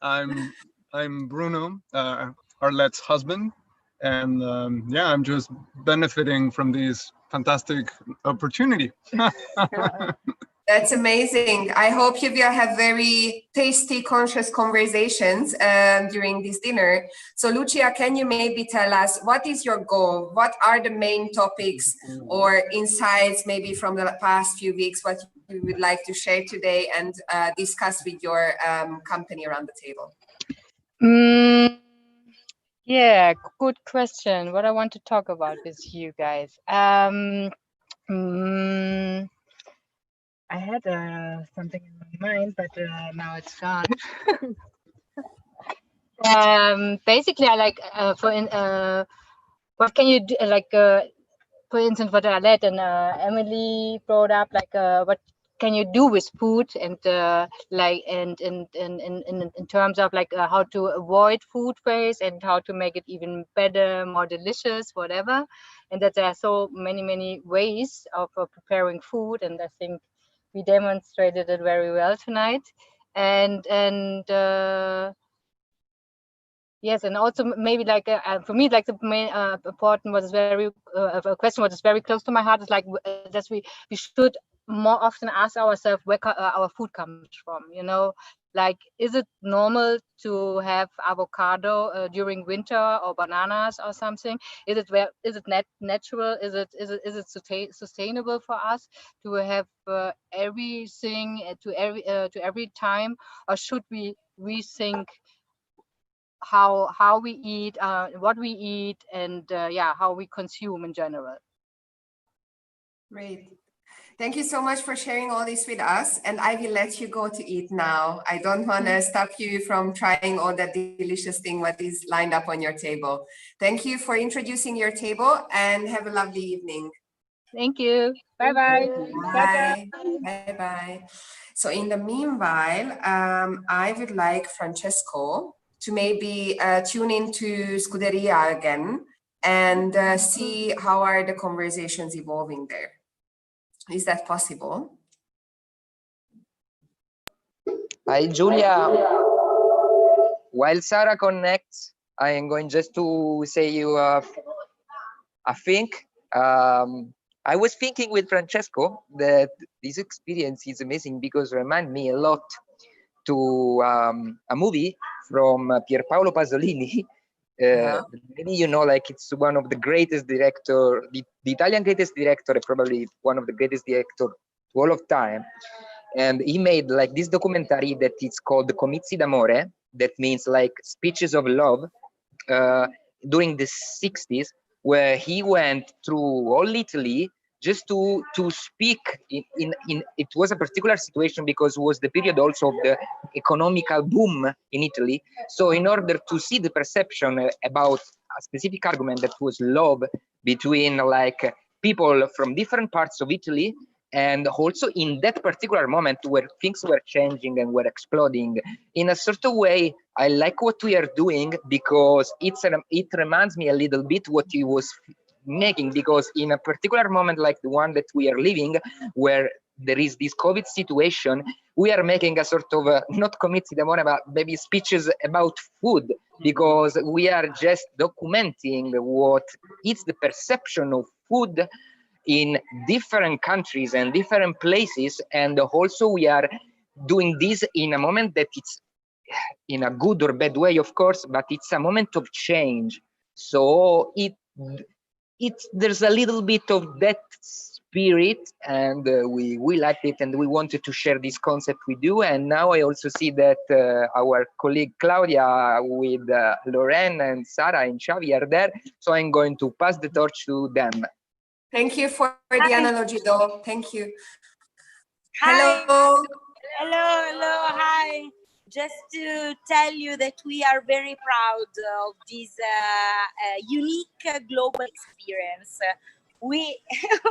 I'm Bruno, Arlette's husband, and yeah, I'm just benefiting from this fantastic opportunity. That's amazing. I hope you will have very tasty, conscious conversations during this dinner. So Lucia, can you maybe tell us what is your goal? What are the main topics or insights maybe from the past few weeks, what you would like to share today and discuss with your company around the table? Yeah, good question. What I want to talk about with you guys. I had something in my mind, but now it's gone. Basically, I like what can you do? Like, for instance, what Arlette and Emily brought up, like, what can you do with food, and like, and in terms of like how to avoid food waste and how to make it even better, more delicious, whatever. And that there are so many ways of preparing food, and I think we demonstrated it very well tonight. And yes, and also maybe like for me, like the main important was very a question what is very close to my heart is like that we should more often ask ourselves where our food comes from. You know, like, is it normal to have avocado during winter or bananas or something? Is it natural? Is it sustainable for us to have everything to every time, or should we rethink how we eat, what we eat, and yeah, how we consume in general? Great. Thank you so much for sharing all this with us, and I will let you go to eat now. I don't want to stop you from trying all that delicious thing what is lined up on your table. Thank you for introducing your table, and have a lovely evening. Thank you. Bye-bye. Bye. Bye-bye. So in the meanwhile, I would like Francesco to maybe tune into Scuderia again and see how are the conversations evolving there. Is that possible? Hi, Julia. While Sarah connects, I am going just to say you I think I was thinking with Francesco that this experience is amazing because it reminds me a lot to a movie from Pierpaolo Pasolini. Maybe you know, like, it's one of the greatest director, the Italian greatest director, probably one of the greatest director to all of time. And he made like this documentary that it's called Comizi d'amore, that means like speeches of love, during the 60s, where he went through all Italy just to speak in it was a particular situation because it was the period also of the economical boom in Italy. So in order to see the perception about a specific argument that was love between like people from different parts of Italy, and also in that particular moment where things were changing and were exploding in a certain way, I like what we are doing because it reminds me a little bit what he was making, because in a particular moment like the one that we are living, where there is this COVID situation, we are making a sort of not comizi d'amore, but maybe speeches about food, because we are just documenting what is the perception of food in different countries and different places. And also we are doing this in a moment that in a good or bad way, of course, but it's a moment of change. So there's a little bit of that spirit, and we liked it, and we wanted to share this concept with you. And now I also see that our colleague Claudia with Lorraine and Sarah and Xavi are there, so I'm going to pass the torch to them. Thank you for the analogy, though. Thank you. Hi. Hello. Hello, hi. Just to tell you that we are very proud of this unique global experience. We,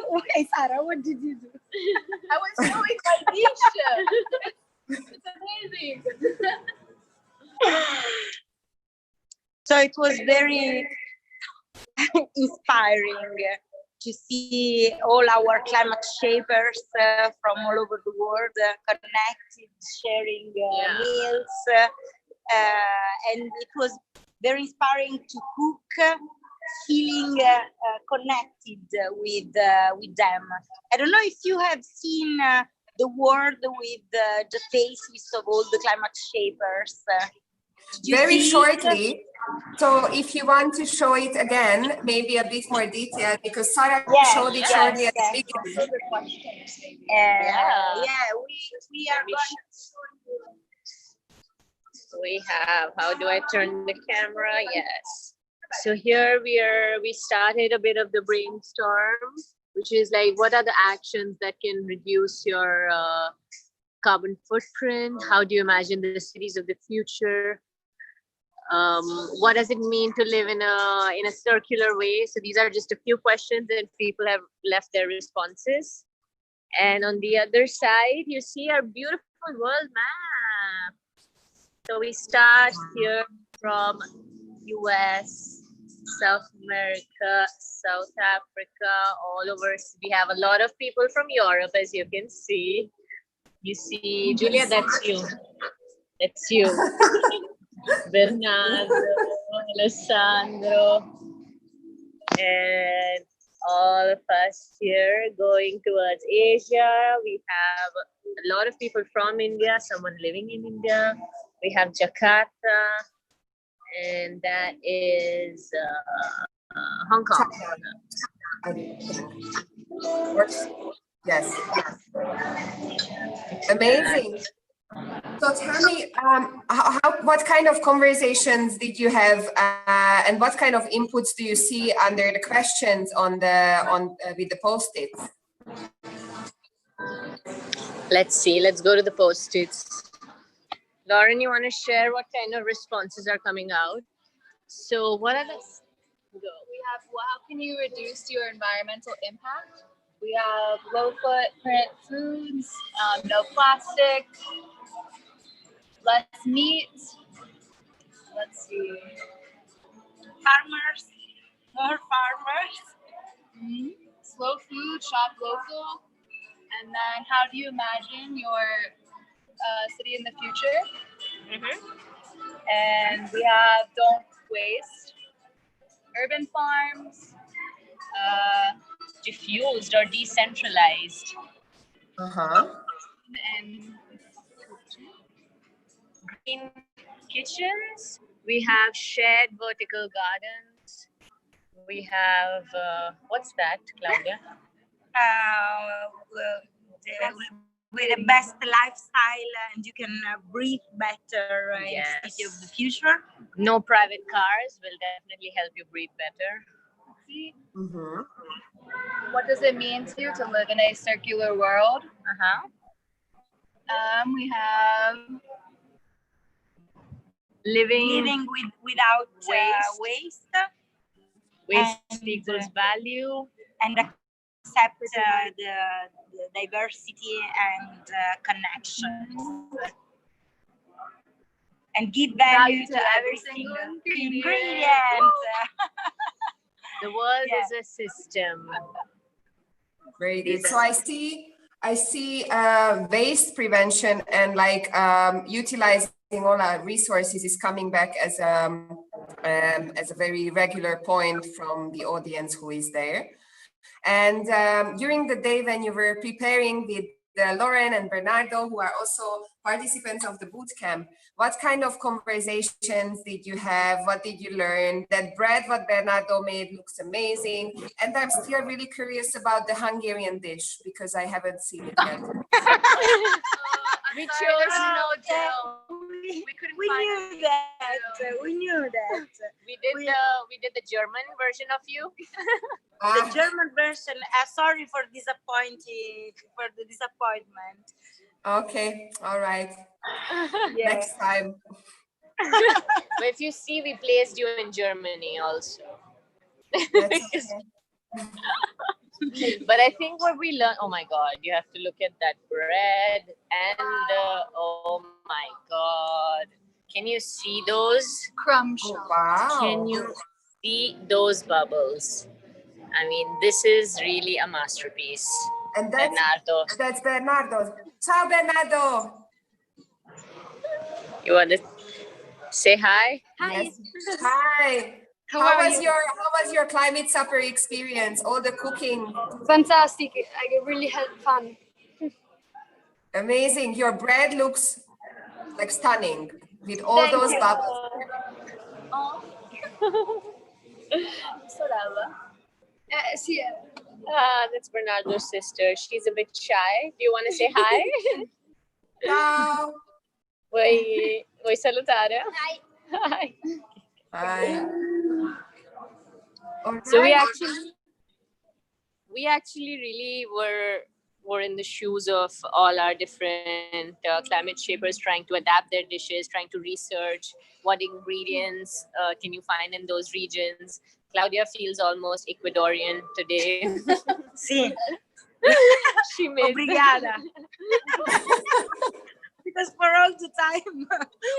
wait, Sarah, what did you do? I was showing my dish. It's amazing. So it was very inspiring to see all our climate shapers from all over the world connected, sharing meals. And it was very inspiring to cook, feeling connected with them. I don't know if you have seen the world with the faces of all the climate shapers. Very shortly. So if you want to show it again, maybe a bit more detailed, because Sarah showed it shortly at the beginning. We are going. We have, how do I turn the camera? Yes. So here we started a bit of the brainstorm, which is like, what are the actions that can reduce your carbon footprint? How do you imagine the cities of the future? What does it mean to live in a circular way? So these are just a few questions, and people have left their responses. And on the other side, you see our beautiful world map. So we start here from US, South America, South Africa, all over. We have a lot of people from Europe, as you can see. You see, Julia, that's you. That's you. Bernardo, Alessandro, and all of us here going towards Asia. We have a lot of people from India, someone living in India. We have Jakarta, and that is Hong Kong. Yes. Amazing. So tell me, what kind of conversations did you have, and what kind of inputs do you see under the questions with the post-its? Let's see. Let's go to the post-its. Lauren, you want to share what kind of responses are coming out? So what are the... We have, how can you reduce your environmental impact? We have low footprint foods, no plastic, less meat. Let's see. Farmers, more farmers. Mm-hmm. Slow food, shop local. And then how do you imagine your city in the future? Mm-hmm. And we have don't waste, urban farms, diffused or decentralized. And green kitchens. We have shared vertical gardens. We have, what's that, Claudia? With the best lifestyle, and you can breathe better in the city of the future. No private cars will definitely help you breathe better. Mm-hmm. What does it mean to you to live in a circular world? We have living without waste. Waste equals value. And accept the diversity and connection. And give value to every single ingredient. The world is a system. Very good. So I see waste prevention and like utilizing all our resources is coming back as a very regular point from the audience who is there. And during the day when you were preparing with Lauren and Bernardo, who are also participants of the boot camp. What kind of conversations did you have? What did you learn? That bread, what Bernardo made, looks amazing. And I'm still really curious about the Hungarian dish because I haven't seen it yet. We chose we couldn't We find knew it. that. We knew that. We did the German version of you. The German version. Sorry for the disappointment. Okay, all right. Yeah. Next time. But if you see, we placed you in Germany also. That's okay. But I think what we learned, oh my God, you have to look at that bread and oh my God. Can you see those? Crumb Oh, wow. Can you see those bubbles? I mean, this is really a masterpiece. And Bernardo. That's Bernardo. Ciao, Bernardo. You want to say hi? Yes. Hi. How was your climate supper experience? All the cooking. Fantastic. I really had fun. Amazing. Your bread looks like stunning with all those bubbles. Oh. That's Bernardo's sister. She's a bit shy. Do you want to say hi? Ciao. Vuoi salutare? Hi. Hi. Hi. So we actually really were in the shoes of all our different climate shapers, trying to adapt their dishes, trying to research what ingredients can you find in those regions. Claudia feels almost Ecuadorian today. Sí. She made Obrigada. Because for all the time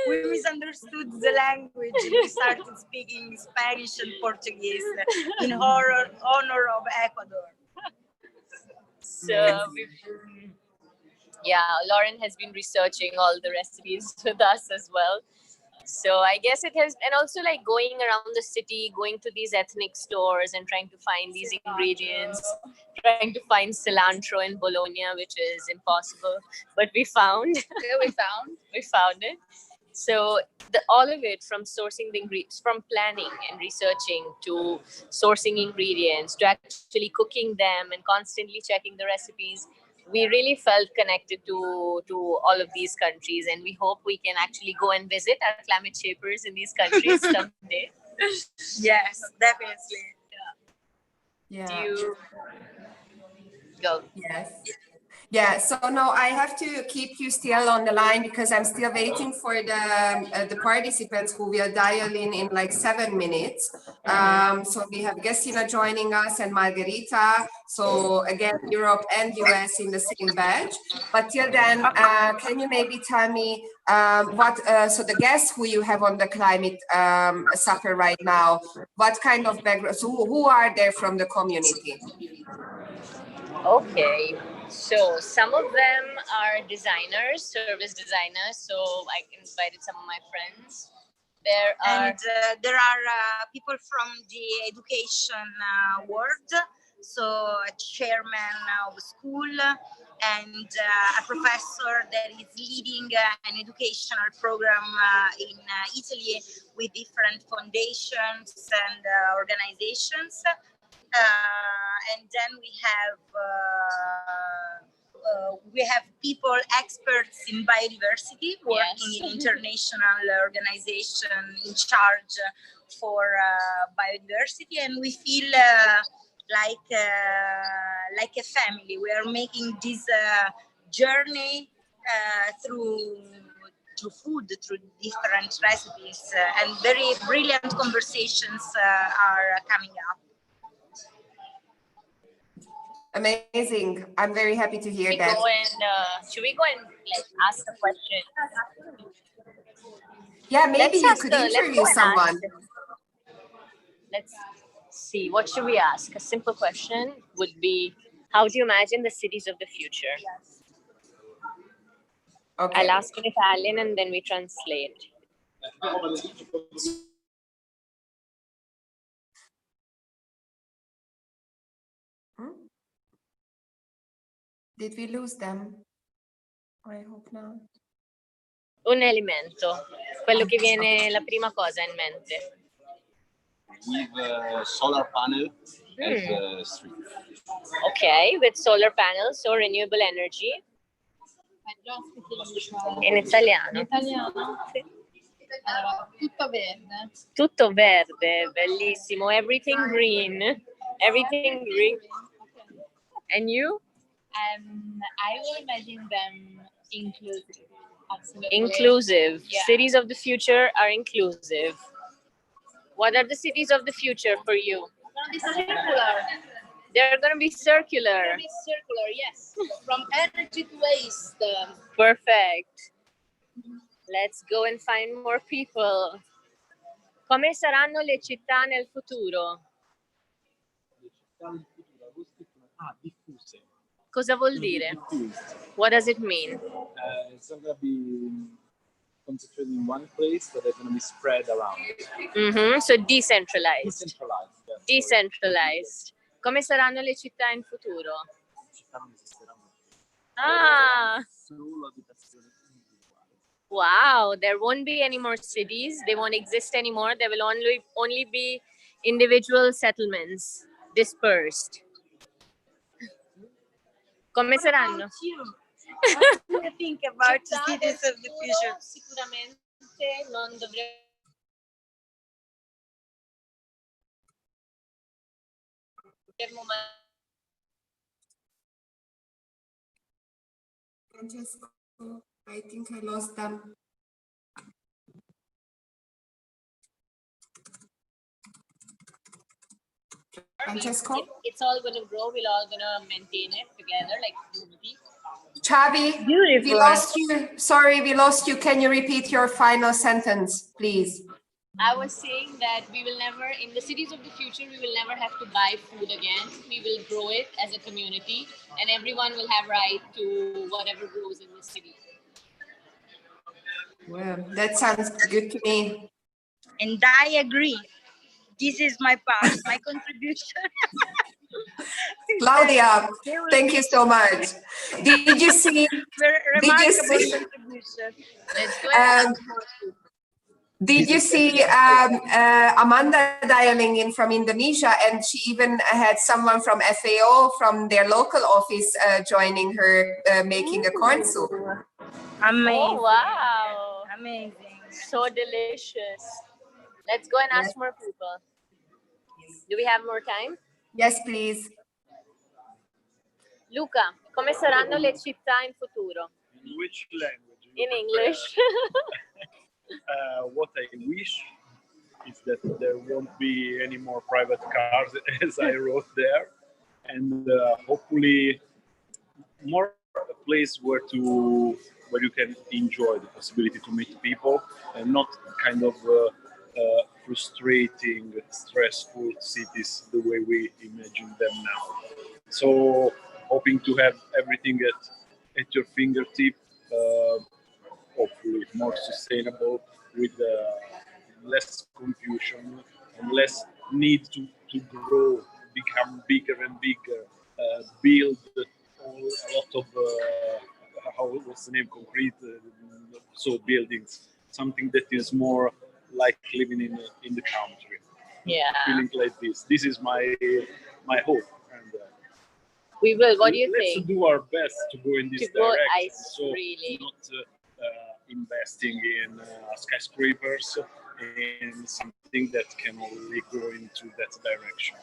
we misunderstood the language and we started speaking Spanish and Portuguese in honor of Ecuador. So Lauren has been researching all the recipes with us as well. So I guess it has, and also like going around the city, going to these ethnic stores and trying to find these ingredients, trying to find cilantro in Bologna, which is impossible, but we found. We found it. So all of it, from sourcing the ingredients, from planning and researching to sourcing ingredients, to actually cooking them and constantly checking the recipes, we really felt connected to all of these countries, and we hope we can actually go and visit our climate shapers in these countries someday. Yes, definitely. Yeah. Do you go? Yes. Yeah, so no, I have to keep you still on the line because I'm still waiting for the participants who will dial in like 7 minutes. So we have Gassina joining us and Margarita. So again, Europe and US in the same batch. But till then, can you maybe tell me so the guests who you have on the climate supper right now, what kind of background, so who are there from the community? Okay, so some of them are designers, service designers. So I invited some of my friends. There are people from the education world, so a chairman of a school and a professor that is leading an educational program in Italy with different foundations and organizations. And then we have people, experts in biodiversity, working in international organization in charge for biodiversity, and we feel like a family. We are making this journey through food, through different recipes, and very brilliant conversations are coming up. Amazing. I'm very happy to hear that. Should we go and like ask a question? Yeah, maybe you could interview someone. Let's see, what should we ask? A simple question would be, how do you imagine the cities of the future? Okay. I'll ask in Italian and then we translate. Did we lose them? I hope not. Un alimento, quello che viene la prima cosa in mente. With solar panel as street. Okay, with solar panels, so renewable energy. In italiano. Sì. Allora, tutto verde. Tutto verde, bellissimo. Everything green. Everything green. And you? I will imagine them inclusive. Absolutely. Inclusive. Yeah. Cities of the future are inclusive. What are the cities of the future for you? Circular. They're going to be circular. They're gonna be circular, yes. From energy to waste. Perfect. Let's go and find more people. Come saranno le città nel futuro? Diffuse. Cosa vuol dire? What does it mean? It's not going to be concentrated in one place, but they're going to be spread around. So decentralized. Decentralized. Yes. Decentralized. Come saranno le città in futuro? Ah! Wow, there won't be any more cities. They won't exist anymore. There will only be individual settlements dispersed. Come saranno? What do you think about the cities of the future? Sicuramente non dovrebbero. Francesco, I think I lost them. Francesco? It's all going to grow. We're all going to maintain it together like unity. Chavi, we lost you. Sorry, we lost you. Can you repeat your final sentence, please? I was saying that we will never, in the cities of the future, we will never have to buy food again. We will grow it as a community, and everyone will have right to whatever grows in the city. Well, that sounds good to me. And I agree. This is my part, my contribution. Claudia, thank you so much. Did you see? Remarkable contribution. Let's go ahead. Did you see Amanda dialing in from Indonesia, and she even had someone from FAO from their local office joining her making a corn soup. Amazing. Oh, wow. Amazing. So delicious. Let's go and ask more people. Do we have more time? Yes, please. Luca, come saranno le città in futuro? In which language? In English. What I wish is that there won't be any more private cars, as I wrote there, and hopefully more a place where you can enjoy the possibility to meet people, and not kind of frustrating, stressful cities the way we imagine them now. So hoping to have everything at your fingertip. Hopefully more sustainable, with less confusion and less need to grow, become bigger and bigger, build a lot of what's the name, concrete, so buildings, something that is more like living in the country. Yeah. Feeling like this. This is my hope. And we will. What do you let's think? do our best to go in this direction. So really. not investing in skyscrapers, and something that can only go into that direction.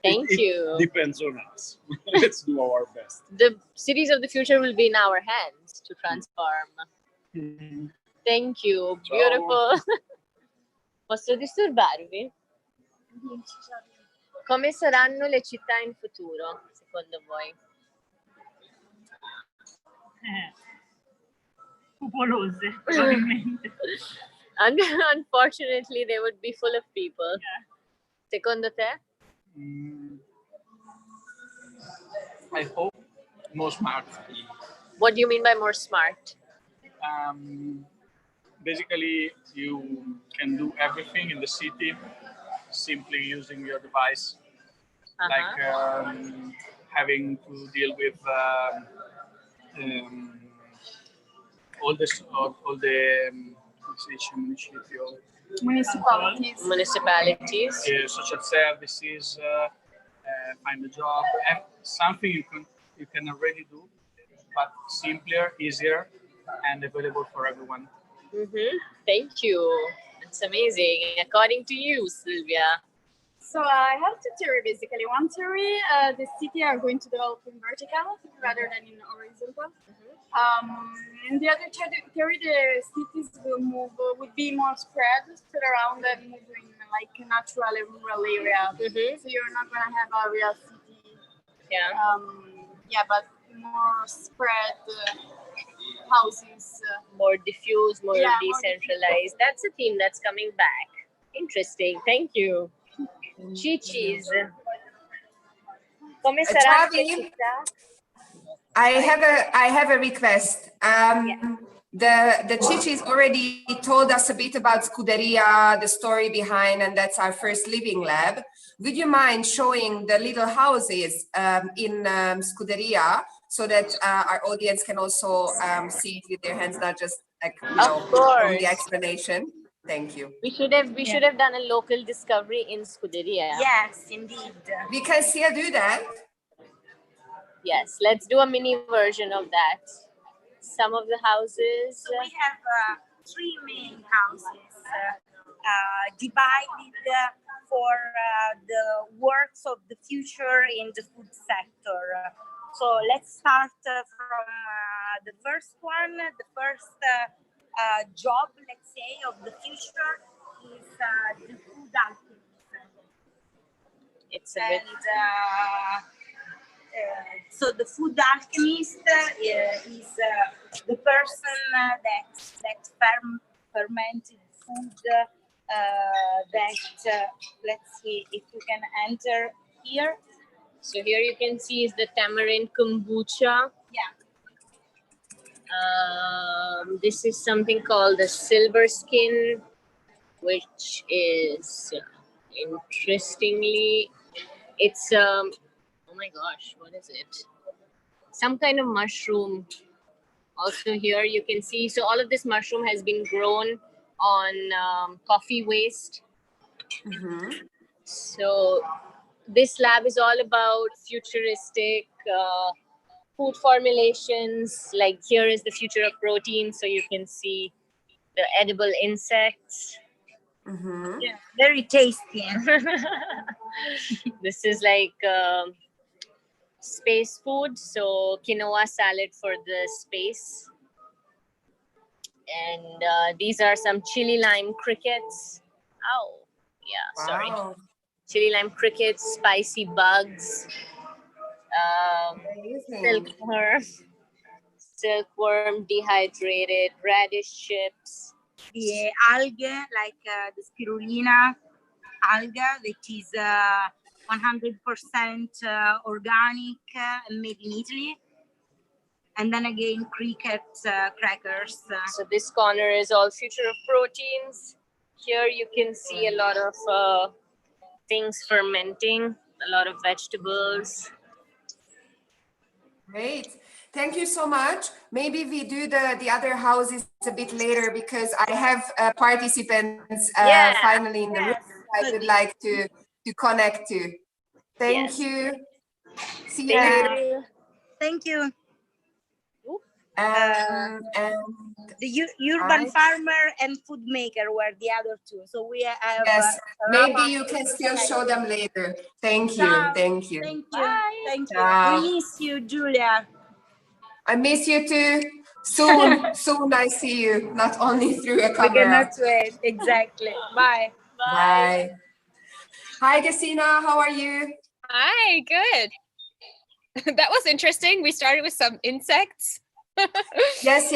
Thank you. It depends on us. Let's do our best. The cities of the future will be in our hands to transform. Thank you. Ciao. Beautiful. Posso disturbarvi? Come saranno le città in futuro, secondo voi? Popolose, probabilmente. Unfortunately, they would be full of people. Yeah. Secondo te? I hope more smart. What do you mean by more smart? Basically, you can do everything in the city simply using your device, like having to deal with all the Municipalities. social services, find a job, something you can already do, but simpler, easier, and available for everyone. Thank you. It's amazing. According to you, Sylvia. So I have two theories basically. One theory, the city are going to develop in vertical rather than in horizontal. And the other theory, the cities would be more spread around and move in like a natural and rural area. So you're not gonna have a real city. But more spread houses. More diffuse, more decentralized. That's a theme that's coming back. Interesting. Thank you. Chichis. Come sarà Chavi, I have a request. The Chichis already told us a bit about Scuderia, the story behind, and that's our first living lab. Would you mind showing the little houses in Scuderia so that our audience can also see it with their hands, not just like on the explanation? Thank you. We should have done a local discovery in Scuderia. Yes, indeed. We can still do that. Yes, let's do a mini version of that. Some of the houses. So we have 3 main houses divided for the works of the future in the food sector. So let's start from the first one. The first job, let's say, of the future is the food alchemist. It's a bit. So the food alchemist is the person that fermented food that let's see if you can enter here. So here you can see is the tamarind kombucha. This is something called the silver skin, which is interestingly, it's oh my gosh, what is it? Some kind of mushroom. Also here you can see, so all of this mushroom has been grown on coffee waste. So this lab is all about futuristic food formulations. Like here is the future of protein, so you can see the edible insects. Yeah, very tasty. This is like space food, so quinoa salad for the space. And these are some chili lime crickets. Oh, yeah, sorry. Chili lime crickets, spicy bugs, silkworm, dehydrated, radish chips. The algae, like the spirulina alga, that is 100% organic and made in Italy. And then again, cricket crackers. So this corner is all future of proteins. Here you can see a lot of things fermenting, a lot of vegetables. Great. Thank you so much. Maybe we do the other houses a bit later because I have participants finally in the room I would like to connect to. Thank you. See you later. Thank you. And the urban farmer and food maker were the other two. So we have. Yes, maybe you can still show them later. Thank you. Thank you. Thank you. Thank you. We miss you, Julia. I miss you too. Soon, soon I see you, not only through a camera. We cannot wait. Exactly. Bye. Bye. Hi, Gassina. How are you? Hi, good. That was interesting. We started with some insects. Yes,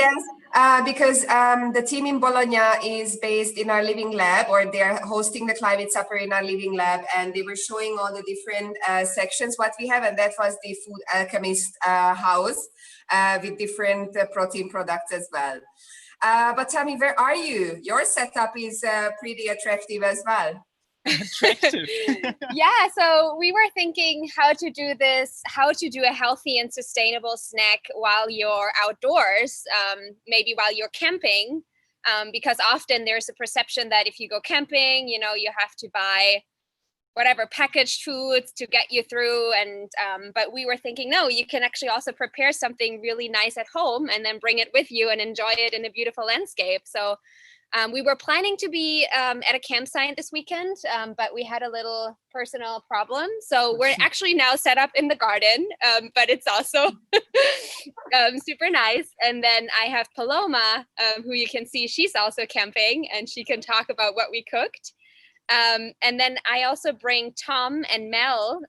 because the team in Bologna is based in our living lab, or they're hosting the Climate Supper in our living lab, and they were showing all the different sections what we have, and that was the Food Alchemist house with different protein products as well. But tell me, where are you? Your setup is pretty attractive as well. attractive. Yeah, so we were thinking how to do a healthy and sustainable snack while you're outdoors, maybe while you're camping, because often there's a perception that if you go camping, you have to buy whatever packaged foods to get you through, and but we were thinking, no, you can actually also prepare something really nice at home and then bring it with you and enjoy it in a beautiful landscape. So we were planning to be at a campsite this weekend, but we had a little personal problem. So we're actually now set up in the garden, but it's also super nice. And then I have Paloma, who you can see, she's also camping, and she can talk about what we cooked. And then I also bring Tom and Mel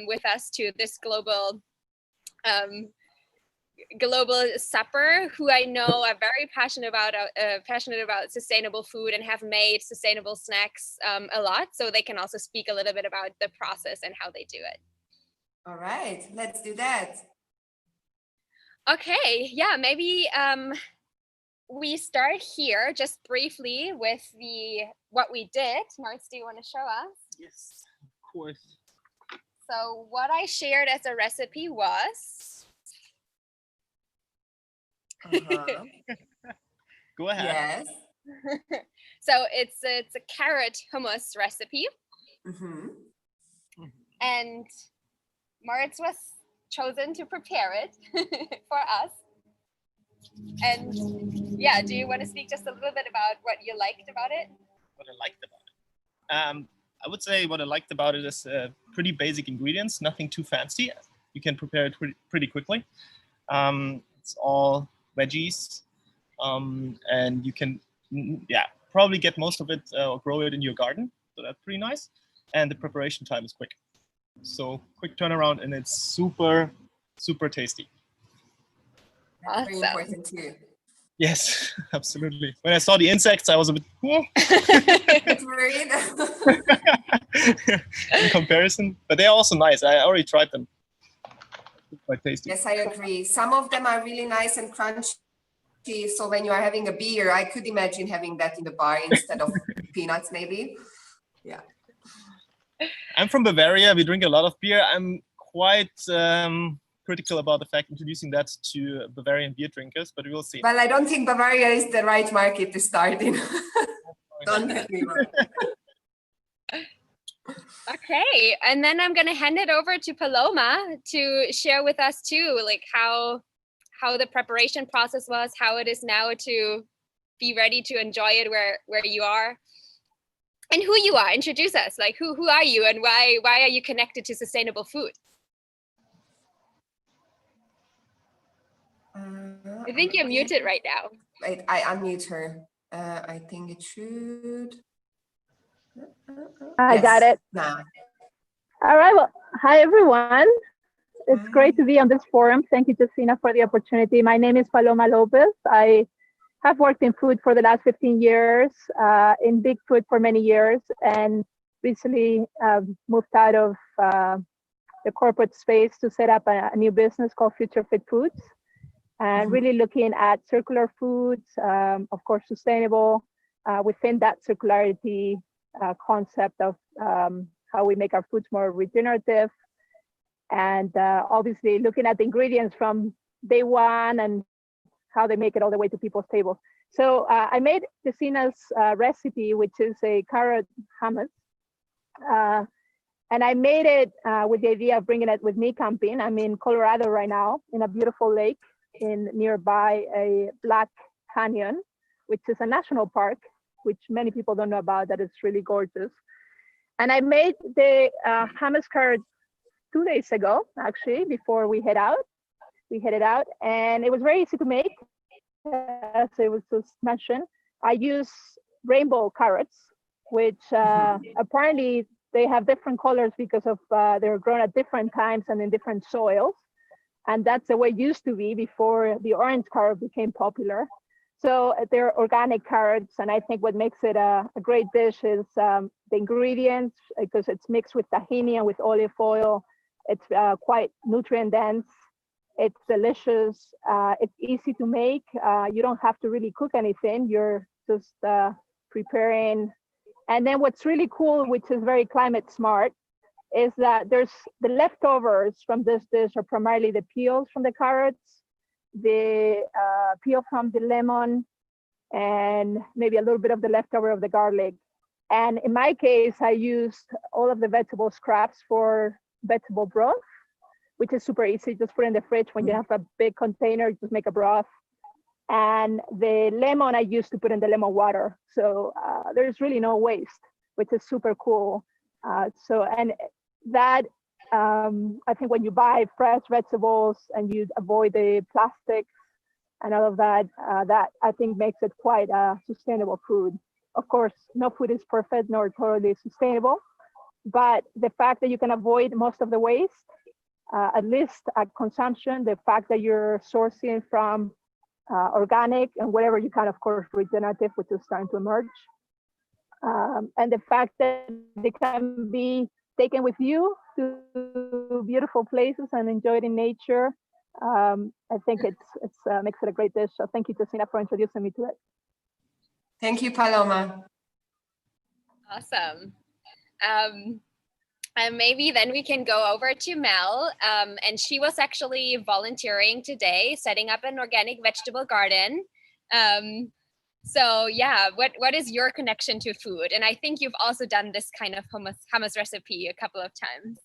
with us to this global supper, who I know are very passionate about sustainable food and have made sustainable snacks a lot. So they can also speak a little bit about the process and how they do it. All right, let's do that. Okay, yeah, maybe we start here just briefly with what we did. Martz, do you want to show us? Yes, of course. So what I shared as a recipe was... Go ahead. Yes. So it's a carrot hummus recipe. And Moritz was chosen to prepare it for us. And yeah, do you want to speak just a little bit about what you liked about it? What I liked about it? I would say what I liked about it is pretty basic ingredients, nothing too fancy. You can prepare it pretty quickly. It's all veggies, and you can, probably get most of it or grow it in your garden. So that's pretty nice. And the preparation time is quick. So quick turnaround, and it's super, super tasty. That's very important too. Yes, absolutely. When I saw the insects, I was a bit worried in comparison, but they're also nice. I already tried them. Quite tasty. Yes, I agree. Some of them are really nice and crunchy. So when you are having a beer, I could imagine having that in the bar instead of peanuts, maybe. Yeah. I'm from Bavaria. We drink a lot of beer. I'm quite critical about the fact introducing that to Bavarian beer drinkers, but we will see. Well, I don't think Bavaria is the right market to start in. Don't get me wrong. Okay, and then I'm gonna hand it over to Paloma to share with us too, like how the preparation process was, how it is now to be ready to enjoy it where you are, and who you are. Introduce us, like who are you, and why are you connected to sustainable food? I think you're muted right now. Wait, I unmute her. I think it should. I got it. Now. All right. Well, hi, everyone. It's great to be on this forum. Thank you, Justina, for the opportunity. My name is Paloma Lopez. I have worked in food for the last 15 years, in big food for many years, and recently moved out of the corporate space to set up a new business called Future Fit Foods, and really looking at circular foods, of course, sustainable, within that circularity concept of how we make our foods more regenerative, and obviously looking at the ingredients from day one and how they make it all the way to people's tables. So I made Justina's recipe, which is a carrot hummus. And I made it with the idea of bringing it with me camping. I'm in Colorado right now, in a beautiful lake in nearby a Black Canyon, which is a national park, which many people don't know about, that it's really gorgeous. And I made the hummus carrot 2 days ago, actually, before we head out. We headed out, and it was very easy to make. As it was just mentioned, I use rainbow carrots, which apparently they have different colors because of they're grown at different times and in different soils. And that's the way it used to be before the orange carrot became popular. So they're organic carrots, and I think what makes it a great dish is the ingredients, because it's mixed with tahini and with olive oil. It's quite nutrient dense. It's delicious. It's easy to make. You don't have to really cook anything. You're just preparing And then what's really cool, which is very climate smart, is that there's the leftovers from this dish are primarily the peels from the carrots, the peel from the lemon, and maybe a little bit of the leftover of the garlic. And in my case, I used all of the vegetable scraps for vegetable broth, which is super easy. Just put in the fridge. When you have a big container, just make a broth. And the lemon I used to put in the lemon water. So there's really no waste, which is super cool. And that, I think when you buy fresh vegetables and you avoid the plastics and all of that, that I think makes it quite a sustainable food. Of course, no food is perfect nor totally sustainable, but the fact that you can avoid most of the waste, at least at consumption, the fact that you're sourcing from organic and whatever you can, of course, regenerative, which is starting to emerge. And the fact that they can be taken with you to beautiful places and enjoyed in nature. I think it's makes it a great dish. So thank you, Justina, for introducing me to it. Thank you, Paloma. Awesome. And maybe then we can go over to Mel. And she was actually volunteering today, setting up an organic vegetable garden. So yeah, what is your connection to food? And I think you've also done this kind of hummus recipe a couple of times.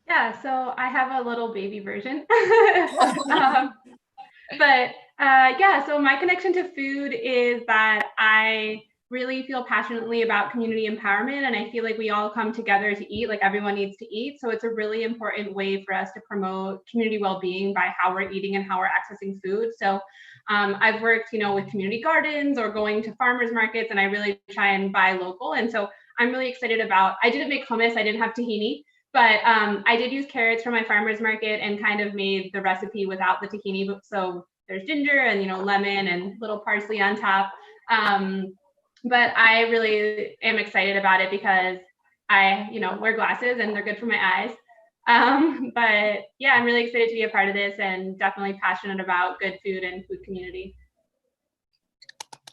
Yeah, so I have a little baby version. Yeah, so my connection to food is that I really feel passionately about community empowerment, and I feel like we all come together to eat, like everyone needs to eat. So it's a really important way for us to promote community well-being by how we're eating and how we're accessing food. So I've worked, with community gardens or going to farmers markets, and I really try and buy local. And so I'm really excited about, I didn't make hummus, I didn't have tahini, but I did use carrots from my farmer's market and kind of made the recipe without the tahini. So there's ginger and, lemon and little parsley on top. But I really am excited about it because I, wear glasses and they're good for my eyes. But yeah, I'm really excited to be a part of this and definitely passionate about good food and food community.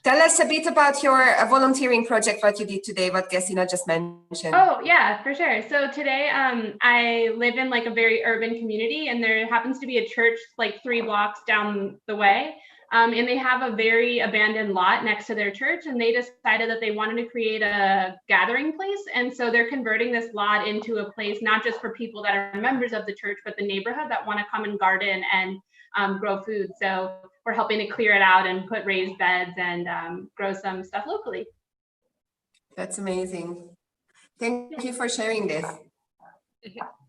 Tell us a bit about your volunteering project, what you did today, what Gassina just mentioned. Oh yeah, for sure. So today I live in like a very urban community, and there happens to be a church like 3 blocks down the way. And they have a very abandoned lot next to their church, and they decided that they wanted to create a gathering place. And so they're converting this lot into a place not just for people that are members of the church, but the neighborhood that want to come and garden and grow food. So we're helping to clear it out and put raised beds and grow some stuff locally. That's amazing. Thank you for sharing this.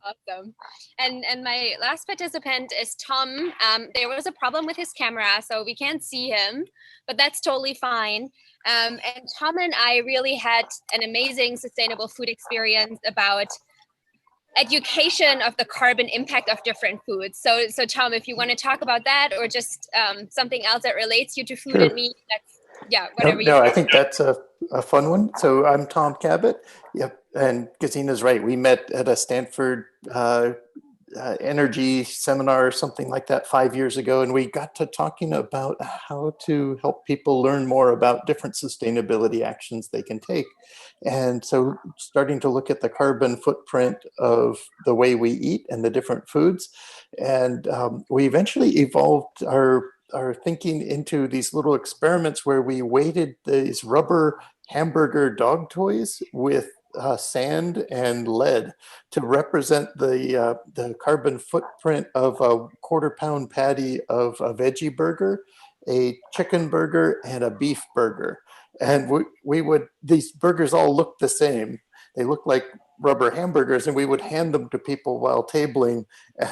Awesome. And my last participant is Tom. There was a problem with his camera, so we can't see him, but that's totally fine. And Tom and I really had an amazing sustainable food experience about education of the carbon impact of different foods. So Tom, if you want to talk about that or just something else that relates you to food and meat, that's, yeah, whatever you I think that's a fun one. So I'm Tom Cabot. Yep. And Gassina's right. We met at a Stanford energy seminar or something like that 5 years ago. And we got to talking about how to help people learn more about different sustainability actions they can take. And so starting to look at the carbon footprint of the way we eat and the different foods. And we eventually evolved our thinking into these little experiments where we weighted these rubber hamburger dog toys with sand and lead to represent the carbon footprint of a 1/4 pound patty of a veggie burger, a chicken burger, and a beef burger. And these burgers all looked the same. They looked like rubber hamburgers, and we would hand them to people while tabling,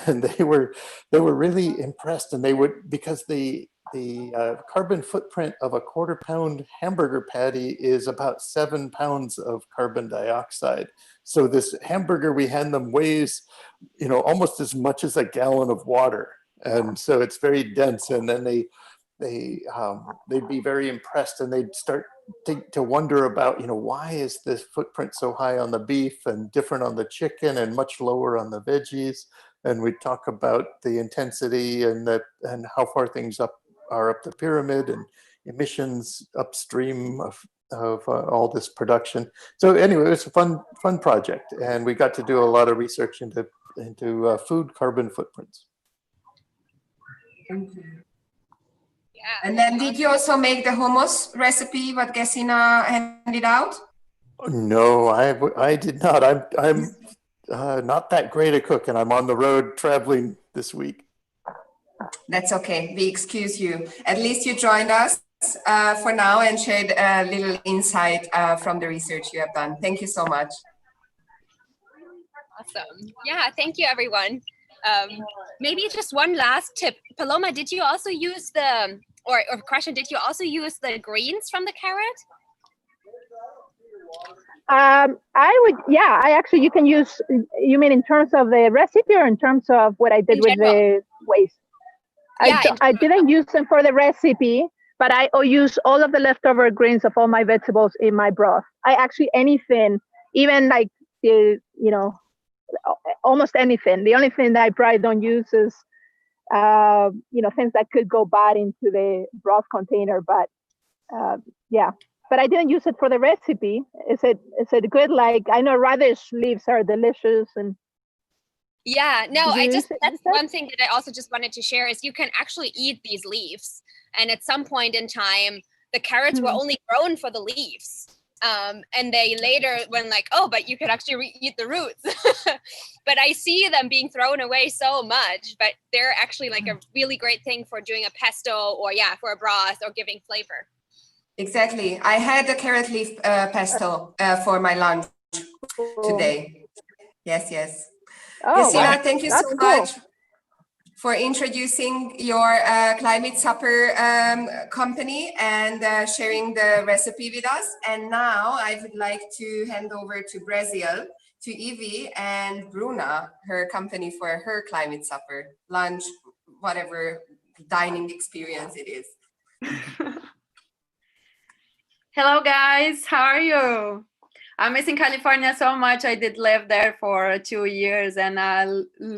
and they were really impressed. And they would, because the carbon footprint of a 1/4 pound hamburger patty is about 7 pounds of carbon dioxide. So this hamburger we hand them weighs, almost as much as a gallon of water. And so it's very dense. And then they'd be very impressed, and they'd start to wonder about, why is this footprint so high on the beef and different on the chicken and much lower on the veggies? And we'd talk about the intensity and how far things are up the pyramid and emissions upstream all this production. So anyway, it was a fun project, and we got to do a lot of research into food carbon footprints. Yeah. And then did you also make the hummus recipe what Gassina handed out? No, I did not. I'm not that great a cook, and I'm on the road traveling this week. That's okay. We excuse you. At least you joined us for now and shared a little insight from the research you have done. Thank you so much. Awesome. Yeah, thank you, everyone. Maybe just one last tip. Paloma, did you also use or question, did you also use the greens from the carrot? I actually, you can use, you mean in terms of the recipe or in terms of what I did with the waste? Yeah, I didn't use them for the recipe, but I use all of the leftover greens of all my vegetables in my broth. I actually, anything, even like almost anything. The only thing that I probably don't use is, things that could go bad into the broth container, but yeah. But I didn't use it for the recipe. Is it good? Like, I know radish leaves are delicious and. Yeah, no, that's one thing that I also just wanted to share is you can actually eat these leaves. And at some point in time, the carrots were only grown for the leaves. And they later went like, oh, but you could actually eat the roots. But I see them being thrown away so much, but they're actually like a really great thing for doing a pesto or for a broth or giving flavor. Exactly. I had a carrot leaf pesto for my lunch today. Yes. Oh, Gassina, thank you so cool. much for introducing your Climate Supper company and sharing the recipe with us. And now I would like to hand over to Brazil, to Evie and Bruna, her company for her Climate Supper, lunch, whatever dining experience it is. Hello guys, how are you? I miss in California so much. I did live there for 2 years and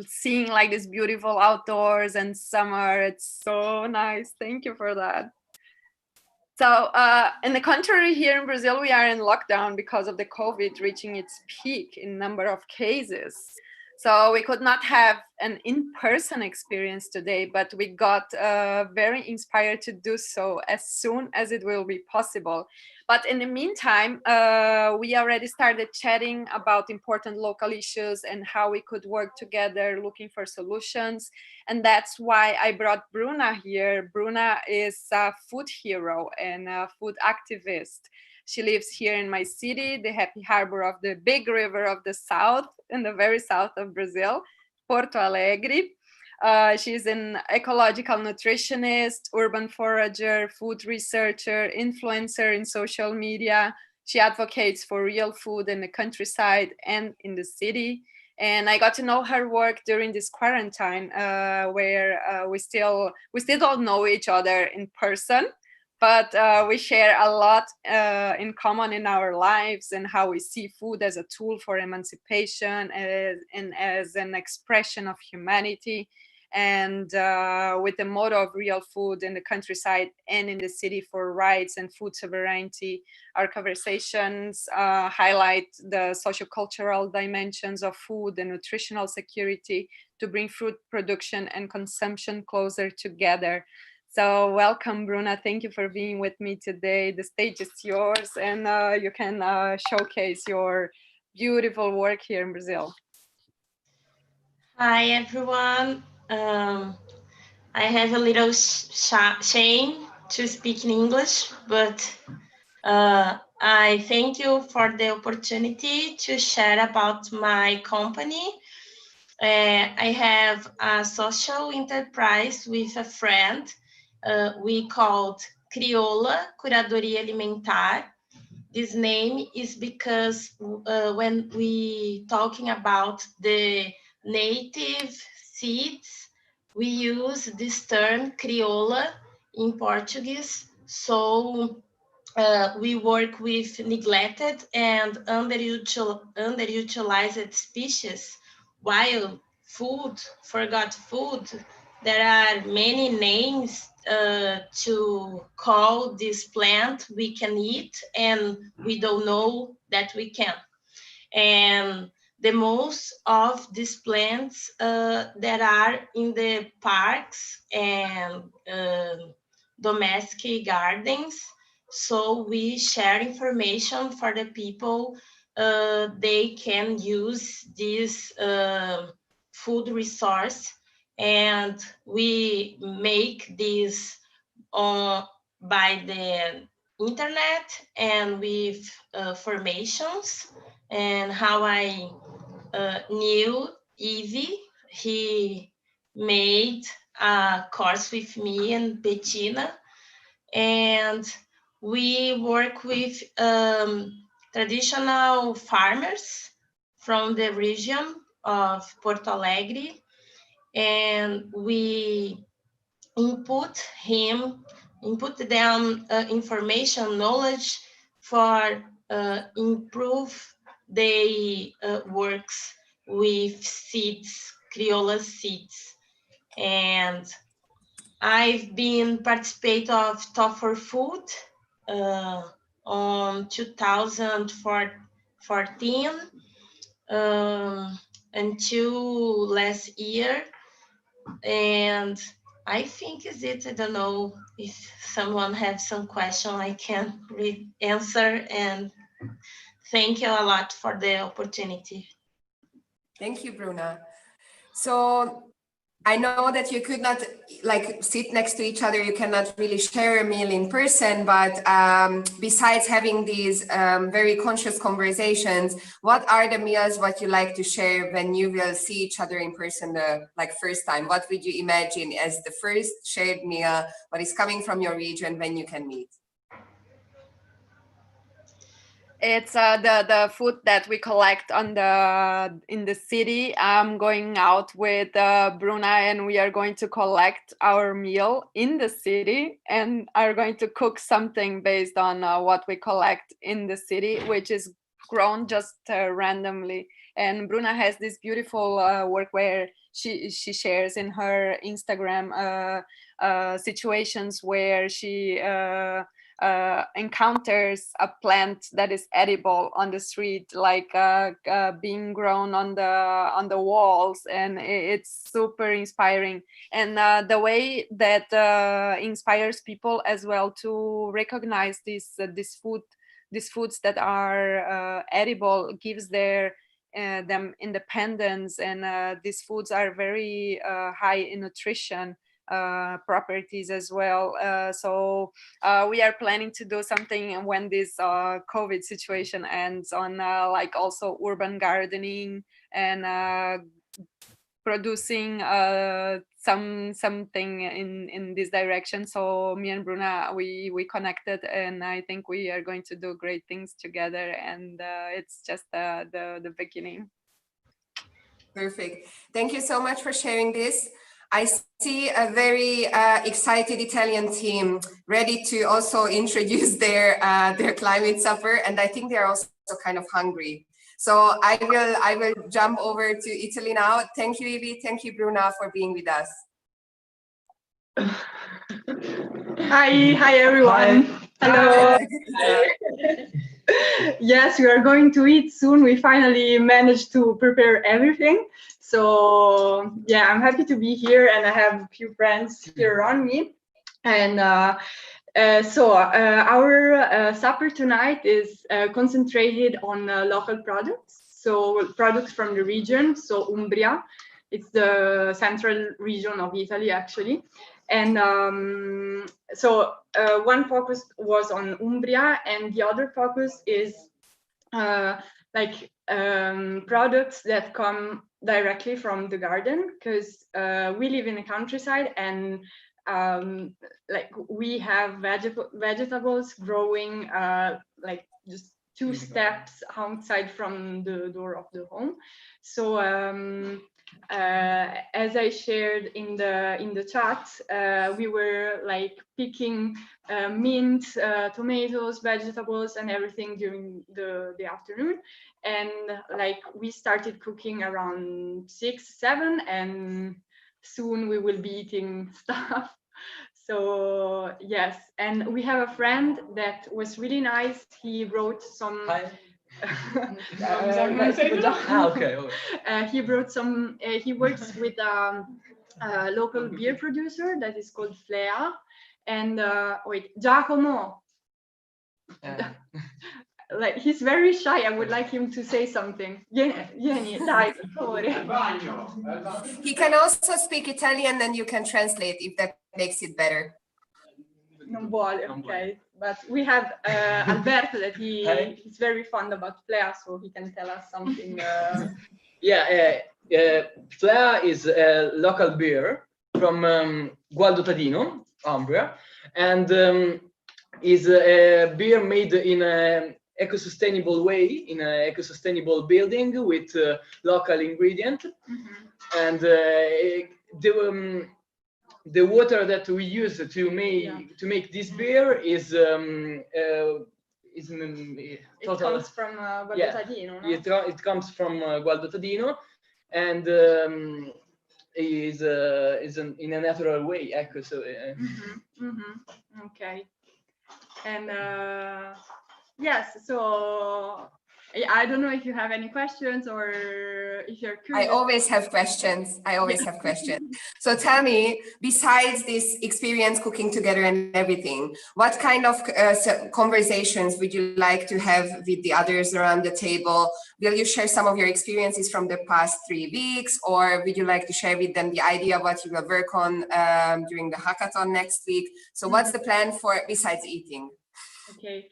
seeing like this beautiful outdoors and summer, it's so nice. Thank you for that. So in the contrary, here in Brazil, we are in lockdown because of the COVID reaching its peak in number of cases. So we could not have an in-person experience today, but we got very inspired to do so as soon as it will be possible. But in the meantime, we already started chatting about important local issues and how we could work together looking for solutions. And that's why I brought Bruna here. Bruna is a food hero and a food activist. She lives here in my city, the happy harbor of the big river of the south, in the very south of Brazil, Porto Alegre. She's an ecological nutritionist, urban forager, food researcher, influencer in social media. She advocates for real food in the countryside and in the city. And I got to know her work during this quarantine, where we still don't know each other in person. But we share a lot in common in our lives and how we see food as a tool for emancipation and as an expression of humanity. And with the motto of real food in the countryside and in the city for rights and food sovereignty, our conversations highlight the socio-cultural dimensions of food and nutritional security to bring food production and consumption closer together. So welcome, Bruna. Thank you for being with me today. The stage is yours and you can showcase your beautiful work here in Brazil. Hi, everyone. I have a little shame to speak in English, but I thank you for the opportunity to share about my company. I have a social enterprise with a friend. We called Crioula Curadoria Alimentar. This name is because when we talking about the native seeds, we use this term crioula in Portuguese. So we work with neglected and underutilized species, wild food, forgot food. There are many names to call this plant we can eat, and we don't know that we can. And the most of these plants that are in the parks and domestic gardens. So we share information for the people. They can use this food resource, and we make this by the internet and with formations. And how I knew Evie, he made a course with me and Bettina, and we work with traditional farmers from the region of Porto Alegre, and we input them information, knowledge for improve their works with seeds, Criolla seeds. And I've been participate of Top for Food on 2014 until last year. And I think is it. I don't know if someone has some question I can answer. And thank you a lot for the opportunity. Thank you, Bruna. So I know that you could not like sit next to each other. You cannot really share a meal in person, but besides having these very conscious conversations, what are the meals what you like to share when you will see each other in person the first time? What would you imagine as the first shared meal, what is coming from your region when you can meet? It's the food that we collect in the city. I'm going out with Bruna, and we are going to collect our meal in the city and are going to cook something based on what we collect in the city, which is grown just randomly. And Bruna has this beautiful work where she shares in her Instagram situations where she encounters a plant that is edible on the street, like being grown on the walls, and it's super inspiring. And the way that inspires people as well to recognize these foods that are edible gives them independence, and these foods are very high in nutrition properties as well. So we are planning to do something when this COVID situation ends on like also urban gardening and producing something in this direction. So me and Bruna, we connected, and I think we are going to do great things together, and it's just the beginning. Perfect. Thank you so much for sharing this. I see a very excited Italian team ready to also introduce their climate supper, and I think they're also kind of hungry. So I will jump over to Italy now. Thank you, Evie. Thank you, Bruna, for being with us. Hi everyone. Hi. Hello. Hi. Yes, we are going to eat soon. We finally managed to prepare everything. So yeah, I'm happy to be here, and I have a few friends here around me. And so our supper tonight is concentrated on local products. So products from the region, so Umbria. It's the central region of Italy, actually. And so one focus was on Umbria, and the other focus is products that come directly from the garden, because we live in the countryside, and we have vegetables growing just 2 steps outside from the door of the home. So as I shared in the chat, we were picking mint, tomatoes, vegetables, and everything during the afternoon, and we started cooking around 6, 7, and soon we will be eating stuff. So yes, and we have a friend that was really nice. He wrote some. He wrote some. He works with a local beer producer that is called Flea, and wait, Giacomo. Like he's very shy. I would like him to say something. Vieni, dai, per favore. He can also speak Italian, and you can translate if that makes it better. Non vuole, okay. But we have Alberto that he's very fond about Flea, so he can tell us something. Yeah, Flea is a local beer from Gualdo Tadino, Umbria, and is a beer made in a eco-sustainable way, in an eco-sustainable building with local ingredient. And the water that we use to make this beer is it comes from Gualdo Tadino, no? It comes from Gualdo Tadino, and is in a natural way. Okay. And yes, so I don't know if you have any questions or if you're curious. I always have questions. So tell me, besides this experience cooking together and everything, what kind of conversations would you like to have with the others around the table? Will you share some of your experiences from the past 3 weeks, or would you like to share with them the idea of what you will work on during the hackathon next week? So what's the plan for besides eating? Okay.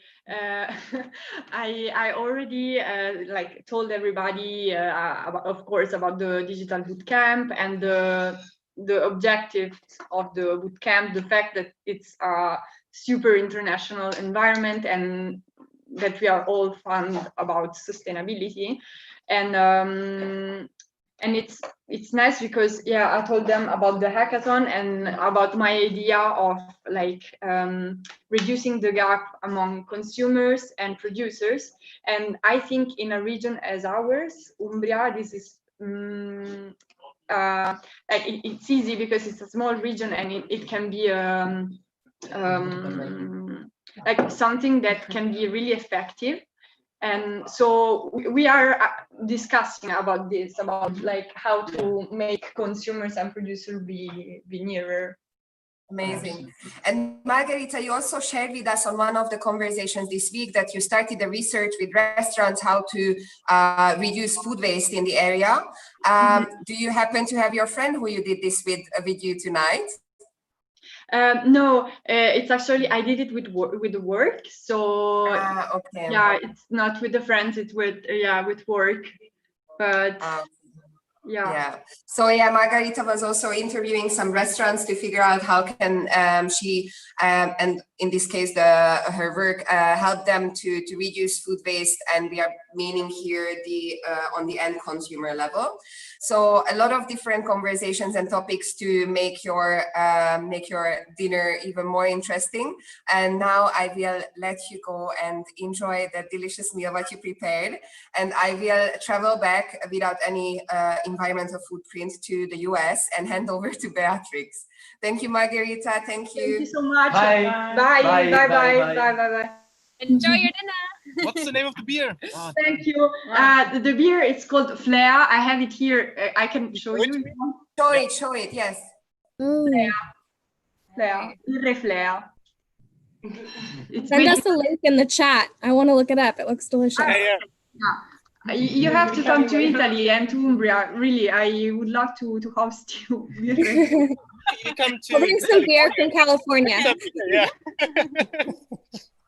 I already like told everybody about, of course, about the digital bootcamp and the objectives of the bootcamp, the fact that it's a super international environment and that we are all fond about sustainability, and it's nice because I told them about the hackathon and about my idea of like reducing the gap among consumers and producers. And I think in a region as ours, Umbria, this is like it's easy because it's a small region and it can be like something that can be really effective. And so we are discussing about this, about like how to make consumers and producers be nearer. Amazing. And Margarita, you also shared with us on one of the conversations this week that you started the research with restaurants how to reduce food waste in the area. Do you happen to have your friend who you did this with you tonight? No, it's actually I did it with the work. So okay. Yeah, it's not with the friends. It's with with work. But yeah. So Margarita was also interviewing some restaurants to figure out how can she and in this case her work help them to reduce food waste, and we are meaning here the on the end consumer level. So a lot of different conversations and topics to make your dinner even more interesting. And now I will let you go and enjoy that delicious meal what you prepared, and I will travel back without any environmental footprint to the US and hand over to Beatrix. Thank you, Margarita. Thank you. Thank you so much. Bye. Bye. Bye. Bye. Bye. Bye. Bye. Bye. Bye. Enjoy your dinner. What's the name of the beer? Oh, thank you. The beer, it's called Flea. I have it here. I can show you. Show it. Yes. Flea. Flea. Send us a link in the chat. I want to look it up. It looks delicious. You have to come to Italy and to Umbria. Really, I would love to host you. You come to. We'll bring some beer from California. Yeah.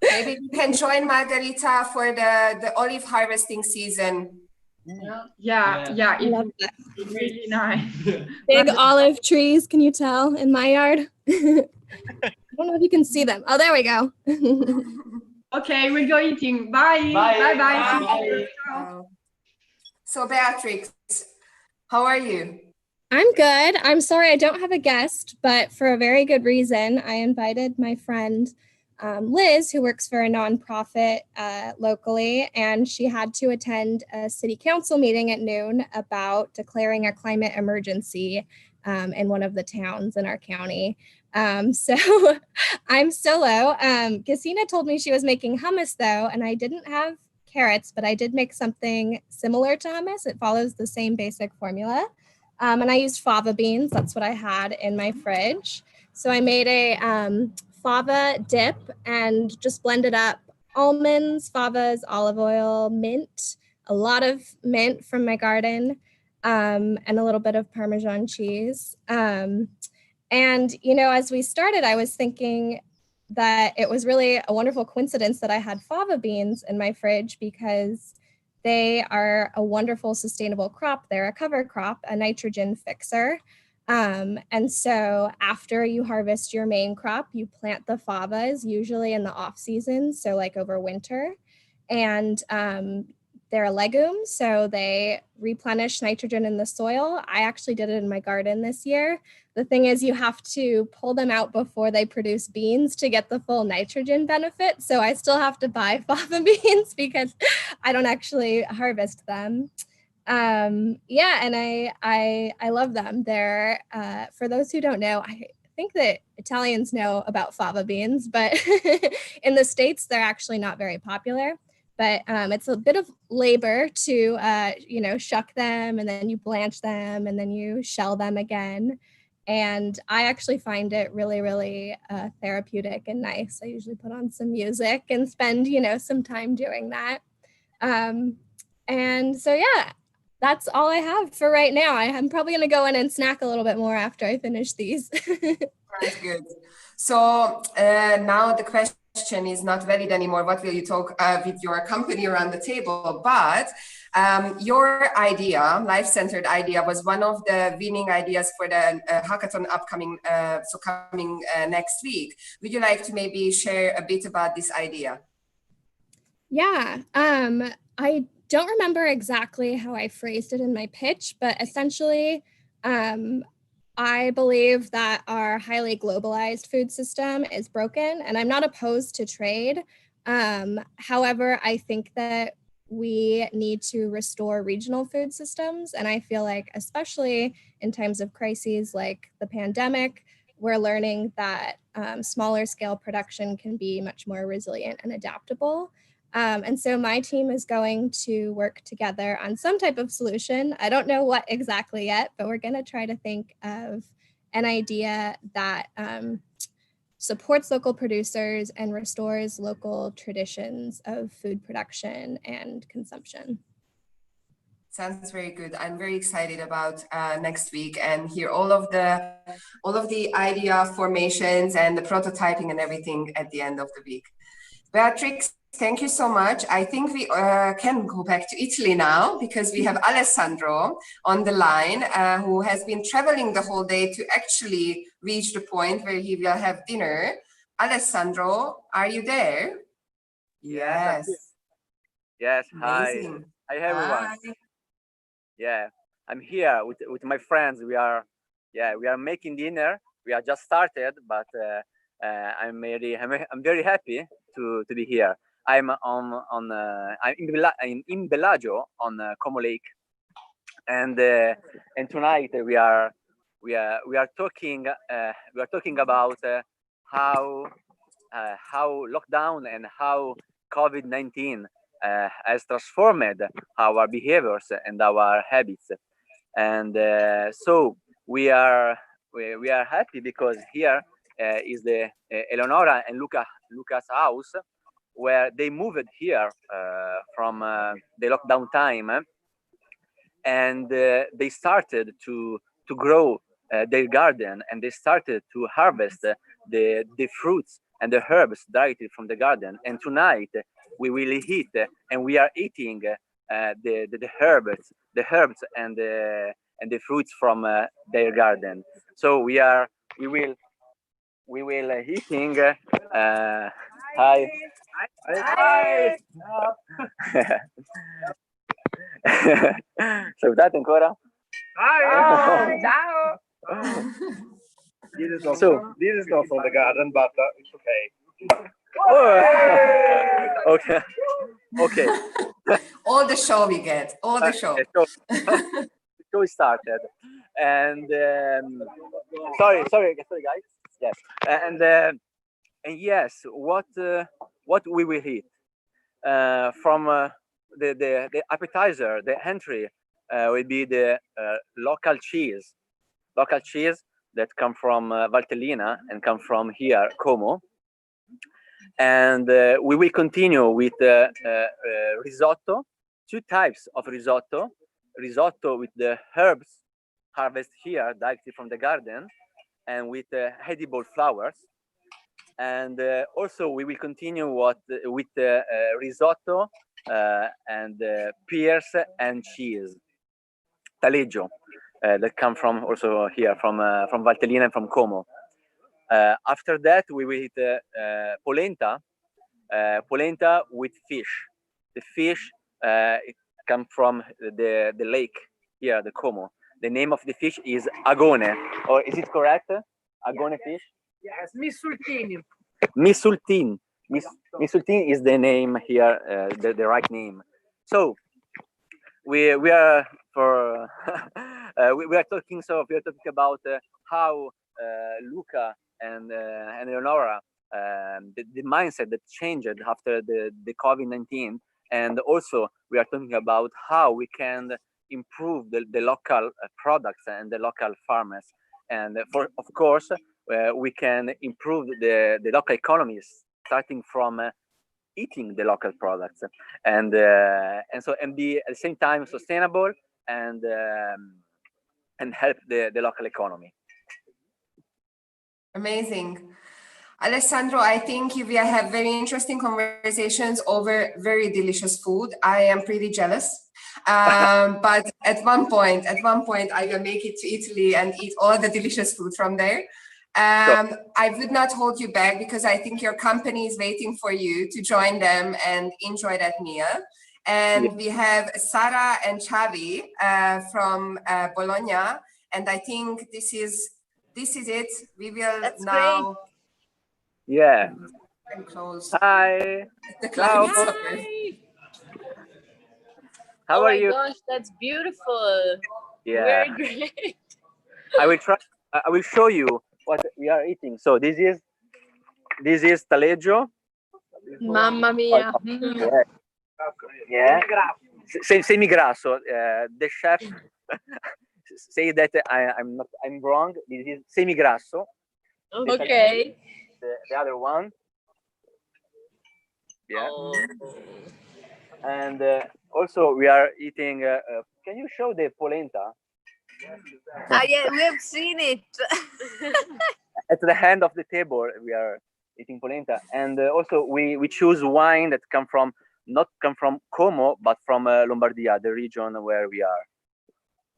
Maybe you can join Margarita for the olive harvesting season. Yeah, I love that. It's really nice. Big olive trees, can you tell, in my yard? I don't know if you can see them. Oh, there we go. Okay, we go eating. Bye. Bye. Bye. So Beatrix, how are you? I'm good. I'm sorry I don't have a guest, but for a very good reason. I invited my friend Liz, who works for a nonprofit locally, and she had to attend a city council meeting at noon about declaring a climate emergency in one of the towns in our county. So I'm solo. Gassina told me she was making hummus though, and I didn't have carrots, but I did make something similar to hummus. It follows the same basic formula. And I used fava beans. That's what I had in my fridge. So I made a fava dip and just blended up almonds, favas, olive oil, mint, a lot of mint from my garden, and a little bit of Parmesan cheese. And, you know, as we started, I was thinking that it was really a wonderful coincidence that I had fava beans in my fridge because they are a wonderful sustainable crop. They're a cover crop, a nitrogen fixer. And so after you harvest your main crop, you plant the favas, usually in the off season, so like over winter. And they're a legume, so they replenish nitrogen in the soil. I actually did it in my garden this year. The thing is you have to pull them out before they produce beans to get the full nitrogen benefit. So I still have to buy fava beans because I don't actually harvest them. Yeah, and I love them. They're, for those who don't know, I think that Italians know about fava beans, but in the States, they're actually not very popular. But it's a bit of labor to, you know, shuck them and then you blanch them and then you shell them again. And I actually find it really, really therapeutic and nice. I usually put on some music and spend, you know, some time doing that. And so, yeah, that's all I have for right now. I'm probably going to go in and snack a little bit more after I finish these. That's good. So now the question is not valid anymore. What will you talk with your company around the table? But your idea, life-centered idea, was one of the winning ideas for the hackathon upcoming, coming next week. Would you like to maybe share a bit about this idea? Yeah, I don't remember exactly how I phrased it in my pitch, but essentially, I believe that our highly globalized food system is broken, and I'm not opposed to trade. However, I think that we need to restore regional food systems. And I feel like, especially in times of crises like the pandemic, we're learning that smaller scale production can be much more resilient and adaptable. And so my team is going to work together on some type of solution. I don't know what exactly yet, but we're going to try to think of an idea that supports local producers and restores local traditions of food production and consumption. Sounds very good. I'm very excited about next week and hear all of the idea formations and the prototyping and everything at the end of the week. Beatrix, thank you so much. I think we can go back to Italy now because we have Alessandro on the line who has been traveling the whole day to actually reach the point where he will have dinner. Alessandro, are you there? Yes. Yes, hi. Amazing. Hi, everyone. Hi. Yeah, I'm here with my friends. We are making dinner. We are just started, but I'm very happy to be here. I'm in Bellagio on Como Lake, and tonight we are talking about how lockdown and how COVID-19 has transformed our behaviors and our habits, and so we are happy because here is the Eleonora and Luca's house, where they moved here from the lockdown time, and they started to grow their garden, and they started to harvest the fruits and the herbs directly from the garden. And tonight we will eat, and we are eating the herbs and the fruits from their garden. So we will eating. Hi. Hi. Salutate ancora. Hi. Ciao. This is not from the garden, but it's okay. Oh. Okay. All the show we get. All the show. The show started, and sorry, guys. Yes, and yes, what we will eat from the appetizer, the entry will be the local cheese that come from Valtellina and come from here, Como. And we will continue with risotto, 2 types of risotto with the herbs harvested here directly from the garden, and with edible flowers. And also we will continue with risotto and pears and cheese, taleggio, that come from also here from Valtellina and from Como. After that, we will eat polenta, polenta with fish. The fish it comes from the lake here, the Como. The name of the fish is agone, or is it correct? Agone fish? Yes, Missultini. Missultin. Missultin is the name here, the right name. So we are for we are talking. So we are talking about how Luca and Eleonora, the mindset that changed after the COVID-19, and also we are talking about how we can improve the local products and the local farmers, and of course we can improve the local economies, starting from eating the local products, and be at the same time sustainable and help the local economy. Amazing. Alessandro, I think we have very interesting conversations over very delicious food. I am pretty jealous. But at one point, I will make it to Italy and eat all the delicious food from there. I would not hold you back, because I think your company is waiting for you to join them and enjoy that meal. And we have Sara and Xavi from Bologna, and I think this is it. We will now. Yeah. Close. Hi. The Ciao. How are you? Oh my gosh, that's beautiful. Yeah. Very great. I will show you what we are eating. So this is taleggio. Mamma mia. Yeah. Semi-grasso. The chef say that I'm wrong. This is semi-grasso. Okay. The other one. Yeah. Oh. And also we are eating. Can you show the polenta? Yeah, we have seen it. At the end of the table, we are eating polenta, and also we choose wine that not come from Como, but from Lombardia, the region where we are.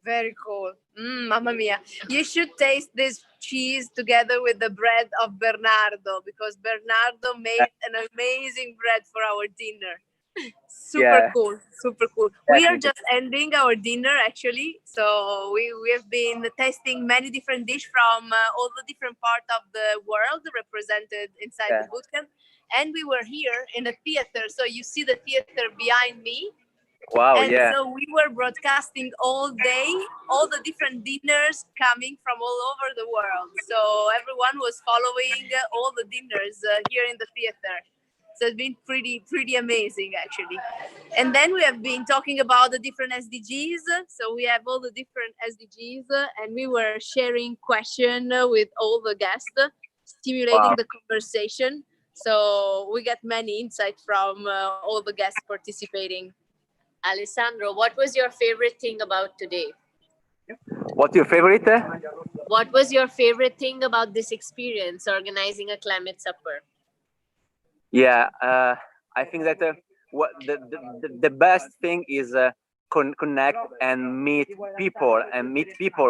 Very cool. Mamma mia. You should taste this cheese together with the bread of Bernardo, because Bernardo made an amazing bread for our dinner. Super cool. We are just ending our dinner, actually. So we have been tasting many different dishes from all the different parts of the world represented inside the bootcamp. And we were here in the theater. So you see the theater behind me. Wow, and so we were broadcasting all day, all the different dinners coming from all over the world. So everyone was following all the dinners here in the theater. So it's been pretty amazing, actually. And then we have been talking about the different SDGs. So we have all the different SDGs, and we were sharing questions with all the guests, stimulating the conversation. So we got many insights from all the guests participating. Alessandro, what was your favorite thing about today? What's your favorite? What was your favorite thing about this experience, organizing a climate supper? Yeah, I think that what the best thing is connect and meet people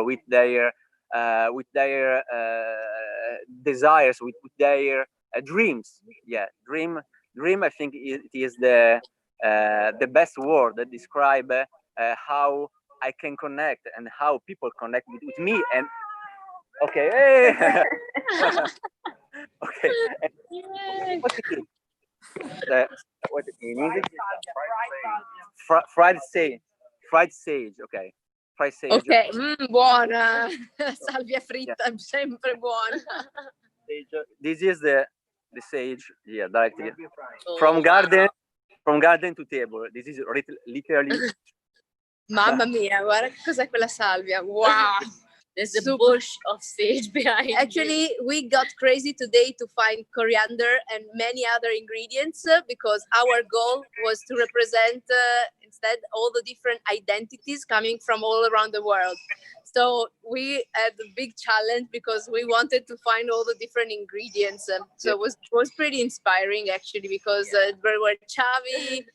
with their desires, with their dreams. Yeah, dream. I think it is the best word that describe how I can connect and how people connect with me. And okay, hey. Okay. What in English? Fried sage. Okay. Fried sage. Ok, buona. Salvia fritta, sempre buona. this is the sage here directly Oh, from garden to table. This is literally. Mamma mia, guarda che cos'è quella salvia. Wow. There's a bush of sage behind Actually, we got crazy today to find coriander and many other ingredients because our goal was to represent instead all the different identities coming from all around the world. So we had a big challenge because we wanted to find all the different ingredients. So it was pretty inspiring actually because there were chavi,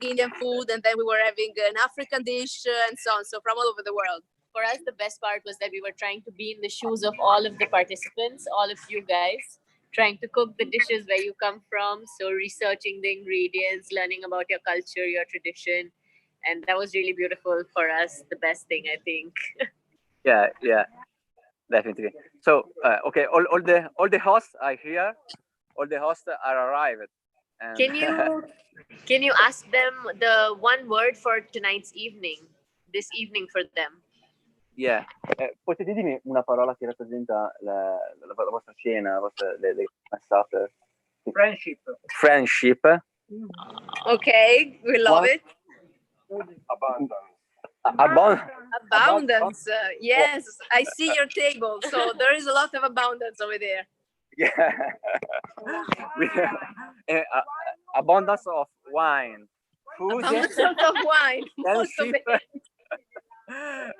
Indian food, and then we were having an African dish and so on. So from all over the world. For us, the best part was that we were trying to be in the shoes of all of the participants, all of you guys, trying to cook the dishes where you come from. So researching the ingredients, learning about your culture, your tradition. And that was really beautiful for us. The best thing, I think. Yeah, definitely. So, okay, all the hosts are here. All the hosts are arrived. And Can you ask them the one word for tonight's evening, this evening for them? Yeah. Potete dirmi una parola che rappresenta la vostra cena, le passate? Friendship. Friendship. Okay, we love it. Abundance. Yes, I see your table. So there is a lot of abundance over there. Yeah. Abundance of wine. Food. Abundance of wine. Most of Friendship. it.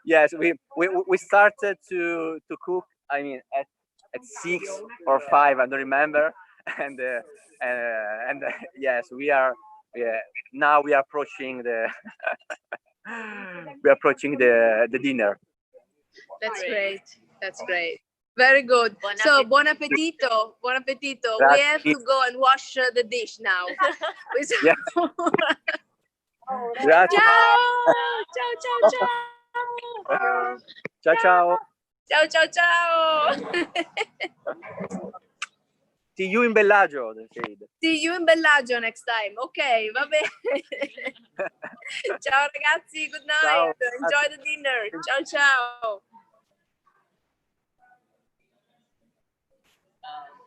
Yes, we started to cook. I mean, at 6 or 5, I don't remember. And yes, we are. Yeah, now we are approaching the the dinner. That's great. That's great. Very good. Buon appetito. Buon appetito. We have to go and wash the dish now. Yeah. Grazie. Ciao. Ciao. Ciao. See you in Bellagio, they said. See you in Bellagio next time. Ok, va bene. Ciao ragazzi, good night. Ciao. Enjoy the dinner. Ciao.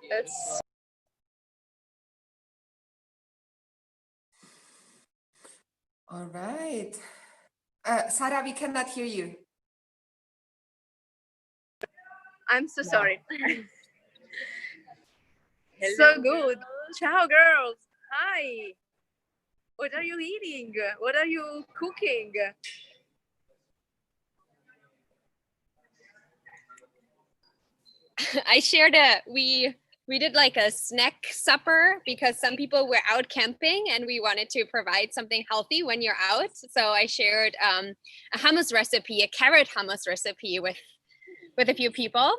That's All right. Sarah, we cannot hear you. I'm so sorry. So good. Ciao, girls. Hi. What are you eating? What are you cooking? I shared we did like a snack supper because some people were out camping and we wanted to provide something healthy when you're out. So I shared a hummus recipe, a carrot hummus recipe with a few people.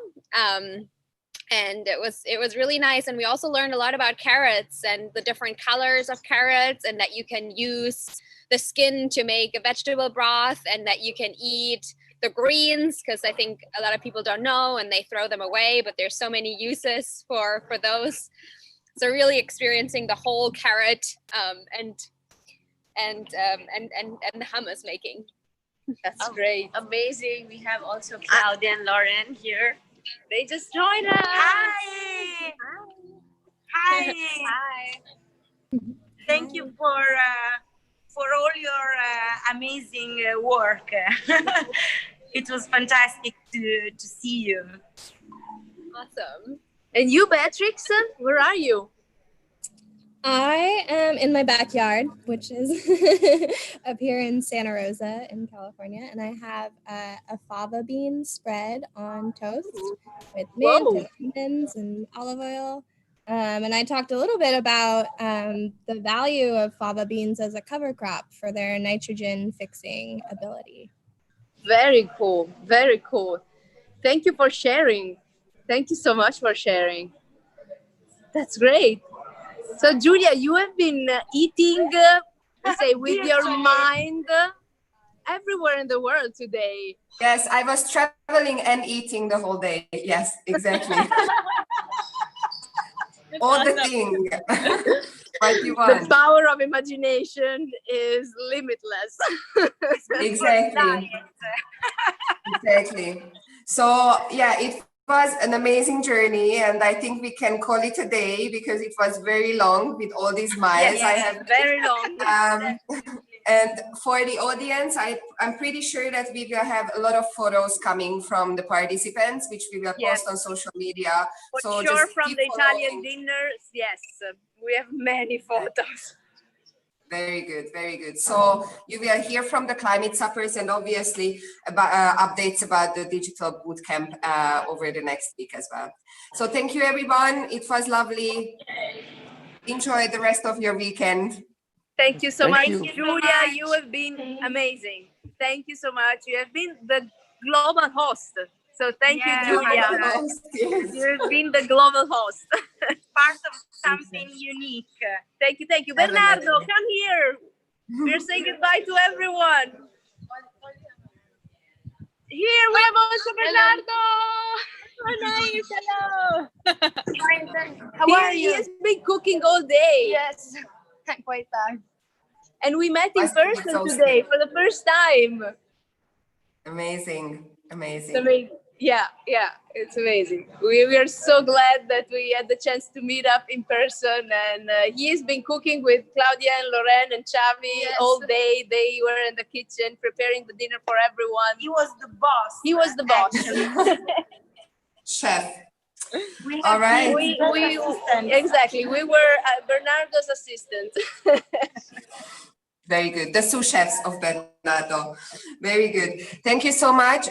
And it was really nice. And we also learned a lot about carrots and the different colors of carrots, and that you can use the skin to make a vegetable broth, and that you can eat the greens, because I think a lot of people don't know and they throw them away, but there's so many uses for those. So really experiencing the whole carrot and the hummus making. That's great. Amazing. We have also Claudia and Lauren here. They just joined us. Hi. Thank you for all your amazing work. It was fantastic to see you. Awesome. And you, Beatrix, where are you? I am in my backyard, which is up here in Santa Rosa in California, and I have a fava bean spread on toast with mint and onions and olive oil. And I talked a little bit about the value of fava beans as a cover crop for their nitrogen fixing ability. Very cool. Very cool. Thank you for sharing. Thank you so much for sharing. That's great. So, Julia, you have been eating, let's say, with your mind everywhere in the world today. Yes, I was traveling and eating the whole day. Yes, exactly. All the thing. What you want. The power of imagination is limitless. Exactly. Exactly. So yeah, it was an amazing journey, and I think we can call it a day because it was very long with all these miles. Yes, I have very long. and for the audience, I'm pretty sure that we will have a lot of photos coming from the participants, which we will post on social media. For so sure, just from keep the following. Italian dinners, yes, we have many photos. Very good, very good. So you will hear from the climate suppers and obviously about updates about the digital bootcamp over the next week as well. So thank you, everyone. It was lovely. Enjoy the rest of your weekend. Thank you so Thank much, you. Julia. You have been amazing. Thank you so much. You have been the global host. So thank you, Julia. You've been the global host. Part of something unique. Thank you, thank you. Bernardo, come here. We're saying goodbye to everyone. Here we have also Bernardo. Hello. How are you? He has been cooking all day. Yes, I'm quite tired. And we met in person today for the first time. Amazing, amazing. It's amazing. Yeah, it's amazing. We are so glad that we had the chance to meet up in person, and he's been cooking with Claudia and Loren and Xavi all day. They were in the kitchen preparing the dinner for everyone. He was the boss. He was the boss. Chef. All right. Exactly. We were Bernardo's assistant. Very good. The sous chefs of Bernardo. Very good. Thank you so much,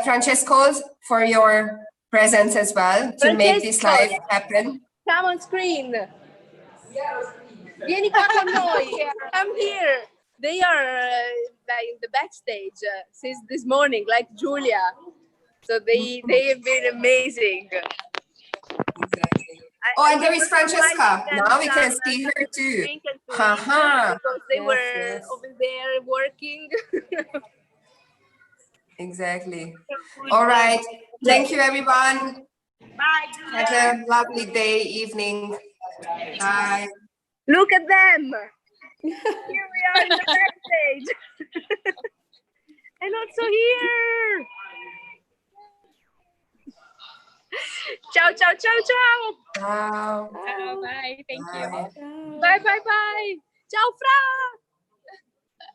Francesco, for your presence as well to make this live happen. Come on screen. Vieni qua con noi. Come here. They are in the backstage since this morning, like Julia. So they have been amazing. Oh, and there is Francesca. Now we can see her too. Haha. Because they were over there working. Exactly. All right. Thank you, everyone. Bye. Have a lovely day, evening. Bye. Look at them. Here we are in the backstage. And also here. Ciao, ciao, ciao, ciao. Ciao. Bye. Thank you. Bye, bye, bye. Ciao, Fra.